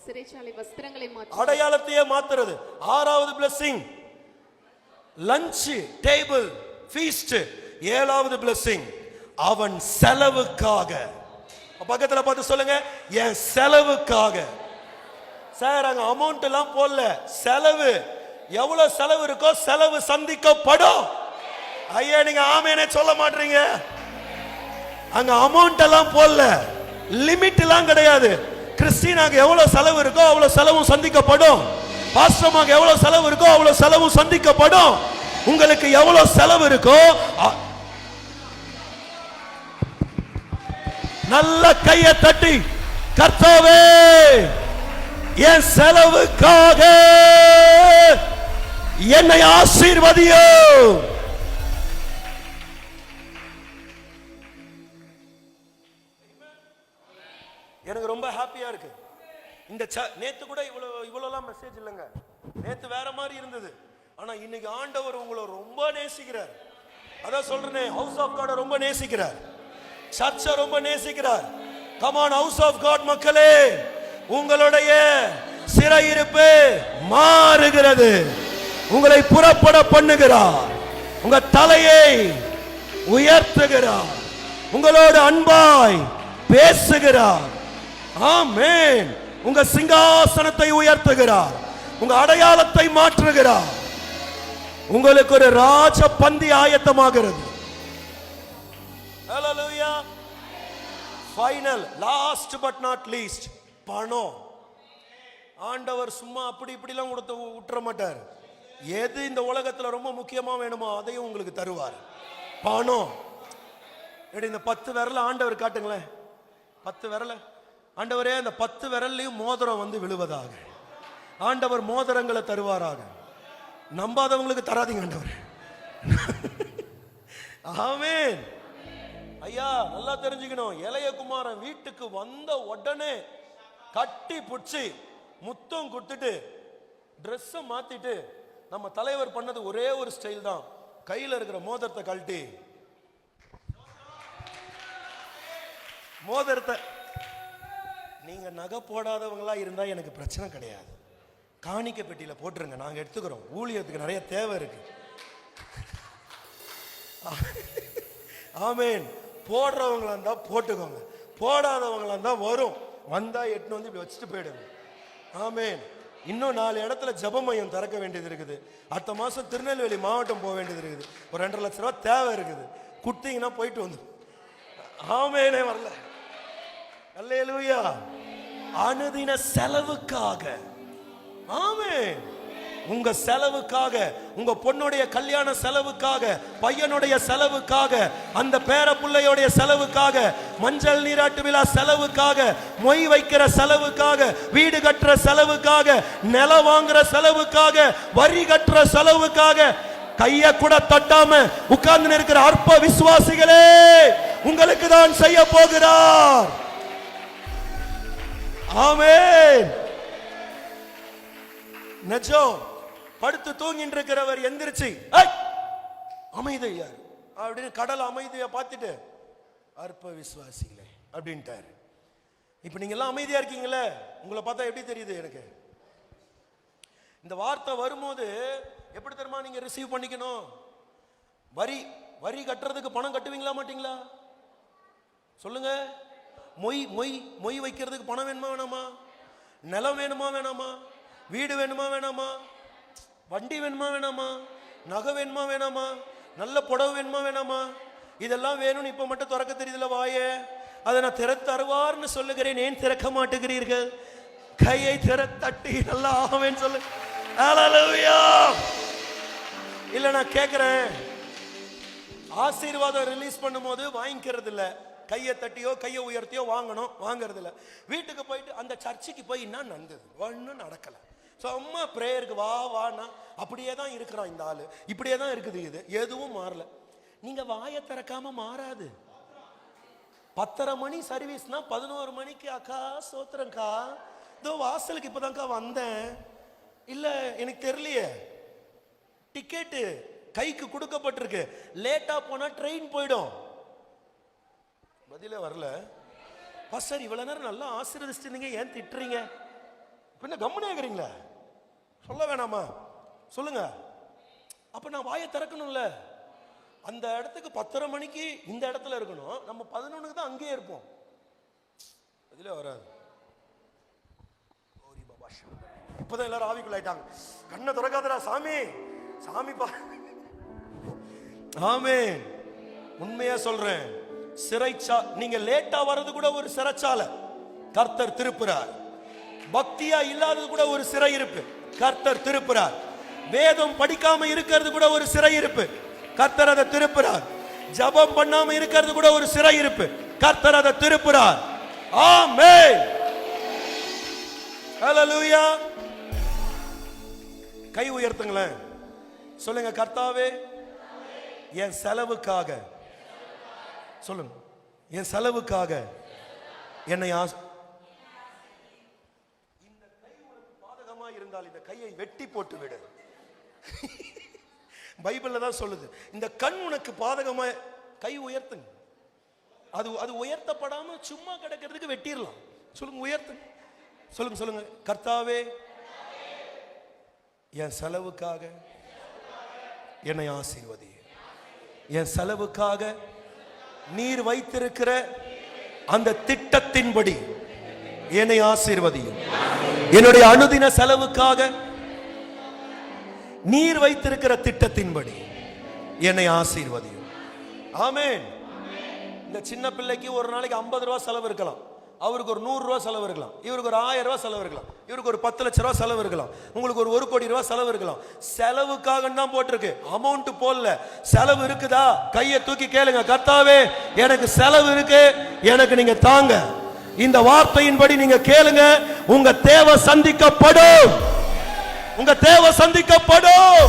S2: சிறைச்சாலை வஸ்திரங்களை மாற்ற
S1: அடையாளத்தையே மாத்துறது. ஆறாவது blessing லஞ்ச் டேபிள் ஃபீஸ்ட். ஏழாவது blessing அவன் செலவுக்காக. பக்கத்துல பார்த்து சொல்லுங்க, என் செலவுக்காக. சார் அங்க அமௌண்ட் எல்லாம் போடல, செலவு. எவ்வளவு செலவு இருக்கோ செலவு சந்திக்கப்படும். ஐயா நீங்க ஆமேனே சொல்ல மாட்டீங்க. அங்க அமௌண்ட் எல்லாம் போடல, லிமிட் எல்லாம் கிடையாது. கிறிஸ்டினாக்கு எவ்வளவு செலவு இருக்கோ அவ்வளவு செலவும் சந்திக்கப்படும். பாஸ்டர்மாக்கு எவ்வளவு செலவு இருக்கோ அவ்வளவு செலவும் சந்திக்கப்படும். உங்களுக்கு எவ்வளவு செலவு இருக்கோ நல்ல கையை தட்டி, கர்த்தாவே என் செலவுக்காக என்னை ஆசீர்வதியோ. எனக்கு ரொம்ப ஹாப்பியா இருக்கு. இந்த நேத்து கூட இவ்வளவுலாம் மெசேஜ் இல்லைங்க. நேத்து வேற மாதிரி இருந்தது. ஆனா இன்னைக்கு ஆண்டவர் உங்களை ரொம்ப நேசிக்கிறார். அதான் சொல்றேனே, ஹவுஸ் ஆஃப் காட் ரொம்ப நேசிக்கிறார், சர்ச்சை ரொம்ப நேசிக்கிறார். Come on house of God மக்களே, உங்களுடைய சிறையிருப்பு மாறுகிறது. உங்களை புறப்பட பண்ணுகிறார், உங்க தலையை உயர்த்துகிறார், உங்களோடு அன்பாய் பேசுகிறார். ஆமென். உங்க சிங்காசனத்தை உயர்த்துகிறார், உங்க அடையாளத்தை மாற்றுகிறார். உங்களுக்கு ஒரு ராஜ பந்தி ஆயத்தமாகிறது. ஹalleluya. Final last but not least பணம். ஆண்டவர் சும்மா அப்படி இப்படிலாம் கொடுத்து விட்டுற மாட்டார். எது இந்த உலகத்துல ரொம்ப முக்கியமா வேணுமோ அதையும் உங்களுக்கு தருவார். பணம். இந்த 10 விரல ஆண்டவர் காட்டுங்களேன். 10 விரல ஆண்டவரே, அந்த 10 விரல்லையும் மோதிரம் வந்து விழுவதாக. ஆண்டவர் மோதிரங்களை தருவாராக. நம்பாதவங்களுக்கு தராதீங்க ஆண்டவர். ஆமென். ஐயா நல்லா தெரிஞ்சுக்கணும், இளைய குமாரன் வீட்டுக்கு வந்த உடனே கட்டி புடிச்சு முத்தம் கொடுத்துட்டு ட்ரெஸ் மாத்திட்டு நம்ம தலைவர் பண்ணது ஒரே ஒரு ஸ்டைல் தான். கையில இருக்கிற மோதிரத்தை கழட்டி, மோதிரத்தை நீங்க நகை போடாதவங்களா இருந்தா எனக்கு பிரச்சனை கிடையாது, காணிக்கை பெட்டியில போட்டுருங்க, நாங்க எடுத்துக்கிறோம். ஊழியத்துக்கு நிறைய தேவை இருக்கு. ஆமென். போடுறவங்களா இருந்தா போட்டுக்கோங்க, போடாதவங்களா இருந்தா வரும், வந்தா எட்டு வந்து இப்படி வச்சுட்டு போயிடுங்க. ஆமென். இன்னும் 4 இடத்துல ஜெப மையம் திறக்க வேண்டியது இருக்குது. அடுத்த மாசம் திருநெல்வேலி மாவட்டம் போக வேண்டியது இருக்குது. ஒரு 2.5 லட்சம் ரூபாய் தேவை இருக்குது. கொடுத்தீங்கன்னா போயிட்டு வந்து. ஆமெனே. வரல. அல்லேலூயா. அனுதின செலவுக்காக. ஆமென். உங்க செலவுக்காக, உங்க பொண்ணுடைய கல்யாண செலவுக்காக, பையனுடைய செலவுக்காக, அந்த பேர பிள்ளையோடைய செலவுக்காக, மஞ்சள் நீராட்டு விழா செலவுக்காக, மொய் வைக்கிற செலவுக்காக, வீடு கட்டுற செலவுக்காக, நிலம் வாங்குற செலவுக்காக, வரி கட்டுற செலவுக்காக, கைய கூட தட்டாம உட்கார்ந்து இருக்கிற அற்ப விசுவாசிகளே, உங்களுக்கு தான் செய்ய போகிறார். ஆமென். நெஜம். படுத்து தூங்கிட்டு இருக்கிறவர் எந்திரிச்சு அமைதியா அப்படின்னு கடல் அமைதியா பார்த்துட்டு அற்ப விசுவாசிகளே அப்படின்ட்டாரு. இப்ப நீங்க எல்லாம் அமைதியா இருக்கீங்களே, உங்களை பார்த்தா எப்படி தெரியுது எனக்கு? இந்த வார்த்தை வரும்போது எப்படி தெரியுமா நீங்க ரிசீவ் பண்ணிக்கணும்? வரி கட்டுறதுக்கு பணம் கட்டுவீங்களா மாட்டீங்களா? சொல்லுங்க. மொய் வைக்கிறதுக்கு பணம் வேணுமா வேணாமா? நிலம் வேணுமா வேணாமா? வீடு வேணுமா வேணாமா? வண்டி வேணுமா வேணாமா? நகை வேணுமா வேணாமா? நல்ல புடவை வேணுமா வேணாமா? இதெல்லாம் வேணும்னு இப்ப மட்டும் திறக்க தெரியுதுல வாயே. அதை நான் தருவார்னு சொல்லுகிறேன், ஏன் திறக்க மாட்டேங்கிறீர்கள்? கையை தட்டி நல்லா ஆமென் சொல்லு. ஹல்லேலூயா. இல்ல நான் கேட்கிறேன், ஆசீர்வாதம் ரிலீஸ் பண்ணும்போது வாங்கிக்கிறது இல்ல, கையை தட்டியோ கையை உயர்த்தியோ வாங்கணும், வாங்கறது இல்ல. வீட்டுக்கு போயிட்டு அந்த சர்ச்சுக்கு போய் என்ன நடந்தது? ஒன்றும் நடக்கல. சும்மா பிரேயருக்கு வா வானா அப்படியே தான் இருக்கிறான் இந்த ஆளு, இப்படியே தான் இருக்குது, இது எதுவும் மாறல. நீங்க வாயை திறக்காம மாறாது. 10:30 மணி சர்வீஸ்னா 11 மணிக்கு அக்கா சோத்திரங்கா, இதோ வாசலுக்கு இப்பதான்க்கா வந்தேன், இல்ல எனக்கு தெரியலையே, டிக்கெட்டு கைக்கு கொடுக்கப்பட்டிருக்கு, லேட்டா போனா ட்ரெயின் போயிடும். பதிலே வரல. பாஸ்டர் இவ்வளவு நேரம் நல்லா ஆசீர்வதிச்சிருந்தீங்க, ஏன் திட்டுறீங்க? பின்ன கம்முனே இருக்கிறீங்களா? சொல்ல வேணாமா? சொல்லுங்க. அப்ப நான் வாயை திறக்கணும்ல. அந்த இடத்துக்கு 10:30 மணிக்கு இந்த இடத்துல இருக்கணும், நம்ம 11க்கு தான் அங்கேயே இருப்போம். பதிலே வராது. இப்பதான் எல்லாரும் ஆவிக்குள்ள ஆயிட்டாங்க. கண்ணை திறக்காதடா சாமி, சாமி பா. ஆமென். உண்மையா சொல்றேன், சிறைச்சா நீங்க லேட்டா வர்றது கூட ஒரு சிறைச்சாலை கர்த்தர் திருப்புறார். பக்தியா இல்லாதது கூட ஒரு சிறை இருப்பு கர்த்தர் திருப்புறார். வேதம் படிக்காம இருக்கிறது கூட ஒரு சிறை இருப்பு கர்த்தர் அதை திருப்புறார். ஜெபம் பண்ணாம இருக்கிறது கூட ஒரு சிறை இருப்பு கர்த்தர் அதை திருப்புறார். ஆமென். ஹல்லேலூயா. கை உயர்த்துங்களேன், சொல்லுங்க, கர்த்தாவே என் செலவுக்காக, சொல்லுங்க, என் செலவுக்காக என்னை இந்த கை உனக்கு பாதகமா இருந்தால் இந்த கையை வெட்டி போட்டு விடு. பைபிள்ல தான் சொல்லுது, இந்த கண் உனக்கு பாதகமா, கை உயர்த்துங்க. அது உயர்த்தப்படாம சும்மா கிடக்கிறதுக்கு வெட்டிடலாம். சொல்லுங்க, உயர்த்துங்க. சொல்லுங்க சொல்லுங்க, கர்த்தாவே என் செலவுக்காக என்னை ஆசீர்வதி. என் செலவுக்காக நீர் வைத்திருக்கிற அந்த திட்டத்தின்படி என்னை ஆசீர்வதியும். என்னுடைய அனுதின செலவுக்காக நீர் வைத்திருக்கிற திட்டத்தின்படி என்னை ஆசீர்வதியும். ஆமென். இந்த சின்ன பிள்ளைக்கு ஒரு நாளைக்கு 50 ரூபாய் செலவு இருக்கலாம், அவருக்கு ஒரு 100 ரூபாய் செலவு இருக்கலாம், இவருக்கு ஒரு 1000 ரூபாய் செலவு இருக்கலாம், இவருக்கு ஒரு 10 லட்சம் ரூபாய் செலவு இருக்கலாம், உங்களுக்கு ஒரு 1 கோடி ரூபாய் செலவு இருக்கலாம். செலவுக்காக தான் போட்டிருக்கு, அமௌண்ட் போடல. செலவு இருக்குதா? கையை தூக்கி கேளுங்க, கர்த்தாவே எனக்கு செலவு இருக்கு, எனக்கு நீங்க தாங்க. இந்த வார்த்தையின்படி நீங்க கேளுங்க, உங்க தேவை சந்திக்கப்படும். உங்க தேவை சந்திக்கப்படும்.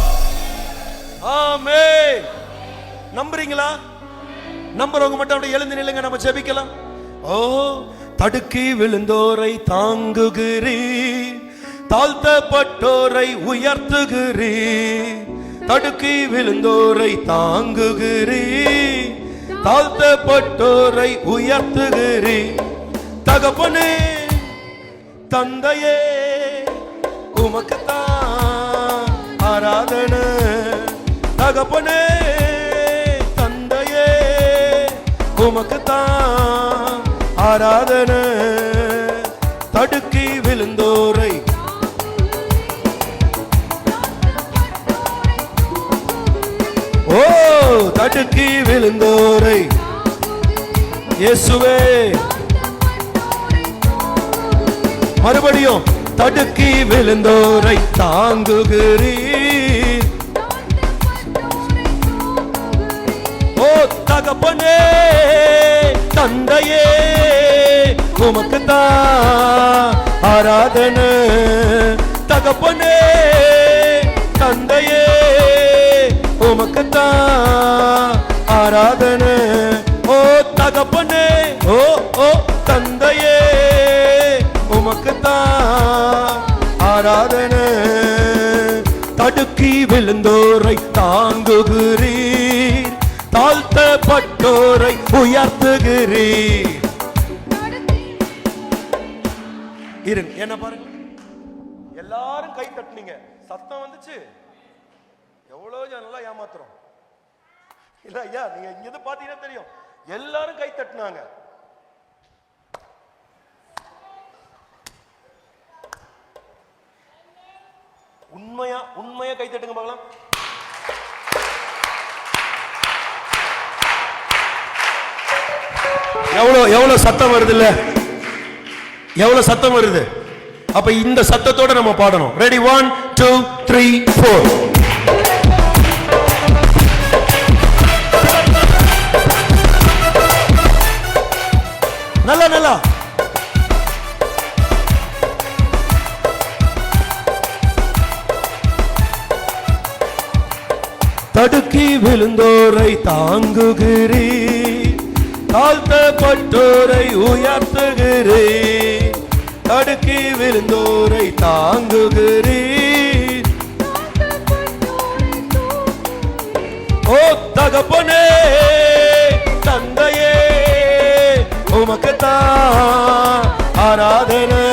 S1: ஆமென். நம்புறீங்களா? நம்புறவங்க மட்டும் அப்படியே எழுந்து நில்லுங்க, நம்ம ஜெபிக்கலாம். ஓ, தடுக்கி விழுந்தோரை தாங்குகிறீர், தாழ்த்தப்பட்டோரை உயர்த்துகிறீர். தடுக்கி விழுந்தோரை தாங்குகிறீர், தாழ்த்தப்பட்டோரை உயர்த்துகிறீர். தகப்பனே தந்தையே உமக்குத்தான் ஆராதனை. தகப்பனே தந்தையே உமக்குத்தான் ஆராதனை. தடுக்கி விழுந்தோரை, ஓ தடுக்கி விழுந்தோரை இயேசுவே. மறுபடியும், தடுக்கி விழுந்தோரை தாங்குகிறீர். ஓ தகப்பனே தந்தையே உமக்குத்தான் ஆராதனை. தகப்பனே தந்தையே உமக்குத்தான் ஆராதனை. ஓ தகப்பனே, ஓ ஓ தந்தையே உமக்குத்தான் ஆராதனை. தடுக்கி விழுந்தோரை தாங்குகிறீர், தாழ்த்தப்பட்டோரை உயர்த்துகிறீர். இருங்க, என்ன பாருங்க, எல்லாரும் கை தட்டுனீங்க, சத்தம் வந்துச்சு. எவ்வளவு நல்லா ஏமாத்துறோம் இல்ல ஐயா? நீங்க இங்க பாத்தீங்கன்னா தெரியும், எல்லாரும் கை தட்டுனாங்க. உண்மையா உண்மையா கை தட்டுங்க பார்க்கலாம். எவ்வளவு சத்தம் வருது இல்ல? எவ்வளவு சத்தம் வருது? அப்ப இந்த சத்தத்தோட நம்ம பாடணும். ரெடி? 1 2 3 4. நல்லா நல்லா. தடுக்கி விழுந்தோரை தாங்குகிறீர், தாழ்த்தப்பட்டோரை உயர்த்துகிறீர். தடுக்கி விழுந்தோரை தாங்குகிறீர். ஓ தகப்பனே தந்தையே உமக்குத்தான் ஆராதனை.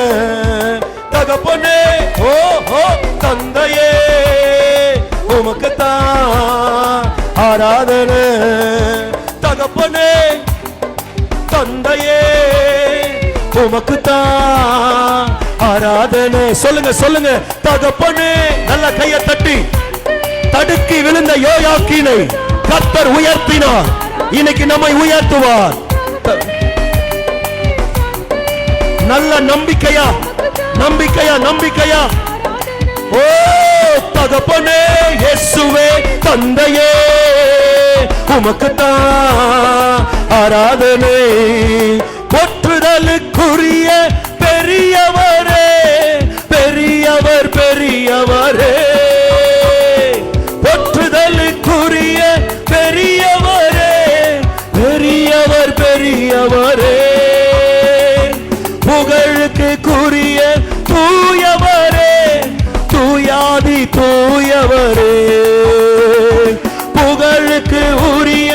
S1: தகப்பனே ஓ தந்தையே உமக்குத்தான் ஆராதனை. தகப்பனே தந்தையே உமக்குத்தான் ஆராதனை. சொல்லுங்க சொல்லுங்க. தகப்பனே நல்ல கையை தட்டி. தடுக்கி விழுந்த யோயாக்கீனை கர்த்தர் உயர்த்தினார். இன்னைக்கு நம்மை உயர்த்துவார். நல்ல நம்பிக்கையா நம்பிக்கையா நம்பிக்கையா. ஓ தகப்பனே இயேசுவே தந்தையே உமக்குத்தான் ஆராதனை. போற்றுதலுக்குரிய பெரியவரே பெரியவர் பெரியவரே. போற்றுதலுக்குரிய பெரியவரே பெரியவர் பெரியவரே. புகழுக்கு கூறிய தூயவரே தூயாதி தூயவரே. புகழுக்கு உரிய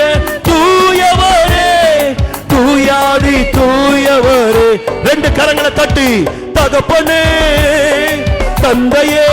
S1: தூயவரே தூயாதி தூயவரே. ரெண்டு கரங்களை தட்டி. தகப்பனே தந்தையே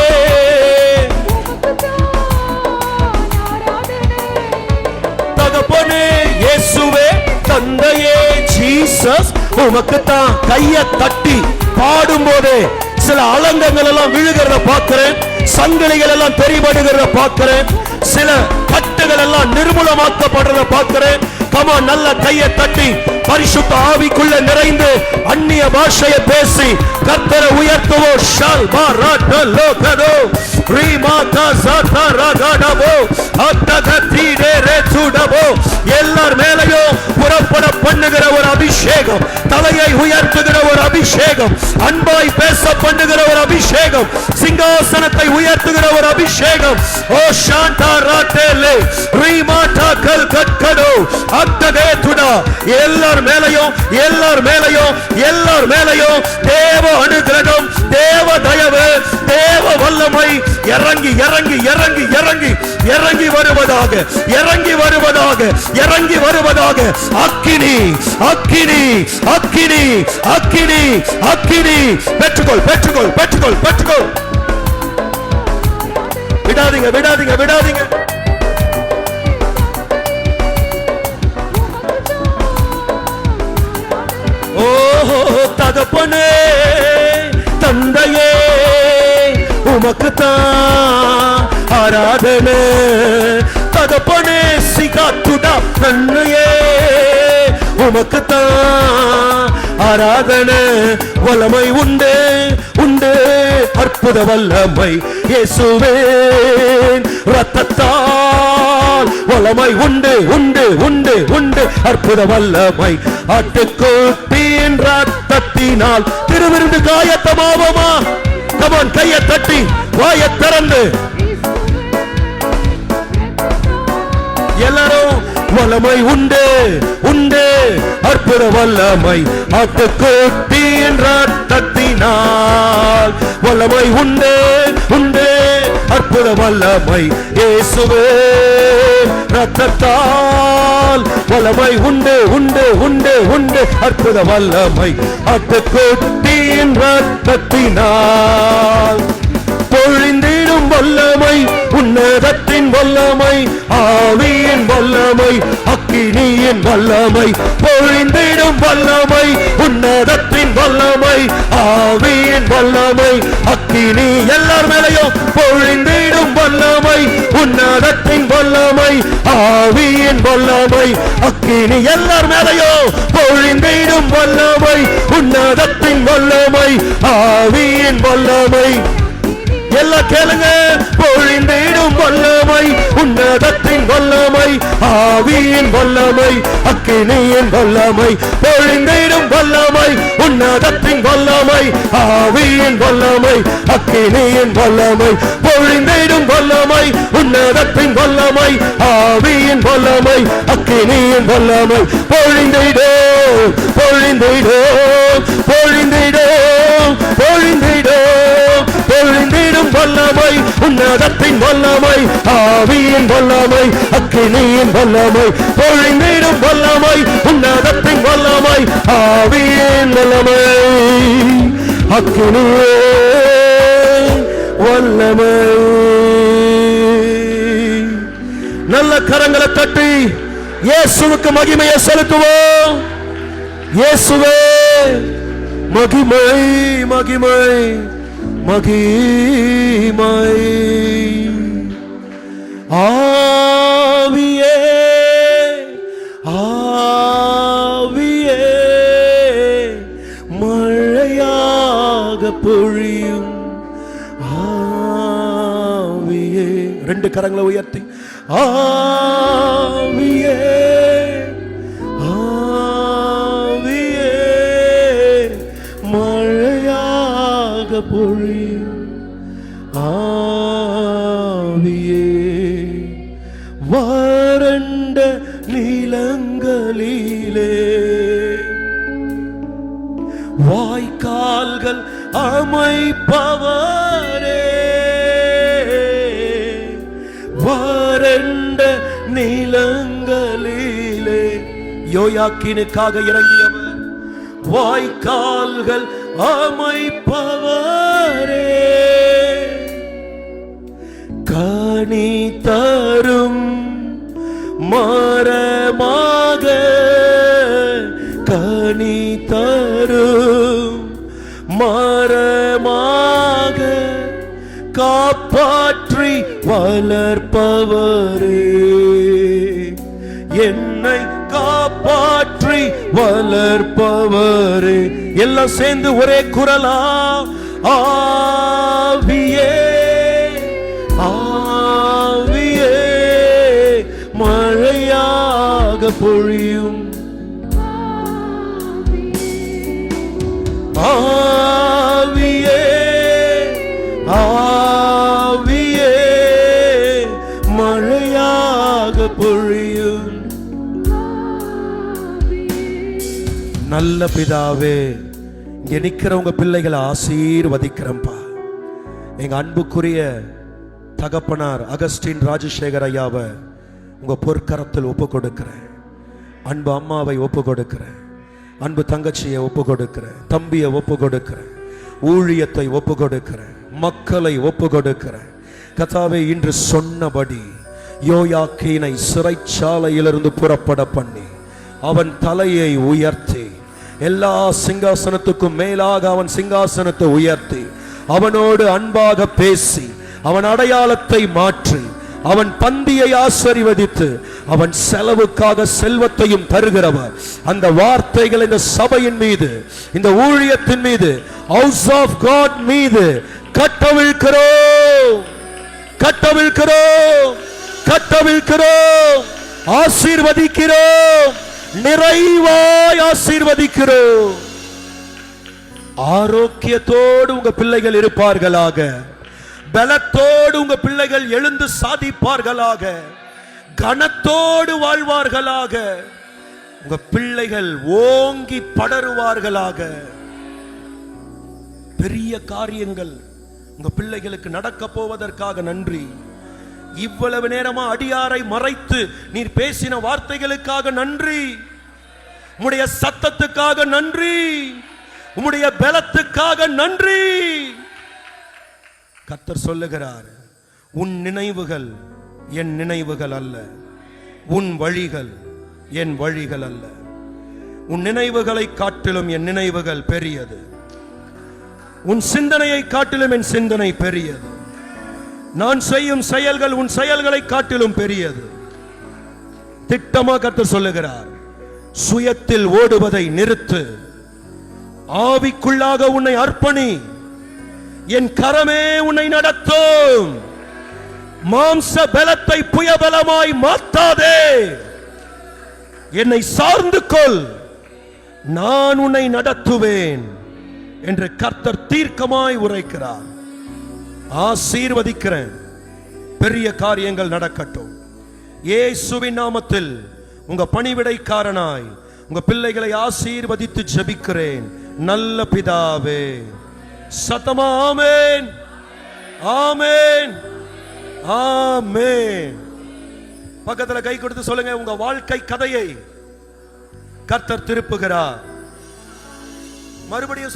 S1: தகப்பனே இயேசுவே தந்தையே ஜீசஸ் உமக்குத்தான். கையை தட்டி பாடும் போதே சில அலங்கங்கள் எல்லாம் விழுகிறத பார்க்கிறேன். சங்கிலிகள் எல்லாம் தெரிபடுகிறத பார்க்கிறேன். சில கட்டுகள் எல்லாம் நிர்மூலமாக்கப்படுறத பார்க்கிறேன். கமா நல்ல கையை தட்டி பரிசுத்த ஆவிக்குள்ள நிறைந்து அந்நிய பாஷையை பேசி கர்த்தரை உயர்த்துவோ. ஷால் பாராட்டலோ கதோ ரீமாதா சாதா ரகடபோ அத்தகதீரே ரேசுடபோ. எல்லார் மேலையும் புறப்பட பண்ணுகிற ஒரு அபிஷேகம், தலையை உயர்த்துகிற ஒரு அபிஷேகம், அன்பாய் பேச பண்ணுகிற ஒரு அபிஷேகம், சிங்காசனத்தை உயர்த்துகிற ஒரு அபிஷேகம். ஓ சாண்டா ராட்டேலே ரீமாதா கல் கட்கடோ அத்தகேதுடா. எல்லார் மேலையும் எல்லார் மேலையும் எல்லார் மேலையும் தேவ அனுகிரகம், தேவ தயவு, தேவ வல்லமை இறங்கி இறங்கி இறங்கி இறங்கி இறங்கி வருவதாக இறங்கி வருவதாக இறங்கி வருவதாக. அக்கினி அக்கினி அக்கினி அக்கினி அக்கினி. பெற்றுக்கொள் பெற்றுக்கொள் பெற்றுக்கொள் பெற்றுக்கொள். விடாதீங்க விடாதீங்க விடாதீங்க. ஓஹோ தகப்பனே தந்தையே உமக்குத்தான் ஆராதனை. தகப்பனே சிகாத்துடா நன்மையே உமக்குத்தான் ஆராதனை. வல்லமை உண்டு உண்டு அற்புத வல்லமை இயேசுவே ரத்தத்தால். வல்லமை உண்டு உண்டு உண்டு உண்டு அற்புத வல்லமை ஆட்டுக்குட்டியின் ரத்தத்தினால். திருவிருந்து காயத்தமாவோமா? கமான் கையை தட்டி வாயை திறந்து எல்லாரும். வல்லமை உண்டு உண்டு அற்புத வல்லமை ஆட்டுக்குட்டியின் ரத்தத்தினால். வல்லமை உண்டு உண்டு அற்புத வல்லமை இயேசுவே ரத்தத்தால். வல்லமை உண்டு உண்டு உண்டு உண்டு அற்புத வல்லமை ஆட்டுக்குட்டியின் ரத்தத்தினால். பொழிந்திடும் வல்லமை உன்னதத்தின் வல்லமை ஆவியின் வல்லமை அக்கினியின் வல்லமை. பொழிந்திடும் வல்லமை உன்னதத்தின் வல்லமை ஆவியின் வல்லமை அக்கினி. எல்லார் மேலையும் பொழிந்திடும் வல்லமை உன்னதத்தின் வல்லமை ஆவியின் வல்லமை அக்கினி எல்லார் மேலையும் பொழிந்திடும் வல்லமை, உன்னதத்தின் வல்லமை, ஆவியின் வல்லமை. எல்லாம் கேளுங்க. பொழிந்திடும் வல்லமை, உன்னதத்தின் வல்லமை, ஆவியின் வல்லமை, அக்கினியின் வல்லமை. பொழிந்திடும் வல்லமை, உன்னதத்தின் வல்லமை, ஆவியின் வல்லமை, அக்கினியின் வல்லமை. பொழிந்திடும் வல்லமை, உன்னதத்தின் வல்லமை, ஆவியின் வல்லமை, அக்கினியின் வல்லமை. பொழிந்திடும் பொழிந்திடும் பொழிந்திடும் பொழிந்திடும் பொழிந்திடும் வல்லமை, உன்னதத்தின் வல்லமை, ஆவியின் வல்லமை, அக்கினியின் வல்லமை. பொழிந்திடும் வல்லமை, உன்னதத்தின் வல்லமை, ஆவியின் வல்லமை, அக்கினியின் வல்லமை. நல்ல கரங்களை தட்டி இயேசுவுக்கு மகிமையை செலுத்துவோம். இயேசுவே மகிமை மகிமை மகிமை. ஆவியே ஆவியே மழையாக பொழியும் ஆவியே. ரெண்டு கரங்களை உயர்த்தி ஆவியே ஆவியே மழையாக பொழியும் ஆவியே. வறண்ட நிலங்களிலே வாய்க்கால்கள் அமைப்பவரே, வறண்ட நிலங்களிலே யோயாக்கீனுக்காக இறங்கியவர், வாய்க்கால்கள் அமைப்பவரே, கனி தரும் மரமாக, கனி தரும் மரமாக காப்பாற்றி வளர்ப்பவரே, என்னை காப்பாற்றி வளர்ப்பவரே. எல்லாம் சேர்ந்து ஒரே குரலா ஆவியே ஆவியே மழையாக பொழியும் ஆவியே ஆவியே மழையாக பொழியும். நல்ல பிதாவே, இங்க நிக்கிறவங்க பிள்ளைகளை ஆசீர்வதிக்கிறப்பா. எங்க அன்புக்குரிய தகப்பனார் அகஸ்டின் ராஜசேகர் ஐயாவை உங்க பொற்கரத்தில் ஒப்பு கொடுக்கிறேன். அன்பு அம்மாவை ஒப்பு கொடுக்கிறேன், அன்பு தங்கச்சியை ஒப்பு கொடுக்கிறேன், தம்பியை ஒப்பு கொடுக்கிறேன், ஊழியத்தை ஒப்பு கொடுக்கிறேன், மக்களை ஒப்பு கொடுக்கிறேன். கர்த்தாவே, இன்று சொன்னபடி யோயாக்கீனை சிறைச்சாலையிலிருந்து புறப்பட பண்ணி அவன் தலையை உயர்த்தி, எல்லா சிங்காசனத்துக்கும் மேலாக அவன் சிங்காசனத்தை உயர்த்தி அவனோடு அன்பாக பேசி அவன் அடையாளத்தை மாற்றி அவன் பந்தியை ஆசீர்வதித்து அவன் செலவுக்காக செல்வத்தையும் தருகிறவர். அந்த வார்த்தைகள் இந்த சபையின் மீது, இந்த ஊழியத்தின் மீது, ஹவுஸ் ஆஃப் காட் மீது கட்டவிழ்க்கிறோம் கட்டவிழ்க்கிறோம் கட்டவிழ்க்கிறோம். ஆசீர்வதிக்கிறோம், நிறைவாய் ஆசீர்வதிக்கிறோம். ஆரோக்கியத்தோடு உங்க பிள்ளைகள் இருப்பார்களாக, பலத்தோடு உங்க பிள்ளைகள் எழுந்து சாதிப்பார்களாக, கனத்தோடு வாழ்வார்களாக, உங்க பிள்ளைகள் ஓங்கி படருவார்களாக. பெரிய காரியங்கள் உங்க பிள்ளைகளுக்கு நடக்க போவதற்காக நன்றி. இவ்வளவு நேரமா அடியாரை மறைத்து நீர் பேசின வார்த்தைகளுக்காக நன்றி. உம்முடைய சத்தத்துக்காக நன்றி, உம்முடைய பலத்துக்காக நன்றி. கர்த்தர் சொல்லுகிறார், உன் நினைவுகள் என் நினைவுகள் அல்ல, உன் வழிகள் என் வழிகள் அல்ல. உன் நினைவுகளை காட்டிலும் என் நினைவுகள் பெரியது, உன் சிந்தனையை காட்டிலும் என் சிந்தனை பெரியது. நான் செய்யும் செயல்கள் உன் செயல்களை காட்டிலும் பெரியது. திட்டமா கர்த்தர் சொல்லுகிறார். சுயத்தில் ஓடுவதை நிறுத்து. ஆவிக்குள்ளாக உன்னை அர்ப்பணி. என் கரமே உன்னை நடத்தும். மாம்ச பலத்தை புயபலமாய் மாற்றாதே. என்னை சார்ந்து கொள், நான் உன்னை நடத்துவேன் என்று கர்த்தர் தீர்க்கமாய் உரைக்கிறார். ஆசீர்வதிக்கிறேன். பெரிய காரியங்கள் நடக்கட்டும் இயேசுவின் நாமத்தில். உங்க பணிவிடைக்காரனாய் உங்க பிள்ளைகளை ஆசீர்வதித்து ஜெபிக்கிறேன் நல்ல பிதாவே. சத்தமா ஆமென், ஆமென், ஆமென். பக்கத்துல கை கொடுத்து சொல்லுங்க, உங்க வாழ்க்கை கதையை கர்த்தர் திருப்புகிறார். மறுபடியும்